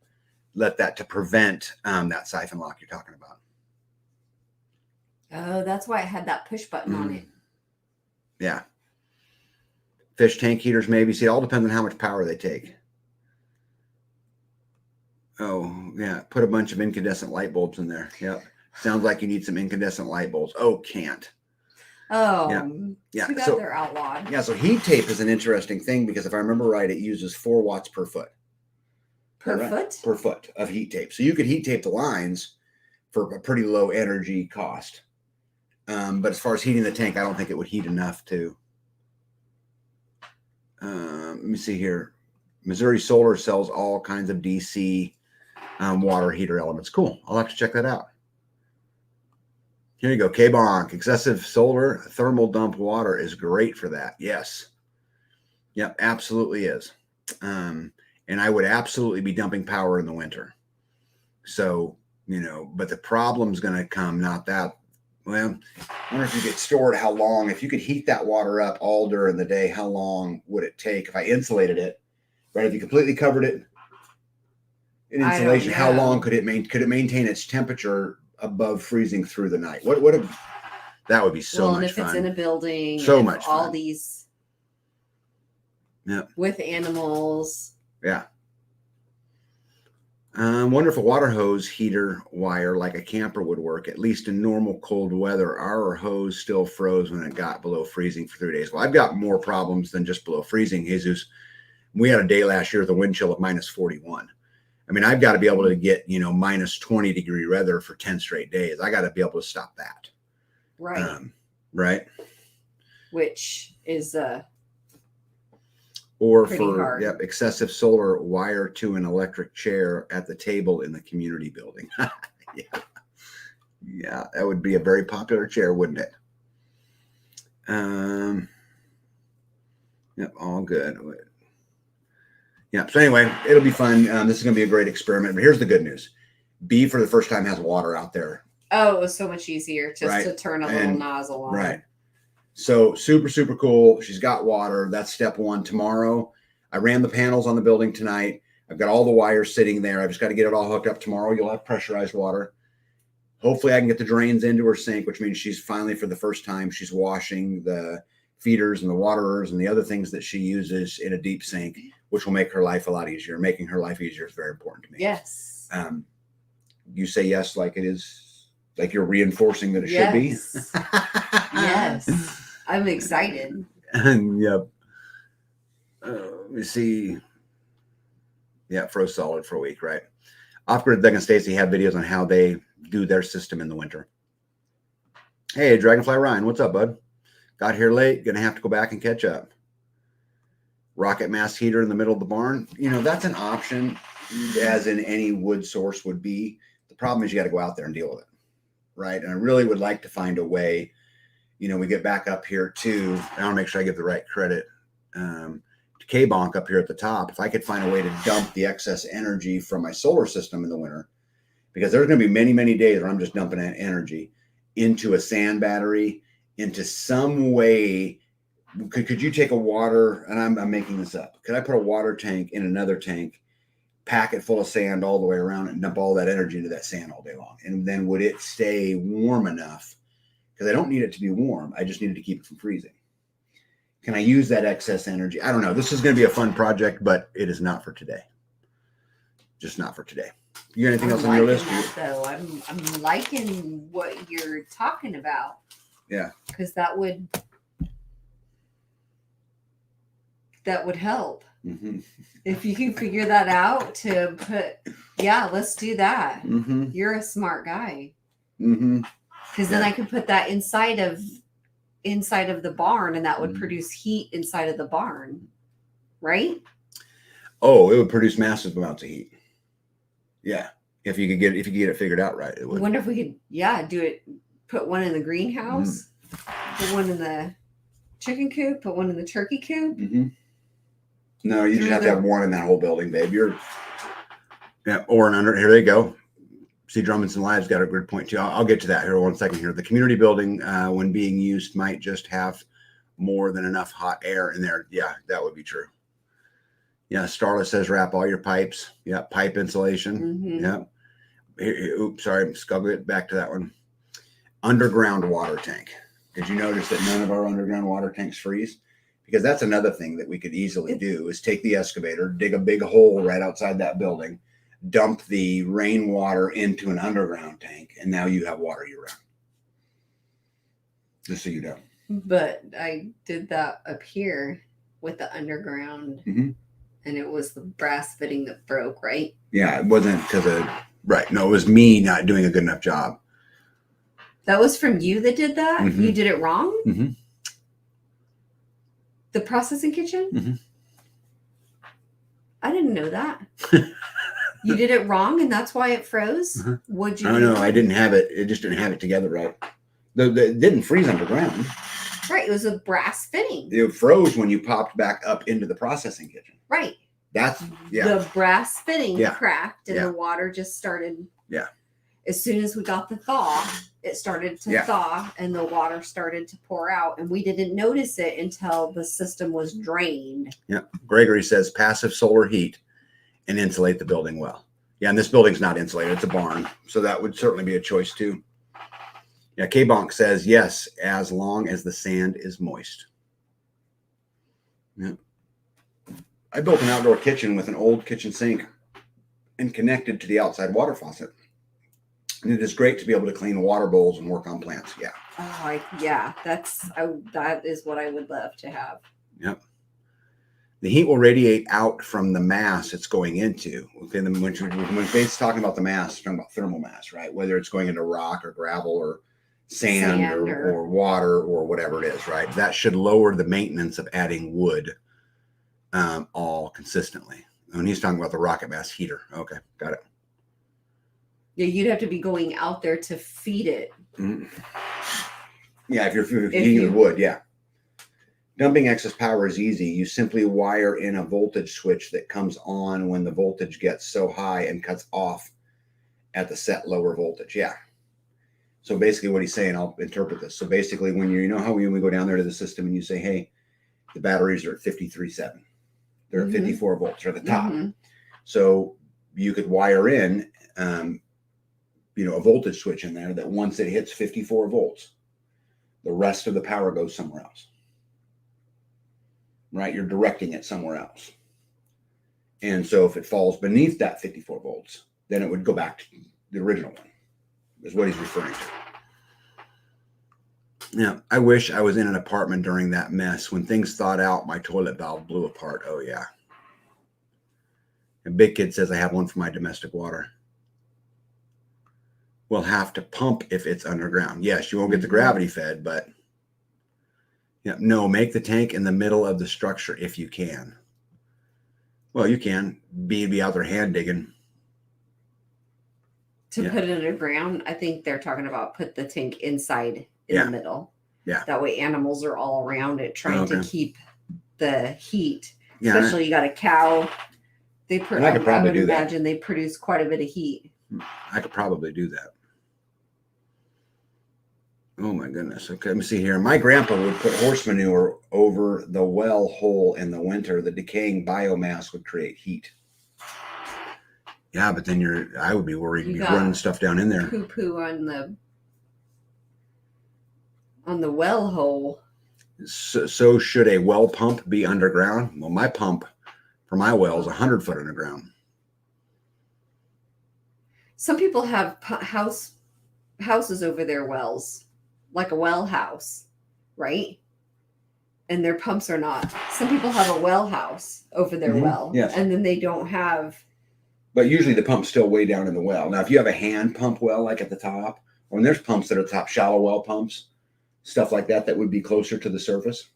to prevent that siphon lock you're talking about. Oh, that's why it had that push button on it. Yeah. Fish tank heaters, maybe. See, it all depends on how much power they take. Oh, yeah. Put a bunch of incandescent light bulbs in there. Yep. Sounds like you need some incandescent light bulbs. Oh, can't. Oh, yeah. Too bad they're outlawed. Yeah, so heat tape is an interesting thing because if I remember right, it uses 4 watts per foot. Per foot? Per foot of heat tape. So you could heat tape the lines for a pretty low energy cost. But as far as heating the tank, I don't think it would heat enough to. Let me see here. Missouri Solar sells all kinds of DC water heater elements. Cool. I'll have to check that out. Here you go. K-Bonk. Excessive solar thermal dump water is great for that. Yes. Yep, absolutely is. And I would absolutely be dumping power in the winter. So, but the problem's going to come, not that. Well, I wonder if you get stored how long, if you could heat that water up all during the day, how long would it take if I insulated it, right? If you completely covered it in insulation, how long could it maintain its temperature above freezing through the night? That would be so much fun. Well, and if it's in a building, so much fun. All these with animals. Yeah. Wonder if a water hose heater wire like a camper would work, at least in normal cold weather. Our hose still froze when it got below freezing for 3 days. Well, I've got more problems than just below freezing, Jesus. We had a day last year with a wind chill of -41. I mean, I've got to be able to get, -20 degree weather for 10 straight days. I got to be able to stop that. Right. Right. Which is or pretty for hard. Excessive solar wire to an electric chair at the table in the community building. Yeah, that would be a very popular chair, wouldn't it? Yep, all good. Yeah. So anyway, it'll be fun. This is going to be a great experiment. But here's the good news: B for the first time has water out there. Oh, it was so much easier just to turn a little nozzle on. Right. So super, super cool. She's got water. That's step one. Tomorrow, I ran the panels on the building tonight. I've got all the wires sitting there. I've just got to get it all hooked up. Tomorrow, you'll have pressurized water. Hopefully, I can get the drains into her sink, which means she's finally, for the first time, she's washing the feeders and the waterers and the other things that she uses in a deep sink, which will make her life a lot easier. Making her life easier is very important to me. Yes. You say yes like it is, like you're reinforcing that it should be. Yes. I'm excited. Yep. Let me see. Yeah, froze solid for a week, right? Off-Grid Doug and Stacy have videos on how they do their system in the winter. Hey, Dragonfly Ryan, what's up, bud? Got here late. Gonna have to go back and catch up. Rocket mass heater in the middle of the barn. That's an option, as in any wood source would be. The problem is you got to go out there and deal with it, right? And I really would like to find a way. We get back up here too. I want to make sure I give the right credit to K-Bonk up here at the top. If I could find a way to dump the excess energy from my solar system in the winter, because there's going to be many, many days where I'm just dumping energy into a sand battery, into some way. Could you take a water, and I'm making this up. Could I put a water tank in another tank, pack it full of sand all the way around it, and dump all that energy into that sand all day long? And then would it stay warm enough? Because I don't need it to be warm. I just need it to keep it from freezing. Can I use that excess energy? I don't know. This is going to be a fun project, but it is not for today. Just not for today. You got anything else on your list? Though I'm liking what you're talking about. Yeah. Because that would help. Mm-hmm. If you can figure that out to put, let's do that. Mm-hmm. You're a smart guy. Mm-hmm. Because then I could put that inside of the barn, and that would produce heat inside of the barn, right? Oh, it would produce massive amounts of heat. Yeah. If you could get it figured out right, it I would. wonder if we could, do it. Put one in the greenhouse, put one in the chicken coop, put one in the turkey coop. No, you just have to have one in that whole building, babe. Or an under. Here they go. See, Drummondson Live's got a good point too. I'll get to that here 1 second here. The community building, when being used, might just have more than enough hot air in there. Yeah, that would be true. Yeah, Starla says wrap all your pipes. Yeah, pipe insulation. Yeah. Oops, sorry, scuggle back to that one. Underground water tank. Did you notice that none of our underground water tanks freeze? Because that's another thing that we could easily do is take the excavator, dig a big hole right outside that building, dump the rainwater into an underground tank, and now you have water year round. Just so you know. But I did that up here with the underground, and it was the brass fitting that broke, right? Yeah, it wasn't because of, right. No, it was me not doing a good enough job. That was from you that did that? You did it wrong? The processing kitchen? I didn't know that. You did it wrong, and that's why it froze? What'd you do? No, I didn't have it. It just didn't have it together right. It didn't freeze underground. Right. It was a brass fitting. It froze when you popped back up into the processing kitchen. Right. That's, The brass fitting cracked, and the water just started. Yeah. As soon as we got the thaw, it started to thaw, and the water started to pour out, and we didn't notice it until the system was drained. Yeah. Gregory says passive solar heat and insulate the building well. Yeah, and this building's not insulated. It's a barn. So that would certainly be a choice too. Yeah, K-Bonk says, yes, as long as the sand is moist. Yeah. I built an outdoor kitchen with an old kitchen sink and connected to the outside water faucet. And it is great to be able to clean water bowls and work on plants. Yeah. Oh, that is what I would love to have. Yep. The heat will radiate out from the mass it's going into. Okay, when Faith's talking about the mass, it's talking about thermal mass, right? Whether it's going into rock or gravel or sand or water or whatever it is, right? That should lower the maintenance of adding wood all consistently. When he's talking about the rocket mass heater. Okay, got it. Yeah, you'd have to be going out there to feed it. Yeah, if you're heating with wood, yeah. Dumping excess power is easy. You simply wire in a voltage switch that comes on when the voltage gets so high and cuts off at the set lower voltage. Yeah. So basically what he's saying, I'll interpret this. So basically when you know how when we go down there to the system and you say, hey, the batteries are at 53.7. They're at 54 volts. They're at the top. So you could wire in a voltage switch in there that once it hits 54 volts, the rest of the power goes somewhere else. Right? You're directing it somewhere else. And so if it falls beneath that 54 volts, then it would go back to the original one, is what he's referring to. Yeah, I wish I was in an apartment during that mess. When things thawed out, my toilet valve blew apart. Oh, yeah. And Big Kid says, I have one for my domestic water. We'll have to pump if it's underground. Yes, you won't get the gravity fed, but no, make the tank in the middle of the structure if you can. Well, you can be out there hand digging. To put it underground, I think they're talking about put the tank inside in the middle. Yeah. That way animals are all around it trying to keep the heat. Yeah. Especially you got a cow. I could probably do that. Imagine they produce quite a bit of heat. I could probably do that. Oh my goodness. Okay, let me see here. My grandpa would put horse manure over the well hole in the winter. The decaying biomass would create heat. Yeah, but then I would be worried you'd be running stuff down in there. Poo-poo on the well hole. So should a well pump be underground? Well, my pump for my well is 100 foot underground. Some people have houses over their wells, like a well house, right? And their pumps are not. Some people have a well house over their well, and then they don't have. But usually the pump's still way down in the well. Now, if you have a hand pump well, like at the top, or there's pumps that are top shallow well pumps, stuff like that would be closer to the surface.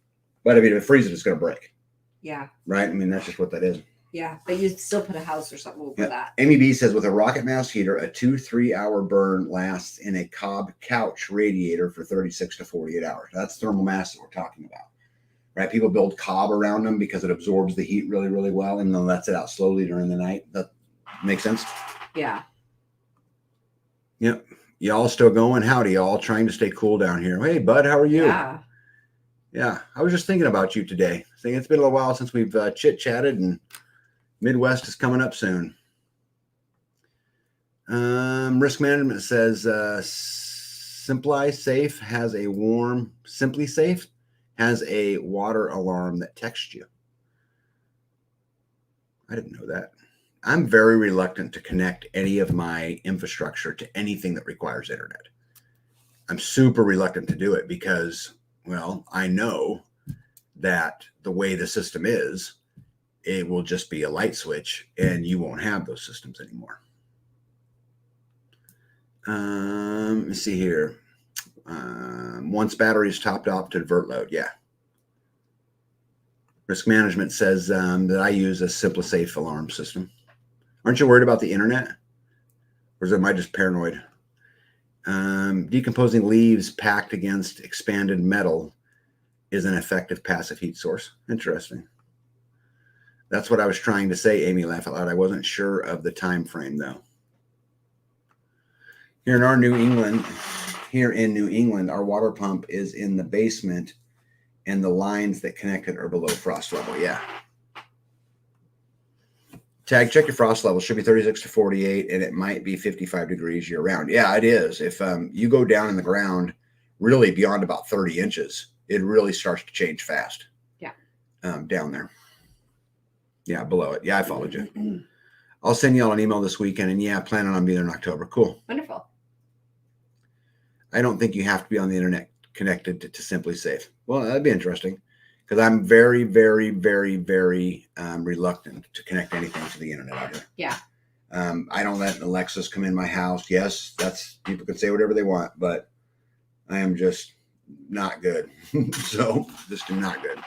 But I mean, if it freezes, it's going to break. Yeah. Right? I mean, that's just what that is. Yeah, but you still put a house or something over that. Amy B says, with a rocket mouse heater, a 2-3 hour burn lasts in a cob couch radiator for 36 to 48 hours. That's thermal mass that we're talking about, right? People build cob around them because it absorbs the heat really, really well, and then lets it out slowly during the night. That makes sense? Yeah. Yep. Y'all still going? Howdy, y'all. Trying to stay cool down here. Hey, bud, how are you? Yeah. I was just thinking about you today. Saying it's been a little while since we've chit-chatted, and Midwest is coming up soon. Risk management says Simply Safe has a water alarm that texts you. I didn't know that. I'm very reluctant to connect any of my infrastructure to anything that requires internet. I'm super reluctant to do it because, well, I know that the way the system is, it will just be a light switch and you won't have those systems anymore. Let me see here. Once battery is topped off to divert load. Yeah. Risk management says that I use a SimpliSafe alarm system. Aren't you worried about the internet? Or am I just paranoid? Decomposing leaves packed against expanded metal is an effective passive heat source. Interesting. That's what I was trying to say, Amy. Laugh out loud. I wasn't sure of the time frame, though. Here in New England, our water pump is in the basement, and the lines that connect it are below frost level. Yeah. Tag, check your frost level. Should be 36 to 48, and it might be 55 degrees year round. Yeah, it is. If you go down in the ground, really beyond about 30 inches, it really starts to change fast. Yeah. Down there. Yeah, below it. Yeah, I followed you. I'll send you all an email this weekend, and yeah, planning on being there in October. Cool. Wonderful. I don't think you have to be on the internet connected to SimpliSafe. Well, that'd be interesting. Because I'm very, very, very, very reluctant to connect anything to the internet out here. Yeah. I don't let Alexas come in my house. Yes, people can say whatever they want, but I am just not good. So just not good.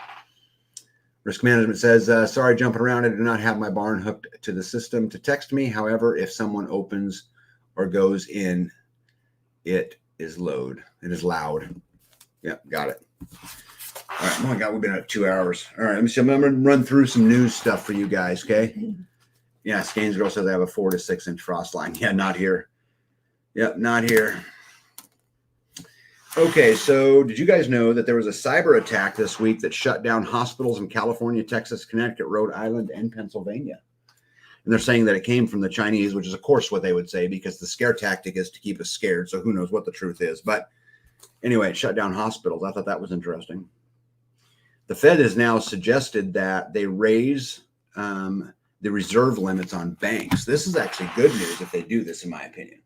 Risk management says, sorry, jumping around. I do not have my barn hooked to the system to text me. However, if someone opens or goes in, it is loud. Yeah, got it. All right, oh my God, we've been at 2 hours. All right, let me see. I'm going to run through some news stuff for you guys, okay? Yeah, Scainsborough says they have a 4 to 6 inch frost line. Yeah, not here. Yep, not here. Okay, so did you guys know that there was a cyber attack this week that shut down hospitals in California, Texas, Connecticut, Rhode Island, and Pennsylvania? And they're saying that it came from the Chinese, which is, of course, what they would say, because the scare tactic is to keep us scared. So who knows what the truth is. But anyway, it shut down hospitals. I thought that was interesting. The Fed has now suggested that they raise the reserve limits on banks. This is actually good news if they do this, in my opinion.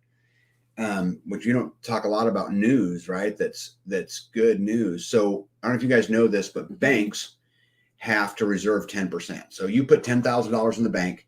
Which you don't talk a lot about news, right? That's good news. So I don't know if you guys know this, but banks have to reserve 10%. So you put $10,000 in the bank,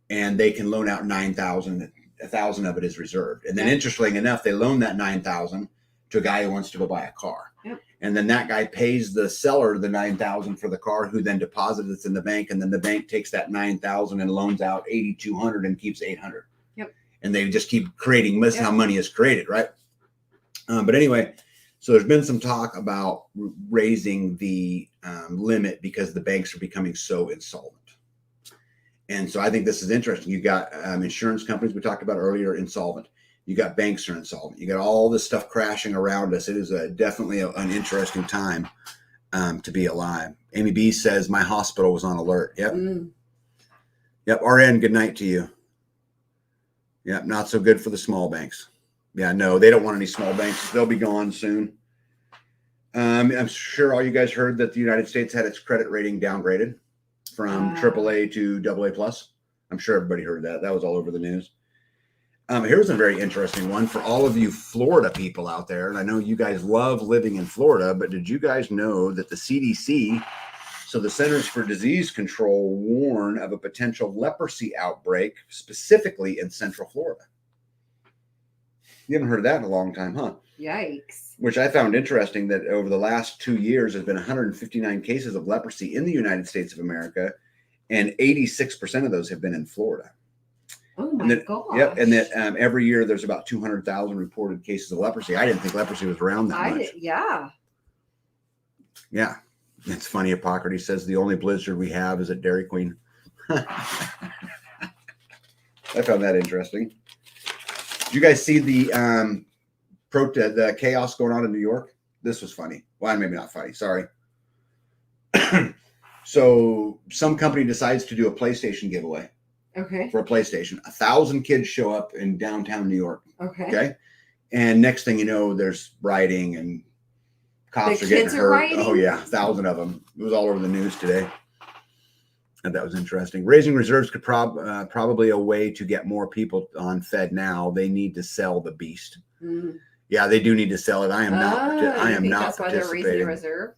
and they can loan out $9,000. $1,000 of it is reserved, and then interestingly enough, they loan that $9,000 to a guy who wants to go buy a car. Yep. And then that guy pays the seller the $9,000 for the car, who then deposits it in the bank, and then the bank takes that $9,000 and loans out $8,200 and keeps $800. Yep. And they just keep creating. This is how money is created, right? But anyway, so there's been some talk about raising the limit because the banks are becoming so insolvent. And so I think this is interesting. You got insurance companies we talked about earlier insolvent. You got banks are insolvent. You got all this stuff crashing around us. It is definitely an interesting time to be alive. Amy B says, my hospital was on alert. Yep. Yep. RN, good night to you. Yep. Not so good for the small banks. Yeah, no, they don't want any small banks. They'll be gone soon. I'm sure all you guys heard that the United States had its credit rating downgraded from AAA to AA+. I'm sure everybody heard that. That was all over the news. Here's a very interesting one for all of you Florida people out there. And I know you guys love living in Florida, but did you guys know that the CDC, so the Centers for Disease Control, warn of a potential leprosy outbreak specifically in Central Florida? You haven't heard of that in a long time, huh? Yikes. Which I found interesting that over the last 2 years, there's been 159 cases of leprosy in the United States of America. and 86% of those have been in Florida. Oh my gosh. Yep, and that every year there's about 200,000 reported cases of leprosy. I didn't think leprosy was around that much. Yeah. Yeah, it's funny. Hippocrates says the only blizzard we have is at Dairy Queen. I found that interesting. Did you guys see the the chaos going on in New York? This was funny. Well, maybe not funny. Sorry. So some company decides to do a PlayStation giveaway. Okay. For a PlayStation. 1,000 kids show up in downtown New York. Okay. And next thing you know, there's rioting and cops are getting hurt. Rioting? Oh yeah, 1,000 of them. It was all over the news today. And that was interesting. Raising reserves could probably a way to get more people on Fed now. They need to sell the beast. Mm. Yeah, they do need to sell it. I am not. I am not. That's why they're raising a reserve.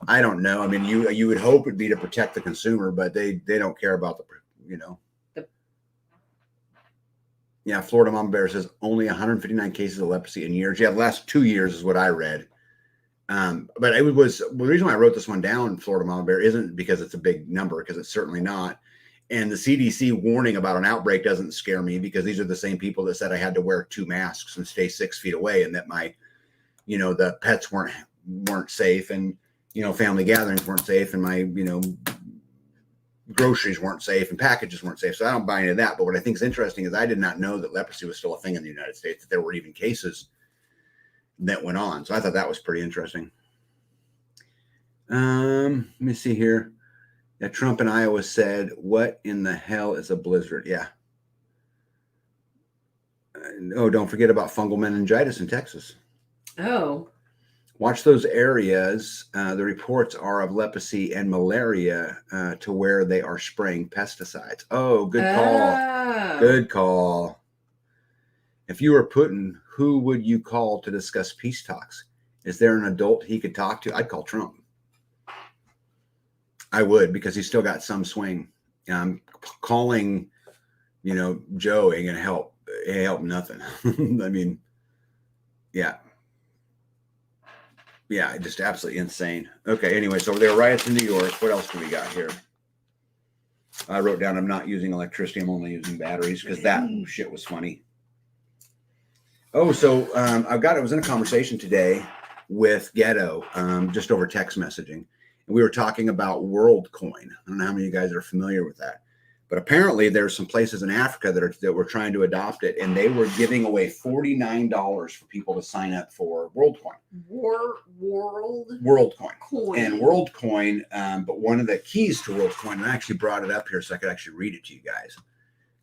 I don't know. I mean, you would hope it'd be to protect the consumer, but they don't care about the. Yeah, Florida Mama Bear says only 159 cases of leprosy in years. Yeah, the last 2 years is what I read. But it was the reason why I wrote this one down, Florida Mama Bear, isn't because it's a big number, because it's certainly not. And the CDC warning about an outbreak doesn't scare me, because these are the same people that said I had to wear 2 masks and stay 6 feet away, and that my, the pets weren't safe, and family gatherings weren't safe, and my groceries weren't safe and packages weren't safe. So I don't buy into that. But what I think is interesting is I did not know that leprosy was still a thing in the United States, that there were even cases that went on. So I thought that was pretty interesting. Let me see here. Yeah, Trump in Iowa said, "What in the hell is a blizzard?" Yeah. Oh, don't forget about fungal meningitis in Texas. Oh. Watch those areas. The reports are of leprosy and malaria to where they are spraying pesticides. Oh, good call. Oh. Good call. If you were Putin, who would you call to discuss peace talks? Is there an adult he could talk to? I'd call Trump. I would, because he's still got some swing. Calling, Joe ain't gonna help. It ain't help nothing. I mean, yeah. Yeah, just absolutely insane. Okay, anyway, so there are riots in New York. What else do we got here? I wrote down I'm not using electricity. I'm only using batteries, because that shit was funny. Oh, so I was in a conversation today with Ghetto, just over text messaging. And we were talking about WorldCoin. I don't know how many of you guys are familiar with that. But apparently there's some places in Africa that were trying to adopt it, and they were giving away $49 for people to sign up for WorldCoin. WorldCoin. And WorldCoin, but one of the keys to WorldCoin, and I actually brought it up here so I could actually read it to you guys,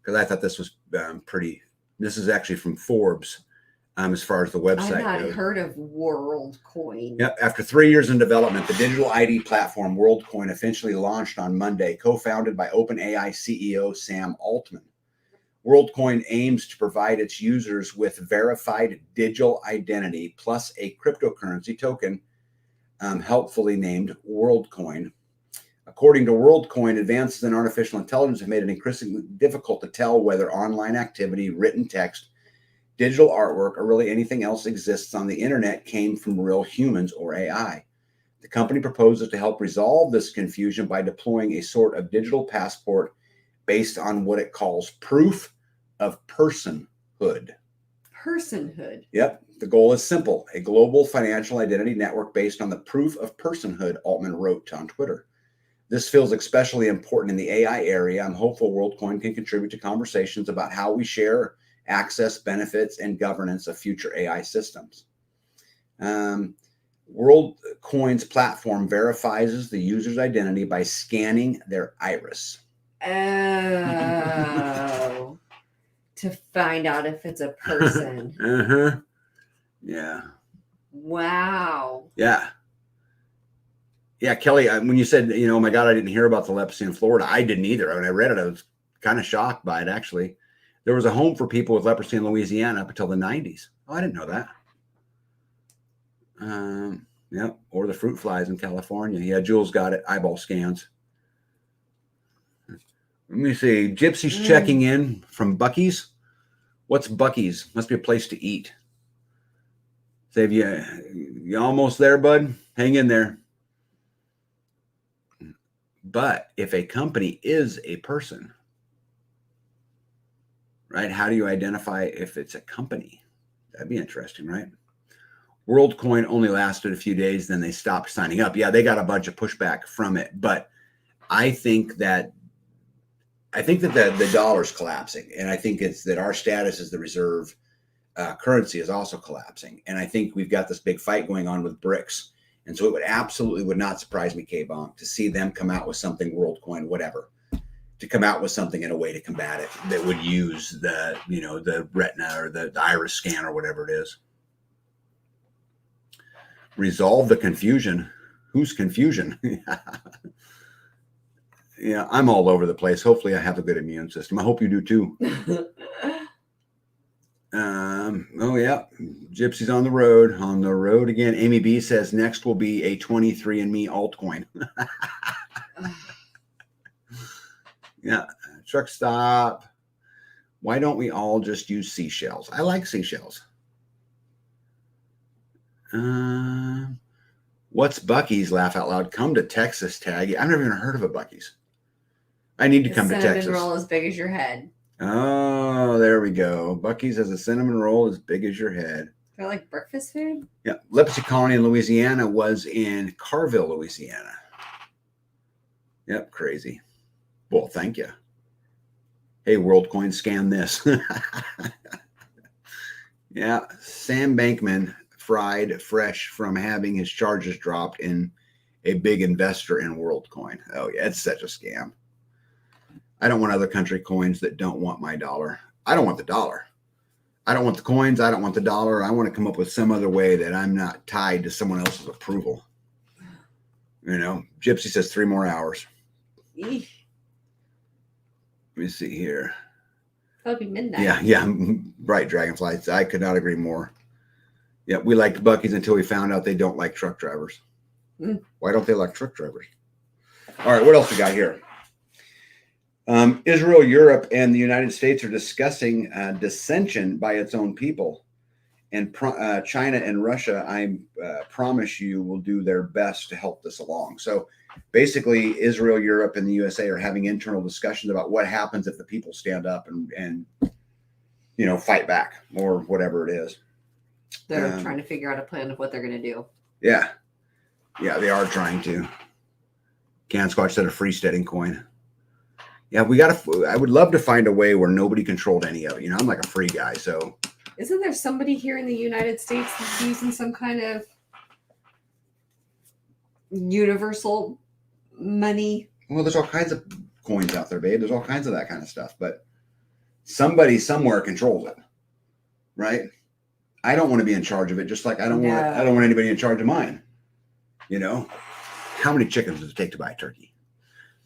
because I thought this was pretty. This is actually from Forbes. As far as the website I've not goes. heard of WorldCoin. Yep. After 3 years in development, the digital ID platform WorldCoin officially launched on Monday, co-founded by OpenAI CEO Sam Altman. WorldCoin aims to provide its users with verified digital identity plus a cryptocurrency token, helpfully named WorldCoin. According to WorldCoin, advances in artificial intelligence have made it increasingly difficult to tell whether online activity, written text, digital artwork, or really anything else exists on the internet came from real humans or AI. The company proposes to help resolve this confusion by deploying a sort of digital passport based on what it calls proof of personhood. Personhood. Yep. The goal is simple: a global financial identity network based on the proof of personhood, Altman wrote on Twitter. This feels especially important in the AI area. I'm hopeful WorldCoin can contribute to conversations about how we share access, benefits, and governance of future AI systems. WorldCoin's platform verifies the user's identity by scanning their iris. Oh, to find out if it's a person. Uh-huh. Yeah. Wow. Yeah. Yeah, Kelly, when you said, oh my God, I didn't hear about the leprosy in Florida, I didn't either. When I read it, I was kind of shocked by it, actually. There was a home for people with leprosy in Louisiana up until the 90s. Oh, I didn't know that. Yeah, or the fruit flies in California. Yeah, Jules got it. Eyeball scans. Let me see. Gypsy's checking in from Buc-ee's. What's Buc-ee's? Must be a place to eat. Save you almost there, bud? Hang in there. But if a company is a person, right? How do you identify if it's a company? That'd be interesting, right? WorldCoin only lasted a few days, then they stopped signing up. Yeah, they got a bunch of pushback from it, but I think that the dollar's collapsing, and I think it's that our status as the reserve currency is also collapsing, and I think we've got this big fight going on with BRICS, and so it would not surprise me, K-Bonk, to see them come out with something, WorldCoin, whatever, to come out with something in a way to combat it that would use the retina or the iris scan or whatever it is. Resolve the confusion. Whose confusion? Yeah, I'm all over the place. Hopefully I have a good immune system. I hope you do too. Oh yeah, Gypsy's on the road again. Amy B says next will be a 23andMe altcoin. Yeah, truck stop. Why don't we all just use seashells? I like seashells. What's Buc-ee's? Laugh out loud. Come to Texas, Taggy. I've never even heard of a Buc-ee's. I need to come to Texas. Cinnamon roll as big as your head. Oh, there we go. Buc-ee's has a cinnamon roll as big as your head. They're like breakfast food? Yeah. Leprosy Colony in Louisiana was in Carville, Louisiana. Yep, crazy. Well, thank you. Hey, WorldCoin, scan this. Yeah, Sam Bankman fried fresh from having his charges dropped in a big investor in WorldCoin. Oh, yeah, it's such a scam. I don't want other country coins that don't want my dollar. I don't want the dollar. I don't want the coins. I don't want the dollar. I want to come up with some other way that I'm not tied to someone else's approval. You know, Gypsy says 3 more hours. Eesh. Let me see here. That'll be midnight. Yeah. Bright Dragonflies. I could not agree more. Yeah, we liked Buc-ee's until we found out they don't like truck drivers. Why don't they like truck drivers? All right, what else we got here? Israel, Europe, and the United States are discussing dissension by its own people. And China and Russia, I promise you, will do their best to help this along. So basically, Israel, Europe, and the USA are having internal discussions about what happens if the people stand up and fight back or whatever it is. They're trying to figure out a plan of what they're going to do. Yeah, they are trying to. CanSquatch said a freesteading coin. Yeah, I would love to find a way where nobody controlled any of it. I'm like a free guy, so. Isn't there somebody here in the United States that's using some kind of universal money? Well, there's all kinds of coins out there, babe. There's all kinds of that kind of stuff, but somebody somewhere controls it, right? I don't want to be in charge of it, just like I don't want anybody in charge of mine. How many chickens does it take to buy a turkey?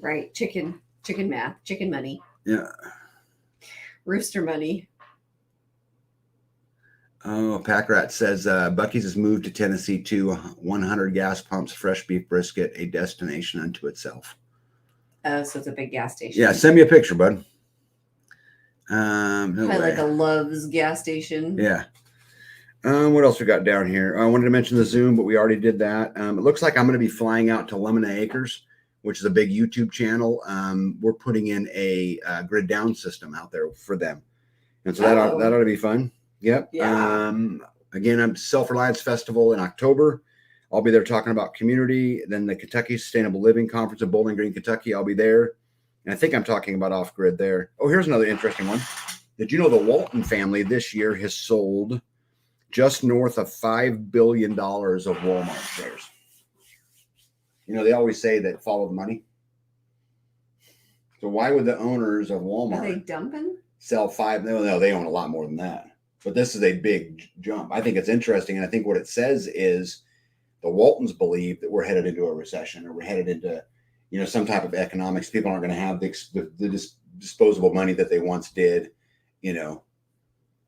Right, chicken math, chicken money. Yeah. Rooster money. Oh, Packrat says Buc-ee's has moved to Tennessee to 100 gas pumps, fresh beef brisket, a destination unto itself. Oh, so it's a big gas station. Yeah, send me a picture, bud. Like a Love's gas station. Yeah. What else we got down here? I wanted to mention the Zoom, but we already did that. It looks like I'm going to be flying out to Lemon Acres, which is a big YouTube channel. We're putting in a grid down system out there for them. And so that ought to be fun. Yep. Yeah. Again, I'm Self-Reliance Festival in October. I'll be there talking about community. Then the Kentucky Sustainable Living Conference in Bowling Green, Kentucky. I'll be there. And I think I'm talking about off-grid there. Oh, here's another interesting one. Did you know the Walton family this year has sold just north of $5 billion of Walmart shares? They always say that follow the money. So why would the owners of Walmart Are they dumping? sell $5 billion? No, they own a lot more than that. But this is a big jump. I think it's interesting. And I think what it says is the Waltons believe that we're headed into a recession, or we're headed into, some type of economics. People aren't going to have the disposable money that they once did,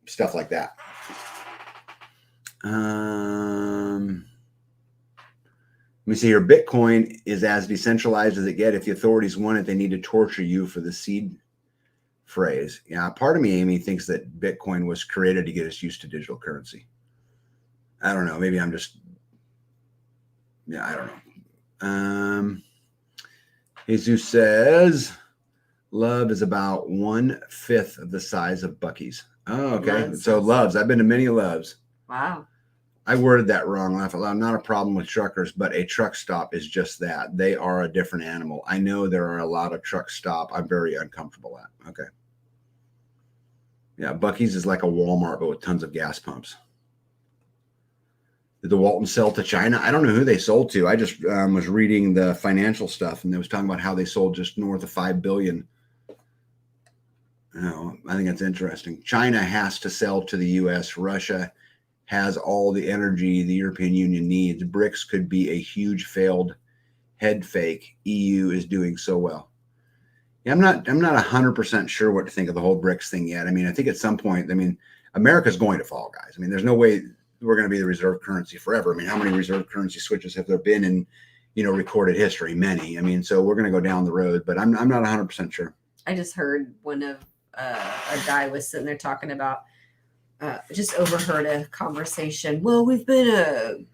stuff like that. Let me see here. Bitcoin is as decentralized as it gets. If the authorities want it, they need to torture you for the seed phrase. Yeah, part of me, Amy, thinks that Bitcoin was created to get us used to digital currency. I don't know. Maybe I'm just, I don't know. Jesus says Love is about 1/5 of the size of Buc-ee's. Oh, okay. Loves. So Loves. I've been to many Loves. Wow. I worded that wrong. Laugh out loud. Not a problem with truckers, but a truck stop is just that. They are a different animal. I know there are a lot of truck stop I'm very uncomfortable at. Okay. Yeah, Buc-ee's is like a Walmart, but with tons of gas pumps. Did the Walton sell to China? I don't know who they sold to. I just was reading the financial stuff, and they was talking about how they sold just north of $5 billion. I think that's interesting. China has to sell to the U.S. Russia has all the energy the European Union needs. BRICS could be a huge failed head fake. EU is doing so well. Yeah, I'm not 100% sure what to think of the whole BRICS thing yet. I mean, I think at some point, America's going to fall, guys. I mean, there's no way we're going to be the reserve currency forever. I mean, how many reserve currency switches have there been in, recorded history? Many. I mean, so we're going to go down the road, but I'm not 100% sure. I just heard one of a guy was sitting there talking about, just overheard a conversation. Well,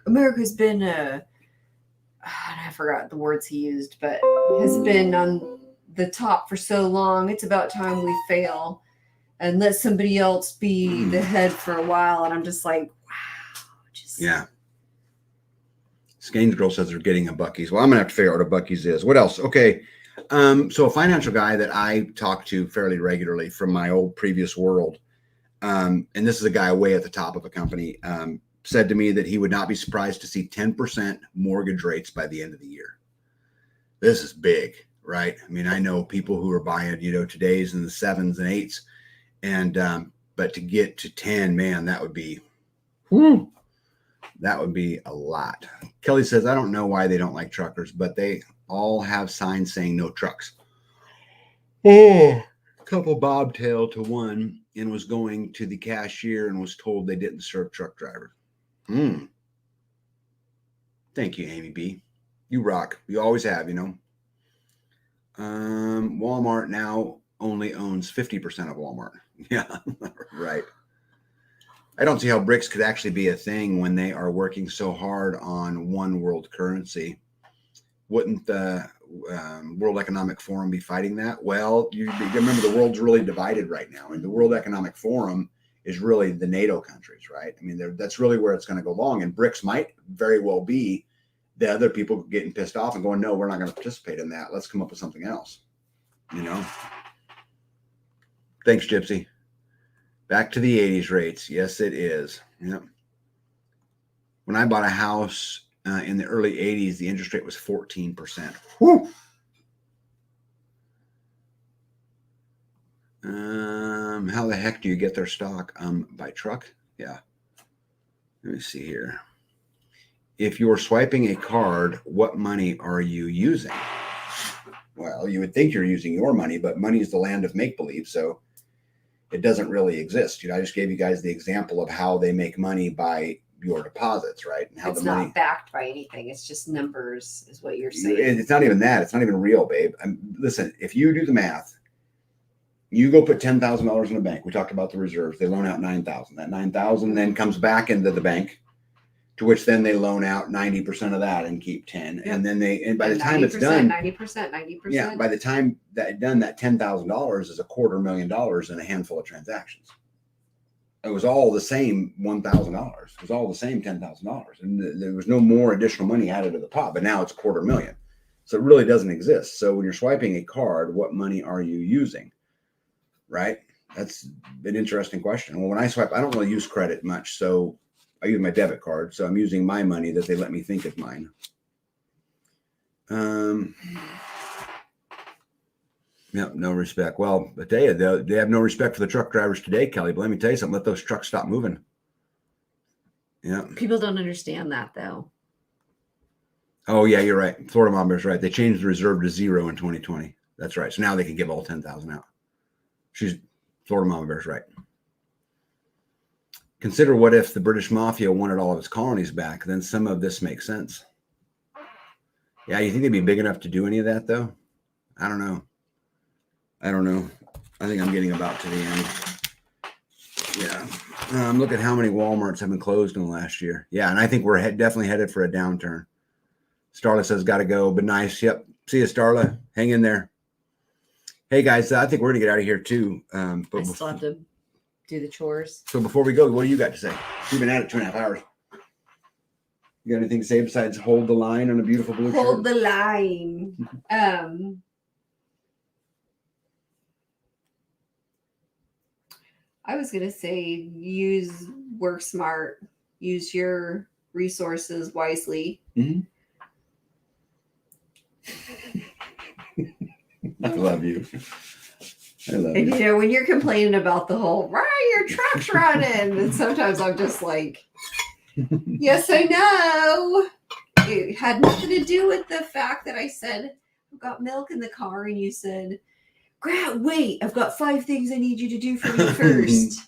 America's been, I forgot the words he used, but has been on the top for so long. It's about time we fail and let somebody else be the head for a while. And I'm just like, wow. Yeah. Skane's girl says they're getting a Buc-ee's. Well, I'm going to have to figure out what a Buc-ee's is. What else? Okay. So a financial guy that I talk to fairly regularly from my old previous world, and this is a guy way at the top of a company, said to me that he would not be surprised to see 10% mortgage rates by the end of the year. This is big, right? I mean, I know people who are buying, today's in the 7s and 8s, and but to get to 10, man, that would be a lot. Kelly says, I don't know why they don't like truckers, but they all have signs saying no trucks. Oh, couple bobtailed to one and was going to the cashier and was told they didn't serve truck drivers. Thank you, Amy B. You rock. You always have, Walmart now only owns 50% of Walmart. Yeah, right. I don't see how BRICS could actually be a thing when they are working so hard on one world currency. Wouldn't the World Economic Forum be fighting that? Well, you remember the world's really divided right now, and the World Economic Forum is really the NATO countries, right? I mean, that's really where it's going to go along, and BRICS might very well be the other people getting pissed off and going, no, we're not going to participate in that. Let's come up with something else, Thanks, Gypsy. Back to the 80s rates. Yes, it is. Yep. When I bought a house in the early 80s, the interest rate was 14%. Whew. How the heck do you get their stock? By truck? Yeah. Let me see here. If you're swiping a card, what money are you using? Well, you would think you're using your money, but money is the land of make-believe, so it doesn't really exist. I just gave you guys the example of how they make money by your deposits, right? And how it's the money not backed by anything. It's just numbers, is what you're saying. It's not even that. It's not even real, babe. Listen, if you do the math, you go put $10,000 in a bank. We talked about the reserves. They loan out $9,000. That $9,000 then comes back into the bank, to which then they loan out 90% of that and keep 10. Yep. And then by the time it's done, 90%. Yeah, by the time that done, that $10,000 is $250,000 in a handful of transactions. It was all the same $1,000. It was all the same $10,000, and there was no more additional money added to the pot. But now it's $250,000, so it really doesn't exist. So when you're swiping a card, what money are you using? Right? That's an interesting question. Well, when I swipe, I don't really use credit much, so I use my debit card. So I'm using my money that they let me think is mine. Yep, no respect. Well, I tell you, they have no respect for the truck drivers today, Kelly. But let me tell you something. Let those trucks stop moving. Yeah. People don't understand that, though. Oh, yeah, you're right. Florida Mom Bear's right. They changed the reserve to 0 in 2020. That's right. So now they can give all 10,000 out. Florida Mama Bear's right. Consider what if the British Mafia wanted all of its colonies back, then some of this makes sense. Yeah, you think they'd be big enough to do any of that, though? I don't know. I think I'm getting about to the end. Yeah. Look at how many Walmarts have been closed in the last year. Yeah, and I think we're definitely headed for a downturn. Starla says, got to go, but nice. Yep. See you, Starla. Hang in there. Hey guys, I think we're gonna get out of here too. But I still have to do the chores. So before we go, what do you got to say? We've been at it 2.5 hours. You got anything to say besides hold the line on a beautiful blue shirt? Hold the line. I was gonna say work smart, use your resources wisely. Mm-hmm. I love you. I love And you. you know, when you're complaining about the whole your truck's running, and sometimes I'm just like, yes, I know. It had nothing to do with the fact that I said I've got milk in the car, and you said, wait, I've got 5 things I need you to do for me first.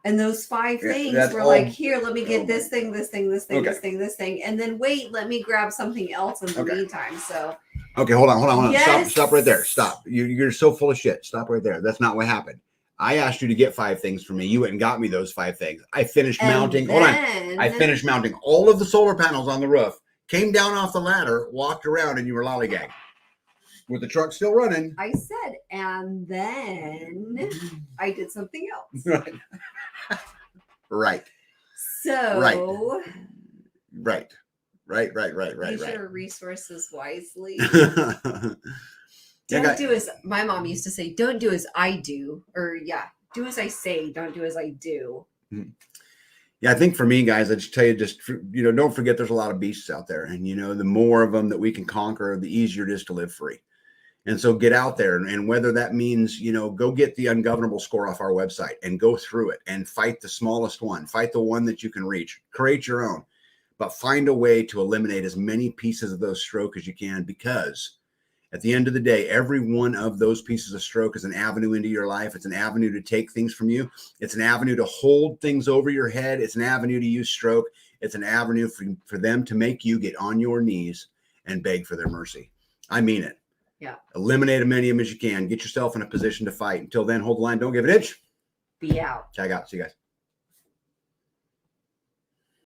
And those 5 things were like, here, let me get this thing, this thing, this thing, this thing, this thing. And then wait, let me grab something else in the meantime. So hold on. Yes. Stop right there. Stop. You're so full of shit. Stop right there. That's not what happened. I asked you to get 5 things for me. You went and got me those 5 things. I finished mounting. I finished mounting all of the solar panels on the roof, came down off the ladder, walked around, and you were lollygagging. With the truck still running. I said, and then I did something else. Right. So Right. Use your resources wisely. Don't do as my mom used to say, don't do as I do. Or do as I say, don't do as I do. Yeah, I think for me, guys, I just tell you, don't forget there's a lot of beasts out there. And, the more of them that we can conquer, the easier it is to live free. And so get out there, and whether that means, go get the ungovernable score off our website and go through it and fight the smallest one, fight the one that you can reach, create your own, but find a way to eliminate as many pieces of those stroke as you can, because at the end of the day, every one of those pieces of stroke is an avenue into your life. It's an avenue to take things from you. It's an avenue to hold things over your head. It's an avenue to use stroke. It's an avenue for them to make you get on your knees and beg for their mercy. I mean it. Yeah. Eliminate as many of them as you can. Get yourself in a position to fight. Until then, hold the line. Don't give an inch. Be out. Tag out. See you guys.